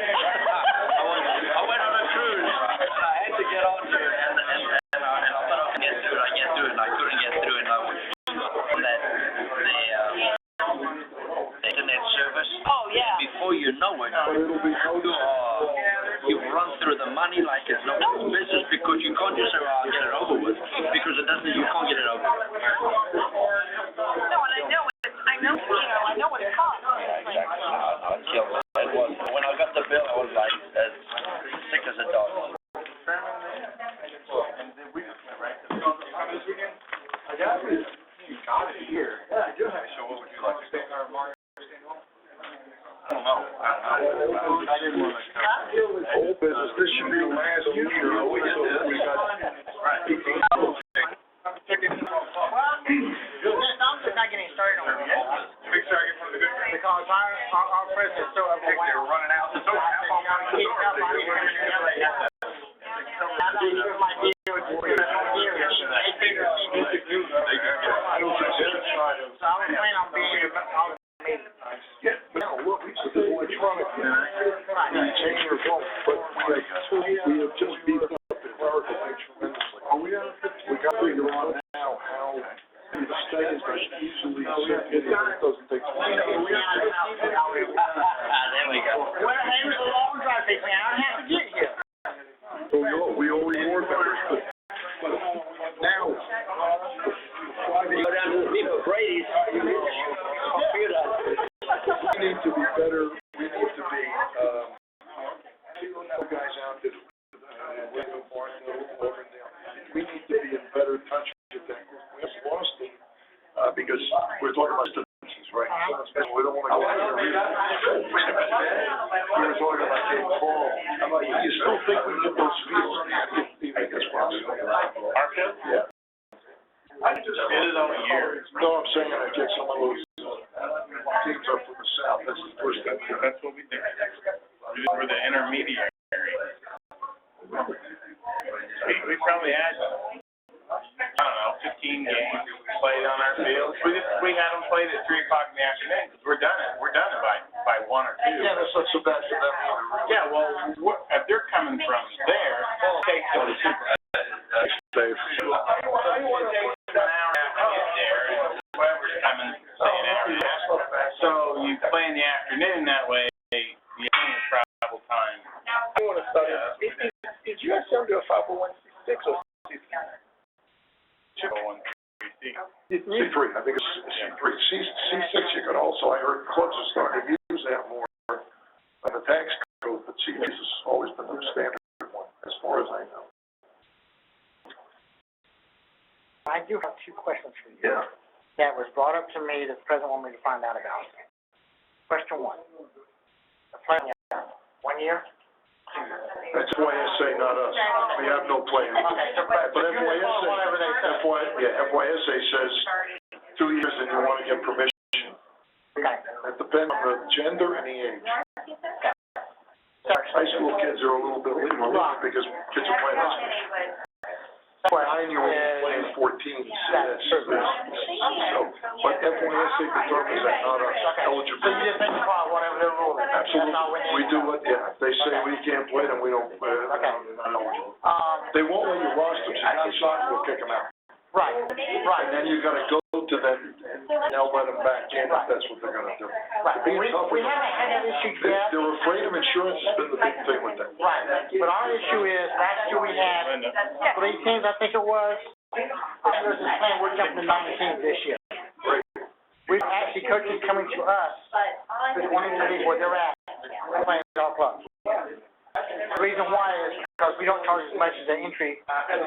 went on a cruise, and I had to get onto it, and I thought I could get through it, and I couldn't get through it, and I was on that, the internet service. Oh, yeah. Before you know it, you've run through the money like it's no business, because you can't just say, well, I'll get it over with, because it doesn't, you can't get it over with. No, and I know what it costs. It killed me. It was, when I got the bill, I was like, as sick as a dog. I don't know. Old business, this should be the last year. We got. I'm just not getting started on it. Big second from the good man. Because our president's so overwhelmed. They're running out. It's over. We have just beat up the clerical thing tremendously. we got to figure out now how the state is going to easily circulate it. It doesn't take 20 years. There we go. Well, hey, it was a long drive, man. I don't have to get here. So, we all reward betters, but now, You go down to the people, Brady's, computer. we need to be better. We need to be, guys out there, we need to be in better touch with them. We have lost them, because we're talking about statistics, right? We don't want to go there. We were talking about getting ball. You still think we get those fields? You think that's possible? Our field? Yeah. It is on a year. No, I'm saying I get some of those teams up from the south. That's the first step. That's what we do. We're the intermediary. We probably had, I don't know, 15 games played on our field. We had them played at 3 o'clock in the afternoon, because we're done it by 1 or 2. Yeah, that's not so bad for them either. Yeah, well, if they're coming from there, it takes them Dave. an hour and a half to get there, and whoever's coming, say an hour and a half. So you play in the afternoon, that way you have travel time. I want to study. Did you guys ever do a 501c6 or C3? C3, I think it's C3. C6 you could also, I heard clubs are starting to use that more on the tax code, but C3 has always been the standard one, as far as I know. I do have 2 questions for you. Yeah. That was brought up to me that the president wanted me to find out about. Question 1. The plan, 1 year? That's FYSA, not us. We have no plan. But FYSA says 2 years and you want to get permission. Okay. It depends on the gender and the age. High school kids are a little bit lenient because kids are playing high school. 9-year-olds playing 14, so, but FYSA determines that, not us, eligible. So you just make the call, whatever the rule is. Absolutely. That's all we need. We do it, yeah. If they say we can't play, then we don't, they're not eligible. They won't let you roster, so you decide we'll kick them out. Right. And then you gotta go to them and they'll let them back in if that's what they're gonna do. Right. Being tough We with them. haven't had an issue yet. They're afraid of insurance has been the big thing with them. Right. But our issue is, last year we had 3 teams, I think it was. There's this plan, we're jumping to 9 teams this year. Right. We've actually coaches coming to us, just wanting to see where they're at, playing at our club. The reason why is because we don't charge as much as the entry as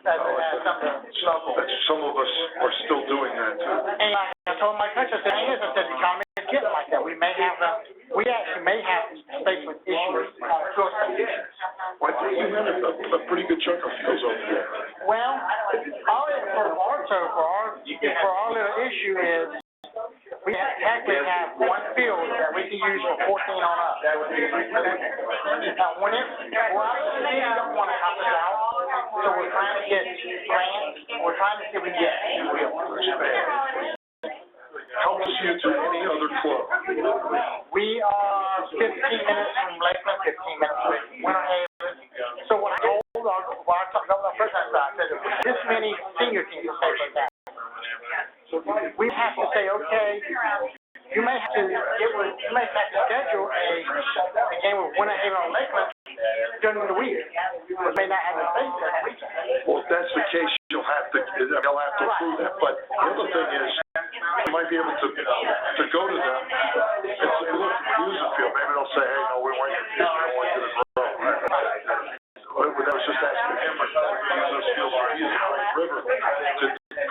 some of the local. Some of us are still doing that too. And I told my coach, I said, the economy is getting like that. We actually may have to face with issues, field issues. Well, I think you had a pretty good chunk of fields over there. Well, for our little issue is, we actually have 1 field that we can use for 14 on up. Now, we don't want to help us out, so we're trying to get grants, we're trying to see if we can get 2 fields. Help us you to any other club. We are 15 minutes from Lakeland, 15 minutes from Winter Haven. So what I told our president, I said, this many senior teams will say like that. So we have to say, okay, you may have to schedule a game with Winter Haven on Lakeland during the week. We may not have a space that week. Well, if that's the case, they'll have to approve that. But the other thing is, you might be able to go to them and say, look, use the field. Maybe they'll say, hey, no, we want you to use it, we don't want you to grow. That was just asking him, but we use those fields for use the river to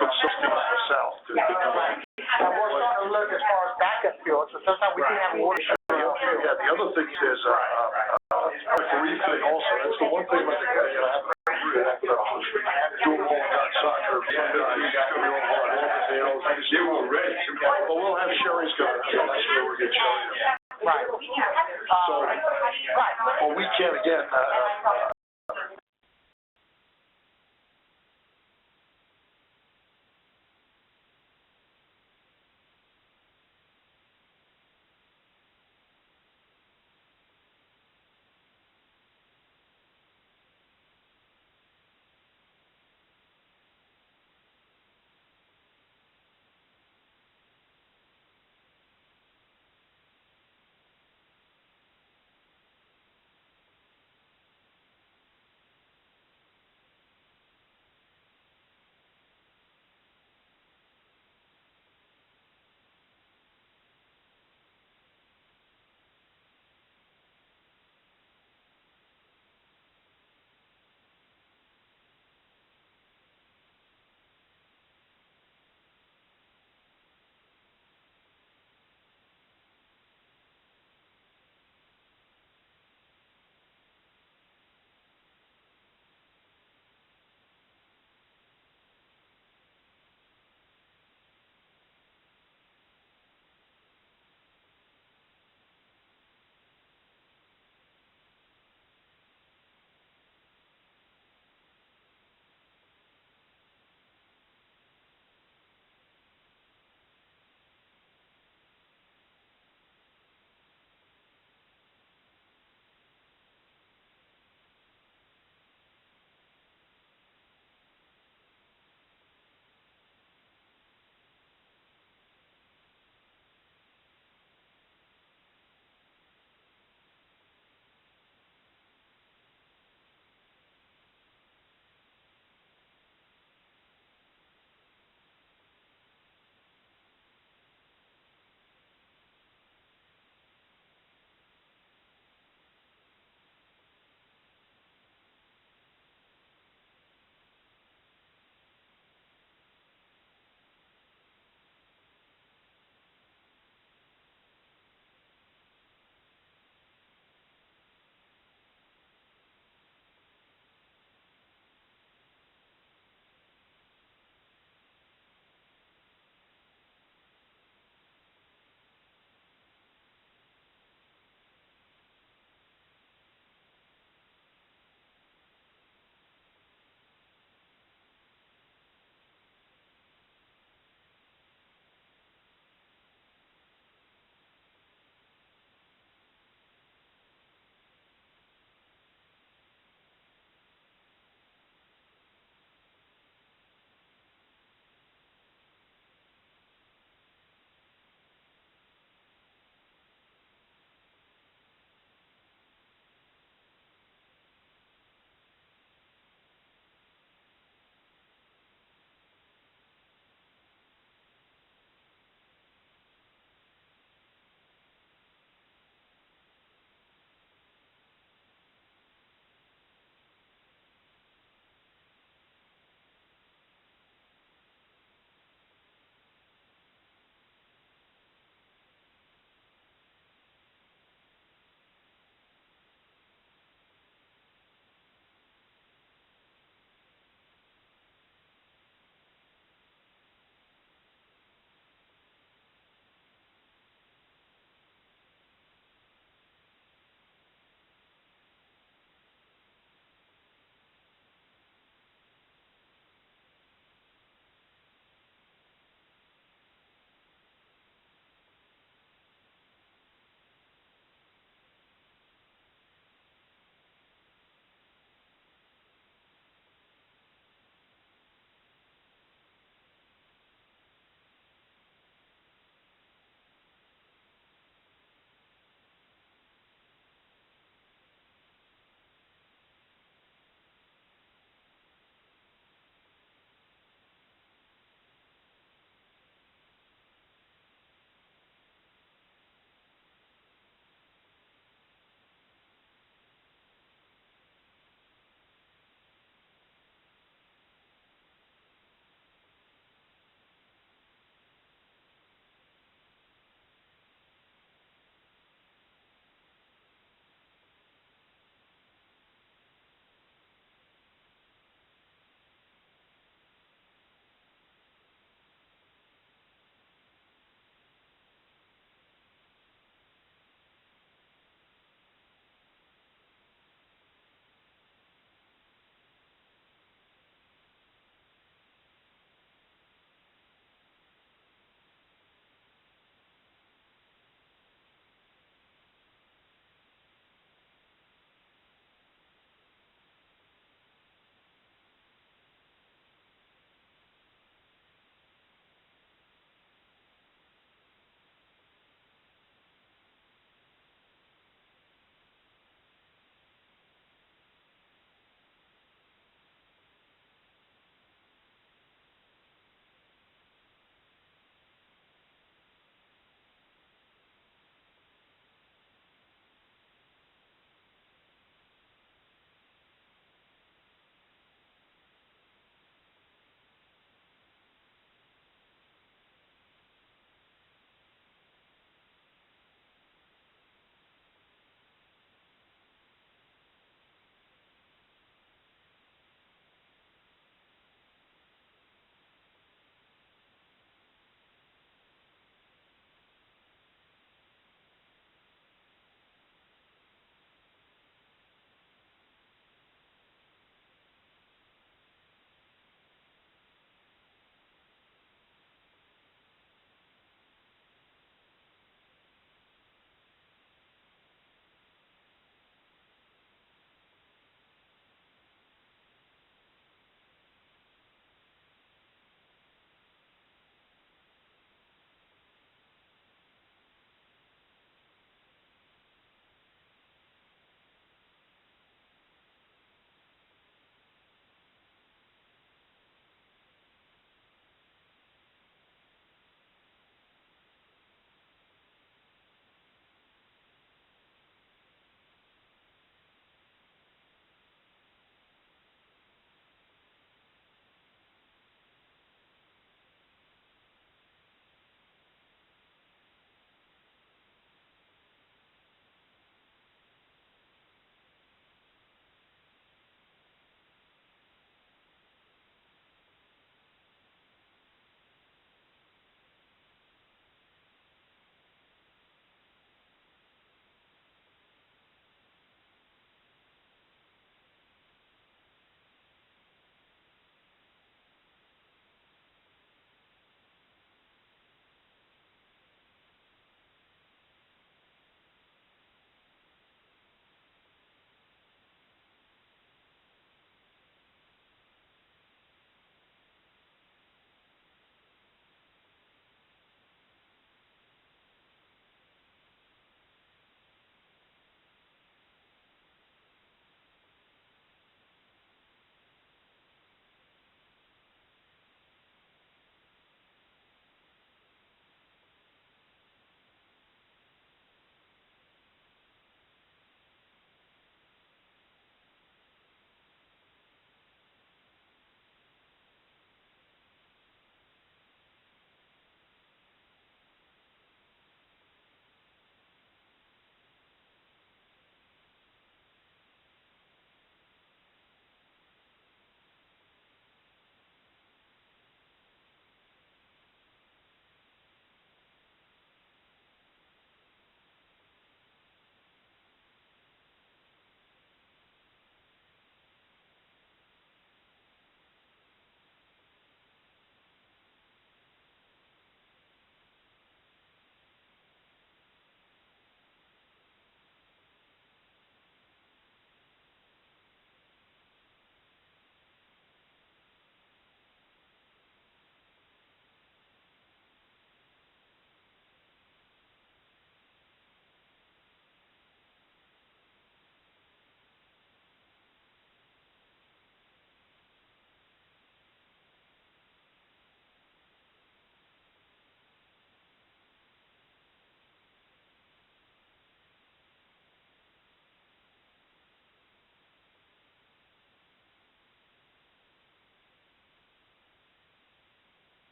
put something in the south. And we're starting to look as far as backup fields, so sometimes we do have a water show. Yeah, the other thing is, referee thing also. That's the one thing about the guy, have a referee that do a ball on soccer. They were ready. Well, we'll have Sherry's going to, that's where we'll get Sherry. Right. So, well, we can again,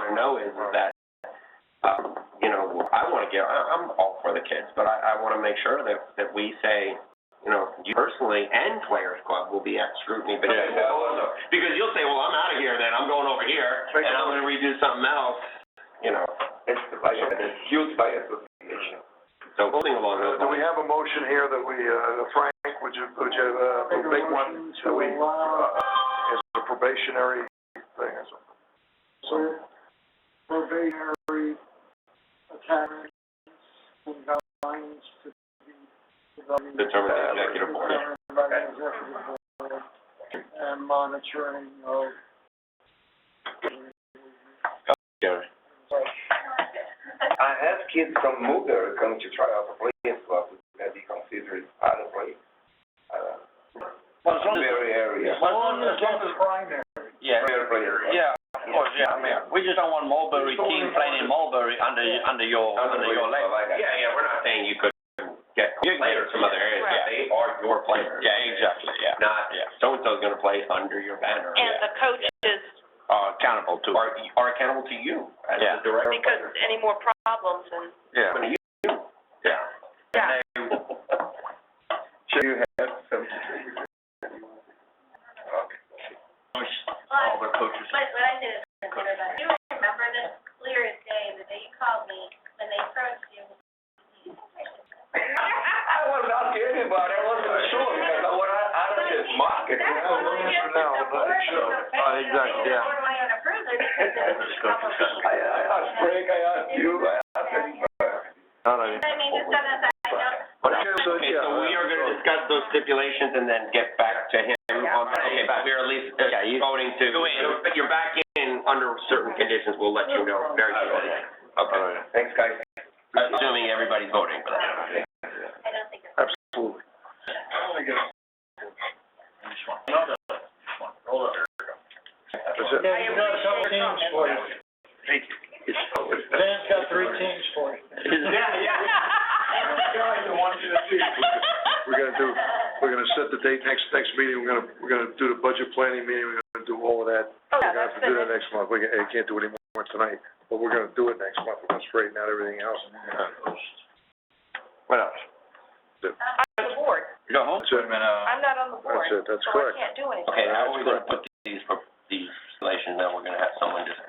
wanna know is that, you know, I'm all for the kids, but I wanna make sure that we say, you know, you personally and Players Club will be at scrutiny, but because you'll say, well, I'm out of here then, I'm going over here, and I'm gonna redo something else, you know. It's used by association. So, something along those Do we lines. have a motion here that we, Frank, would you make one, that we, as a probationary thing or something? So, probationary attachments and guidelines to be Determined by the executive board. determined by the executive board, and monitoring of. Gary. I have kids from Mulberry coming to try out the Players Club, that be considered out of place. Well, as long as, Mulberry area. well, as long as, Primary. yeah, Mulberry area. yeah, of course, yeah, I mean, we just don't want Mulberry team playing in Mulberry under your leg. Yeah, we're not saying you couldn't get players from other areas, Right. they are your players. Yeah, exactly, yeah. Not, so-and-so's gonna play under your banner. And the coaches, Accountable to. Are accountable to you as Yeah. the director. because any more problems and, Yeah. Yeah. yeah. So you have some. All the coaches. What I did is consider that. You remember this clear as day, the day you called me, when they approached you. I was not kidding about it, I wasn't sure, because I don't just mock it. That's what I did. Exactly, yeah. What am I gonna prove it? I asked Frank, I asked you, I asked everybody. I mean, just so that I know. Okay, so we are gonna discuss those stipulations and then get back to him on that. Okay, but we're at least voting to, if you're back in under certain conditions, we'll let you know very shortly. Okay. Thanks, guys. Assuming everybody's voting for that. I don't think it's. Absolutely. This one. No, this one. Hold up. That's it. Yeah, you got a couple teams for you. Dan's got 3 teams for you. We're gonna set the date next meeting, we're gonna do the budget planning meeting, we're gonna do all of that. Oh, We're yeah, gonna have that's to do been, that next month, I can't do it anymore tonight, but we're gonna do it next month, we're gonna straighten out everything else. What else? I'm on the board. You go home? That's it. I'm not on the board. That's it, that's So correct. I can't do anything. Okay, now we're gonna put these stipulations, now we're gonna have someone just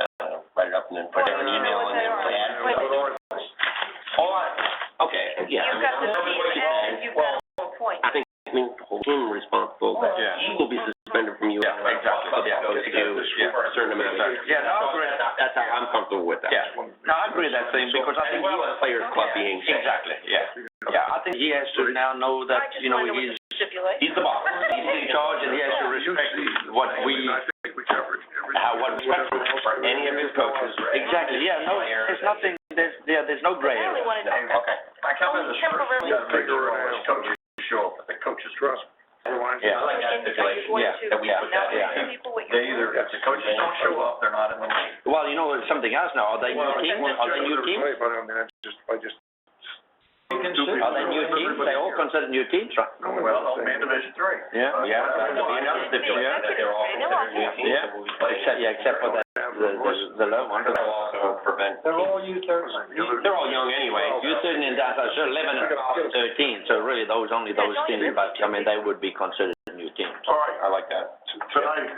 write it up and then put it in an email and then we'll add. Wait a minute. Okay, yeah. You've got the team and you've got a point. I think we hold him responsible, that he will be suspended from you. Yeah, exactly. Yeah, to do a certain amount of time. Yeah, no, I agree. That's how I'm comfortable with that. Yeah, no, I agree with that thing, because I As think well as Players Club being. exactly, yeah. Yeah, I think he has to now know that, you know, he's the boss. He's in charge, and he has to respect what we, I think we covered everything. what respectful For any of his coaches. Exactly, yeah, no, there's nothing, there's no gray I only area. wanted to. Okay. I come in the spring, Temporarily. you gotta make sure all those coaches show up, but the coaches Trust me. Otherwise, Yeah. I like that stipulation, that we put that in. They either, if the coaches don't show up, they're not in the league. Well, you know, there's something else now, are they new teams? Are they new teams? But I mean, I just. Are they new teams? They all considered new teams, right? Well, they'll be in Division Three. Yeah. Yeah, there'll be another stipulation that they're all considered new teams. Yeah, so we'll be playing. except for the low one. That'll also prevent. They're all U-13. They're all young anyway. You're sitting in that, so 11 and 13, so really only those teams, but I mean, they would be considered new teams. All right, I like that. tonight,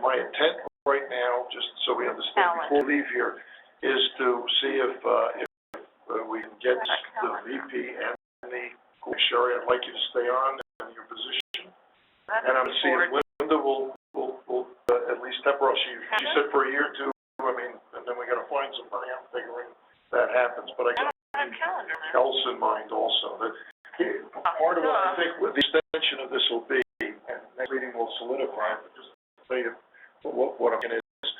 my intent right now, just so we understand before we leave here, is to see if we can get the VP and the Sherry, I'd like you to stay on in your position. And I'm seeing Linda will at least temporarily, she said for a year or two, I mean, and then we gotta find somebody, I'm figuring that happens, but I got else in mind also, that part of what I think with the extension of this will be, and next meeting will solidify, but just to say what I'm getting is,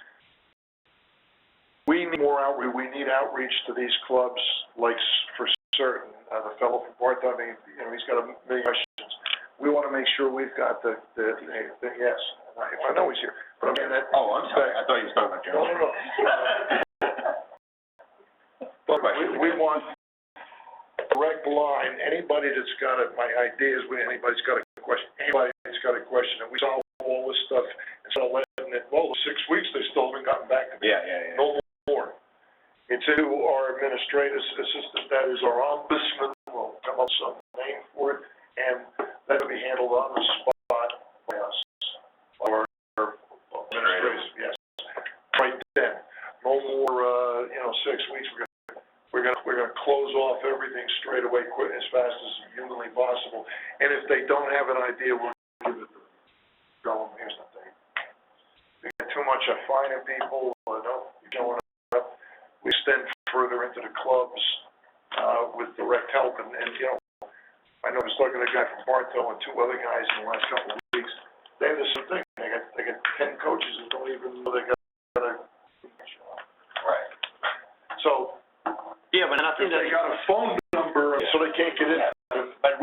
we need more outreach, we need outreach to these clubs, like for certain, the fellow from part-time, you know, he's got a million questions. We wanna make sure we've got the yes, I know he's here, but I mean that. Oh, I'm sorry, I thought you were talking about Joe. No. But we want direct line, anybody that's got my idea is when anybody's got a question, and we solve all this stuff, instead of letting it, 6 weeks, they still haven't gotten back to me. Yeah. No more. administrative assistant, that is our ombudsman, we'll come up with some name for it, and that will be handled on the spot by us, by our administrators, yes. Right then, no more, 6 weeks, we're gonna close off everything straight away, quick, as fast as humanly possible, and if they don't have an idea, we'll give it to them. Tell them, here's the thing. We get too much of finding people, no, you're going up. We extend further into the clubs, with direct help, and I know I was talking to a guy from Bartow and 2 other guys in the last couple of weeks. They have the same thing. They got 10 coaches that don't even know they got a Right. So, Yeah, but nothing if they got a phone number, so they can't get in. But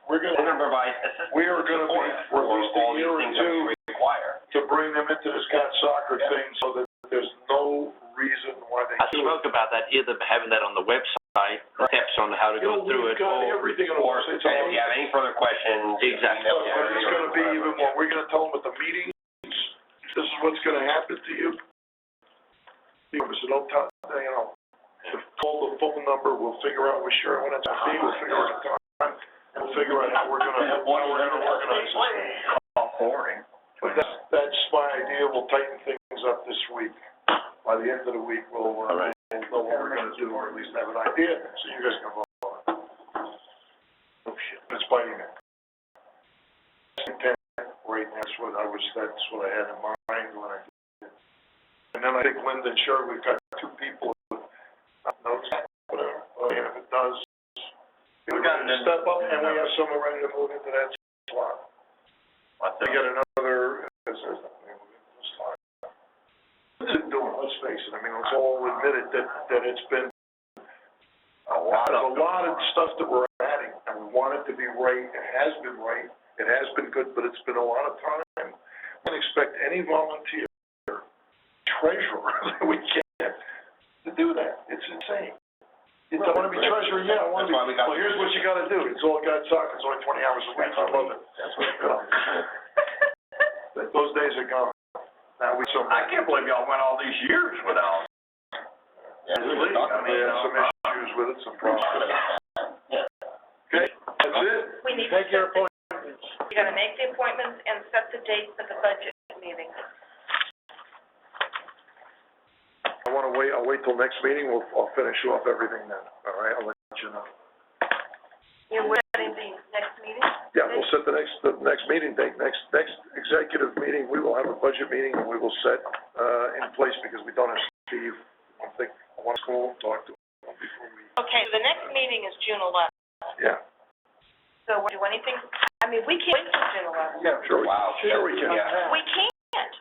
We're gonna provide assistance. we are gonna be for at least a year or two Require. to bring them into the Scott soccer thing so that there's no reason why they I do it. spoke about that, either having that on the website, steps on how to go through it, We've got or everything on the Or, website. and if you have any further questions. Exactly. email But it's gonna be or even more, we're gonna tell them at the meetings, this is what's gonna happen to you. So don't tell, call the phone number, we'll figure out, we're sure when it's gonna be, we'll figure out the time, and we'll figure out how we're gonna organize this. Boring. But that's my idea, we'll tighten things up this week. By the end of the week, we'll know what we're gonna do, or at least have an idea, so you guys can vote on it. Oh shit, it's biting it. Intent right now, that's what I had in mind when I did it. And then I think Linda and Sherry, we've got 2 people with notes, whatever, and if it does, we're gonna step up, and we have someone ready to move into that slot. We got another, slot. Let's do it, let's face it, I mean, let's all admit it, that it's been a lot of stuff that we're adding, and we want it to be right, it has been right, it has been good, but it's been a lot of time. I don't expect any volunteer treasurer that we can't to do that, it's insane. I want to be treasurer, yeah, I want to be, well, here's what you gotta do, it's all got soccer, it's only 20 hours a week, I love it. That's what, those days are gone. Now we I can't believe y'all went all these years without. Yeah, we had some issues with it, some problems. Okay, that's it? We need to Make your set the, appointments. you gotta make the appointments and set the date for the budget meeting. I'll wait till next meeting, I'll finish off everything then, all right, I'll let you know. You're setting the next meeting? Yeah, we'll set the next meeting date, next executive meeting, we will have a budget meeting, and we will set, in place, because we don't have Steve, I want to call him, talk to him before we. Okay, so the next meeting is June 11th. Yeah. So we'll do anything, I mean, we can't wait till June 11th. Yeah, sure. Wow. Sure we can. Yeah. We can't,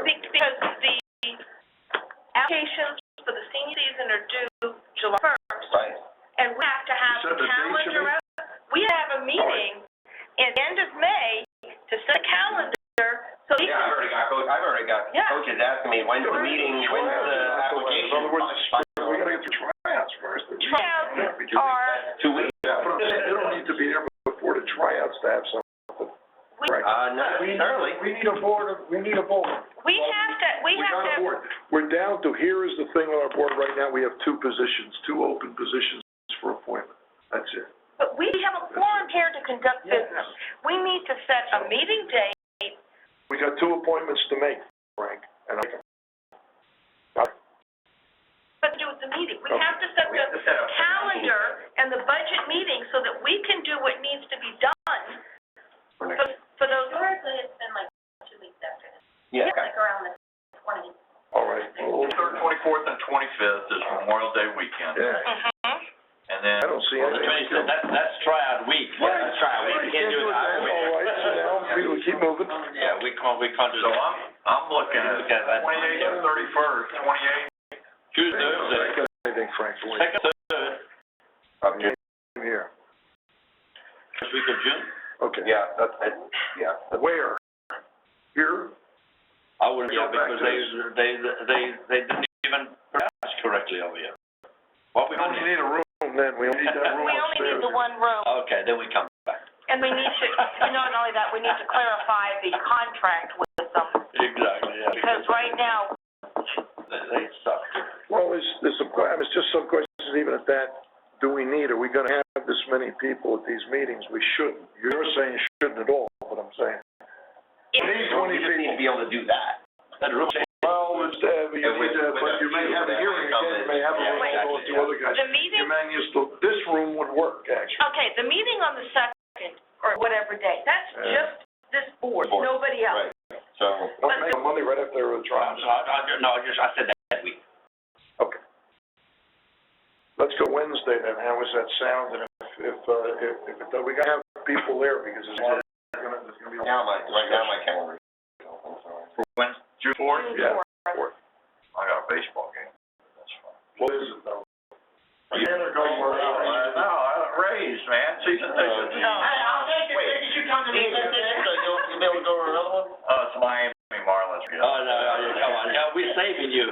because the applications for the senior season are due July 1st. Right. And we have to have You said the the date, you calendar mean? up. We have a meeting in the end of May to set a calendar, so we Yeah, I've already got Yeah. coaches asking me, when's the meeting, when's the application? In other words, we gotta get the tryouts first. tryouts are, 2 weeks. Yeah, but I'm saying, they don't need to be there before the tryouts to have something. Right. Not necessarily. We need a board. we have got a to, board. We're down to, here is the thing with our board right now, we have 2 positions, 2 open positions for appointment. That's it. but we have a forum here to conduct business. We need to set a meeting date. We got 2 appointments to make, Frank, and I can. But do with the meeting. We Okay. have to set We have to set the up the calendar and the budget meeting so that we can do what needs to be done for those. Historically, it's been like 2 weeks after this, Yeah. like around the 20th. All right. Well, 23rd, 24th, and 25th is Memorial Day weekend. yeah, Mhm. And then. I don't see anything. That's tryout week. That's tryout week. We can't do it that way. All right, so now, we'll keep moving. Yeah, we can't do So that. I'm looking at 28th and 31st, 28th. Tuesday, I think, Frank, second, third, okay, here, first week of June. okay. Yeah, that's it, yeah. Where? Here? I wouldn't, yeah, because they didn't even pronounce correctly over here. What we We only need a room then, we only need that room We only upstairs. need the one room. Okay, then we come back. And we need to, not only that, we need to clarify the contract with them. Exactly, yeah. Because right now, They suck. Well, always, there's some, it's just some questions even at that, do we need, are we gonna have this many people at these meetings? We shouldn't. You're saying you shouldn't at all, but I'm saying. We need 20 We just need to be able to do that. Well, it's, you need to, but you may have a hearing again, you may have a room full of two other guys. The meeting, You may use this room would work, actually. okay, the meeting on the 2nd, or whatever day, that's just this board, nobody else. Right, so. Don't make Monday right after the trial. I said that week. Okay. Let's go Wednesday then, how does that sound? And if we gotta have people there, because there's gonna be a lot. Right now my calendar. I'm sorry. For when, June fourth? Yeah. I got a baseball game. That's fine. What is it though? Raised, man, season tickets. I'll take it, tickets, you come to me. You'll be able to go to another one? It's Miami Marlins. Oh, no, come on, yeah, we're saving you.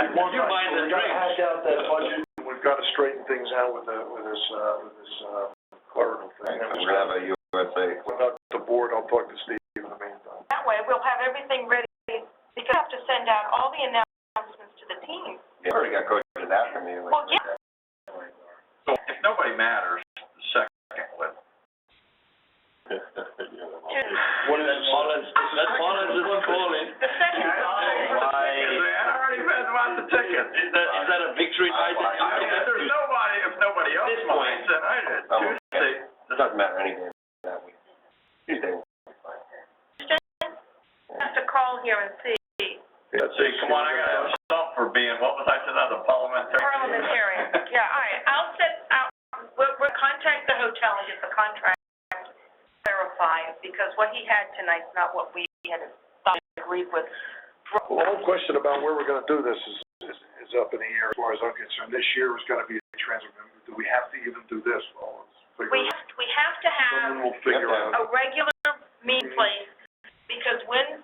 You mind the We gotta drink. hash out that budget, we've gotta straighten things out with this clerical thing. We're gonna have a USA. Without the board, I'll talk to Steve in the meantime. That way, we'll have everything ready, because we have to send out all the announcements to the team. You already got coaches after me. Well, yeah. So if nobody matters, the second would. What is Mullins is calling. The second, I already read about the ticket. Is that a victory by the team? If nobody else This point. minds, then I did. Tuesday. It doesn't matter anything that week. Tuesday. have to call here and see. Let's see, come on, I got a stump for being, what was I, another parliamentarian? Parliamentarian, yeah, all right, we'll contact the hotel and get the contract clarified, because what he had tonight's not what we had agreed with. Well, the whole question about where we're gonna do this is up in the air as far as I'm concerned. This year is gonna be a transit. Do we have to even do this? Well, let's figure it out. We have to have Someone will figure out. a regular meeting place, because when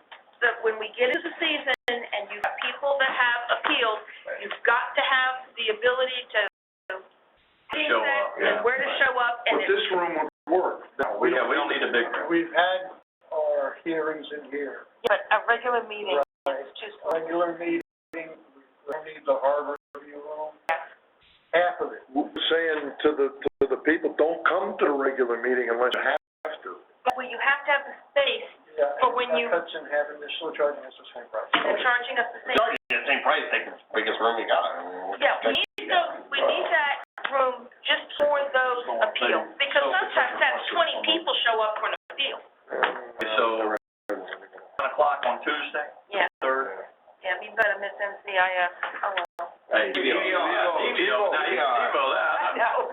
we get into the season and you've got people that have appeals, you've got to have the ability to Show up, and where to show up, and But this room would work. No, We don't need a big room. We've had our hearings in here. but a regular meeting is too small. Regular meeting, we don't need the harbor review room, half of it. We're saying to the people, don't come to the regular meeting unless you have to. Well, you have to have the space, Yeah, But when you- Hudson having, they're still charging us the same price. and they're charging us the same. Charge you the same price, take the biggest room you got. I mean, Yeah, we need that room just for those appeals, because sometimes that's 20 people show up for an appeal. So, 1 o'clock on Tuesday, Yeah, 3rd? yeah, you better miss NCIS, oh well. Hey, TVO, now you can TiVo that. I know.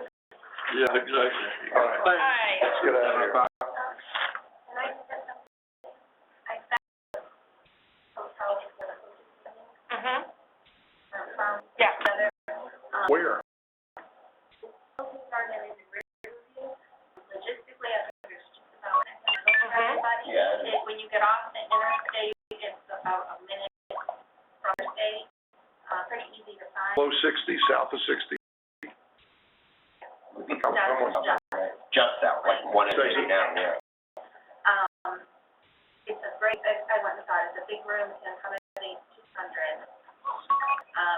Yeah, exactly. All right. All right. Let's get out of here. And I said something, I found hotel for the Mhm. from Yeah. other, Where? logistically, I think there's just about, for everybody. Yeah. When you get off the interstate, it's about a minute from the state, pretty easy to find. Below 60, south of 60. Just out, like 180 now, yeah. It's a great, I went and saw it, it's a big room, it's accommodate 200.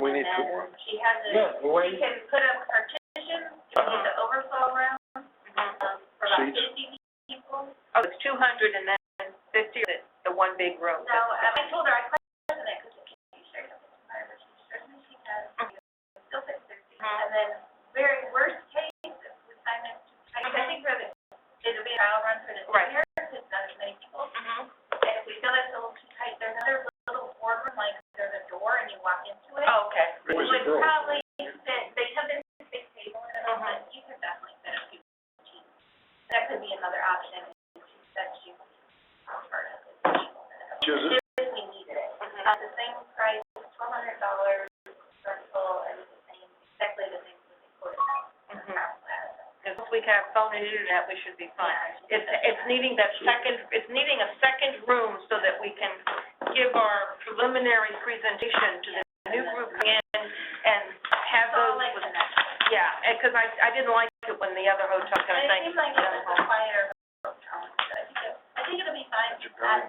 We need and four. then she has a, she can put up partitions, in the overflow room, for about Seats. 50 people. Oh, it's 200 and then 50, the one big room. So, I told her I questioned it, because it can't be shared up with her, but she certainly she has, still fits 50. And then, very worst case, if we find it too tight, I think for the, it'll be a trial run for the Right. seniors, because not as many people. Mhm. And if we feel it's a little too tight, there's another little boardroom, like there's a door and you walk into it. Oh, okay. It Where's the would door? probably fit, they have this big table in it, but you could definitely fit a few seats. That could be another option, if she said she would offer it. Is it? If we needed it. At the same price, $1,200 rental, and the same, exactly the same as the quoted. Because once we have phone and internet, we should be fine. It's needing a second room so that we can give our preliminary presentation to the new group in and have those with, yeah, because I didn't like it when the other hotel kind of And it thing. seems like it's a quieter hotel. I think it'll be fine.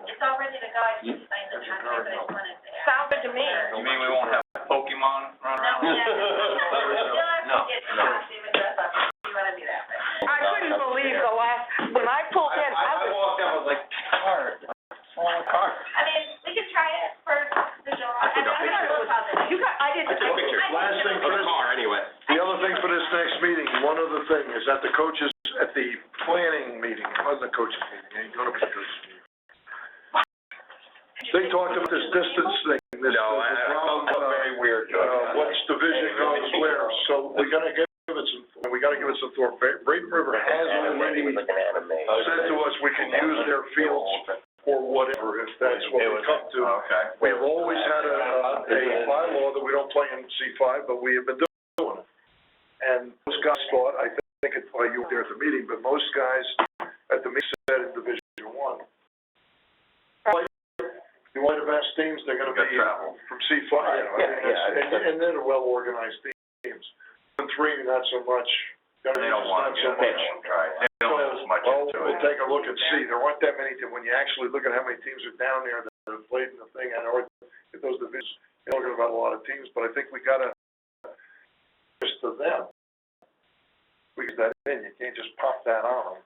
It's all ready to go. I just signed the contract, but I just wanted to ask. Sounds good to me. You mean we won't have folks on, run around? No, yeah. No, You'll have to get the no. costume and dress up if you wanna do that, but. I couldn't believe the last, when I pulled in, I was, walked out, I was like, car, car. I mean, we could try it for the July. I took a picture. you got, I didn't. I took a picture. Last thing Of for the this, car, anyway. the other thing for this next meeting, one other thing, is that the coaches, at the planning meeting, it wasn't the coaches meeting, it ain't gonna be the coaches meeting. They talked about this distance thing, this, very weird. what's division goes where, so we gotta give it some thought. Braden River has already said to us, we can use their fields for whatever, if that's what we come to. Okay. We've always had a bylaw that we don't play in C5, but we have been doing it. And most guys thought, I think it's why you were there at the meeting, but most guys at the meeting said in Division 1. You want the best teams, they're gonna be travel. from C5, and they're well-organized teams. And 3, not so much. They don't want to get right. They don't have as much Well, into we'll it. take a look and see. There aren't that many, when you actually look at how many teams are down there that have played in the thing, and or at those divisions, you're talking about a lot of teams, but I think we gotta, just to them, we get that in, you can't just pop that on them.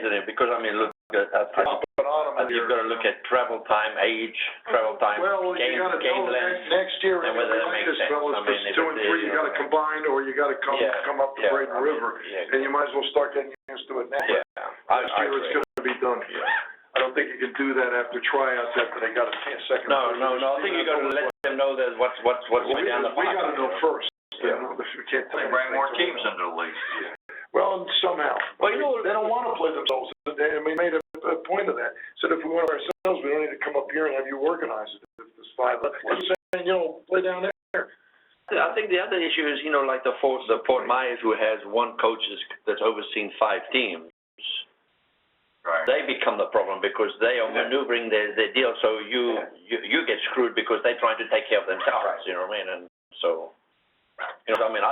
Isn't it? Because, I mean, look, Pop it on them and you've got to look at travel time, age, travel time, Well, you game gotta game know, length. next year, and whether it like makes this, sense. fellas, I mean, for if 2 and it 3, is, you gotta combine, or you gotta come up to Braden River, and you might as well start getting used to it now. Yeah, Next year, it's gonna be done. I don't think you can do that after tryouts, after they got a second. No, I think you got to let them know that what's going down the We pipe. gotta know first. Yeah. We can't They bring more teams into the league. Well, somehow. Well, you know, They don't wanna play themselves, and we made a point of that. Said if we want ourselves, we don't need to come up here and have you organize it. If there's 5, but I'm saying, play down there. I think the other issue is, like the Fort Myers, who has one coach that's overseen 5 teams. Right. They become the problem because they are maneuvering their deal, so you get screwed because they're trying to take care of themselves, you know what I mean? And so, I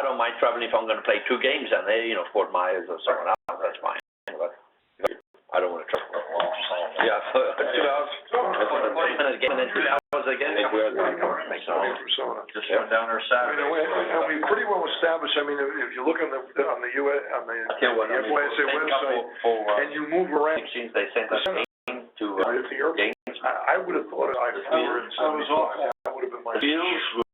don't mind traveling if I'm going to play 2 games and they, Fort Myers or someone else, that's fine. But I don't want to travel. Yeah, 2 hours. 40-minute game and then 2 hours again. Just went down there Saturday. And we pretty well established, if you look on the FYSA website, and you move around. They sent us to games. I would have thought I was off. That would have been my. Fields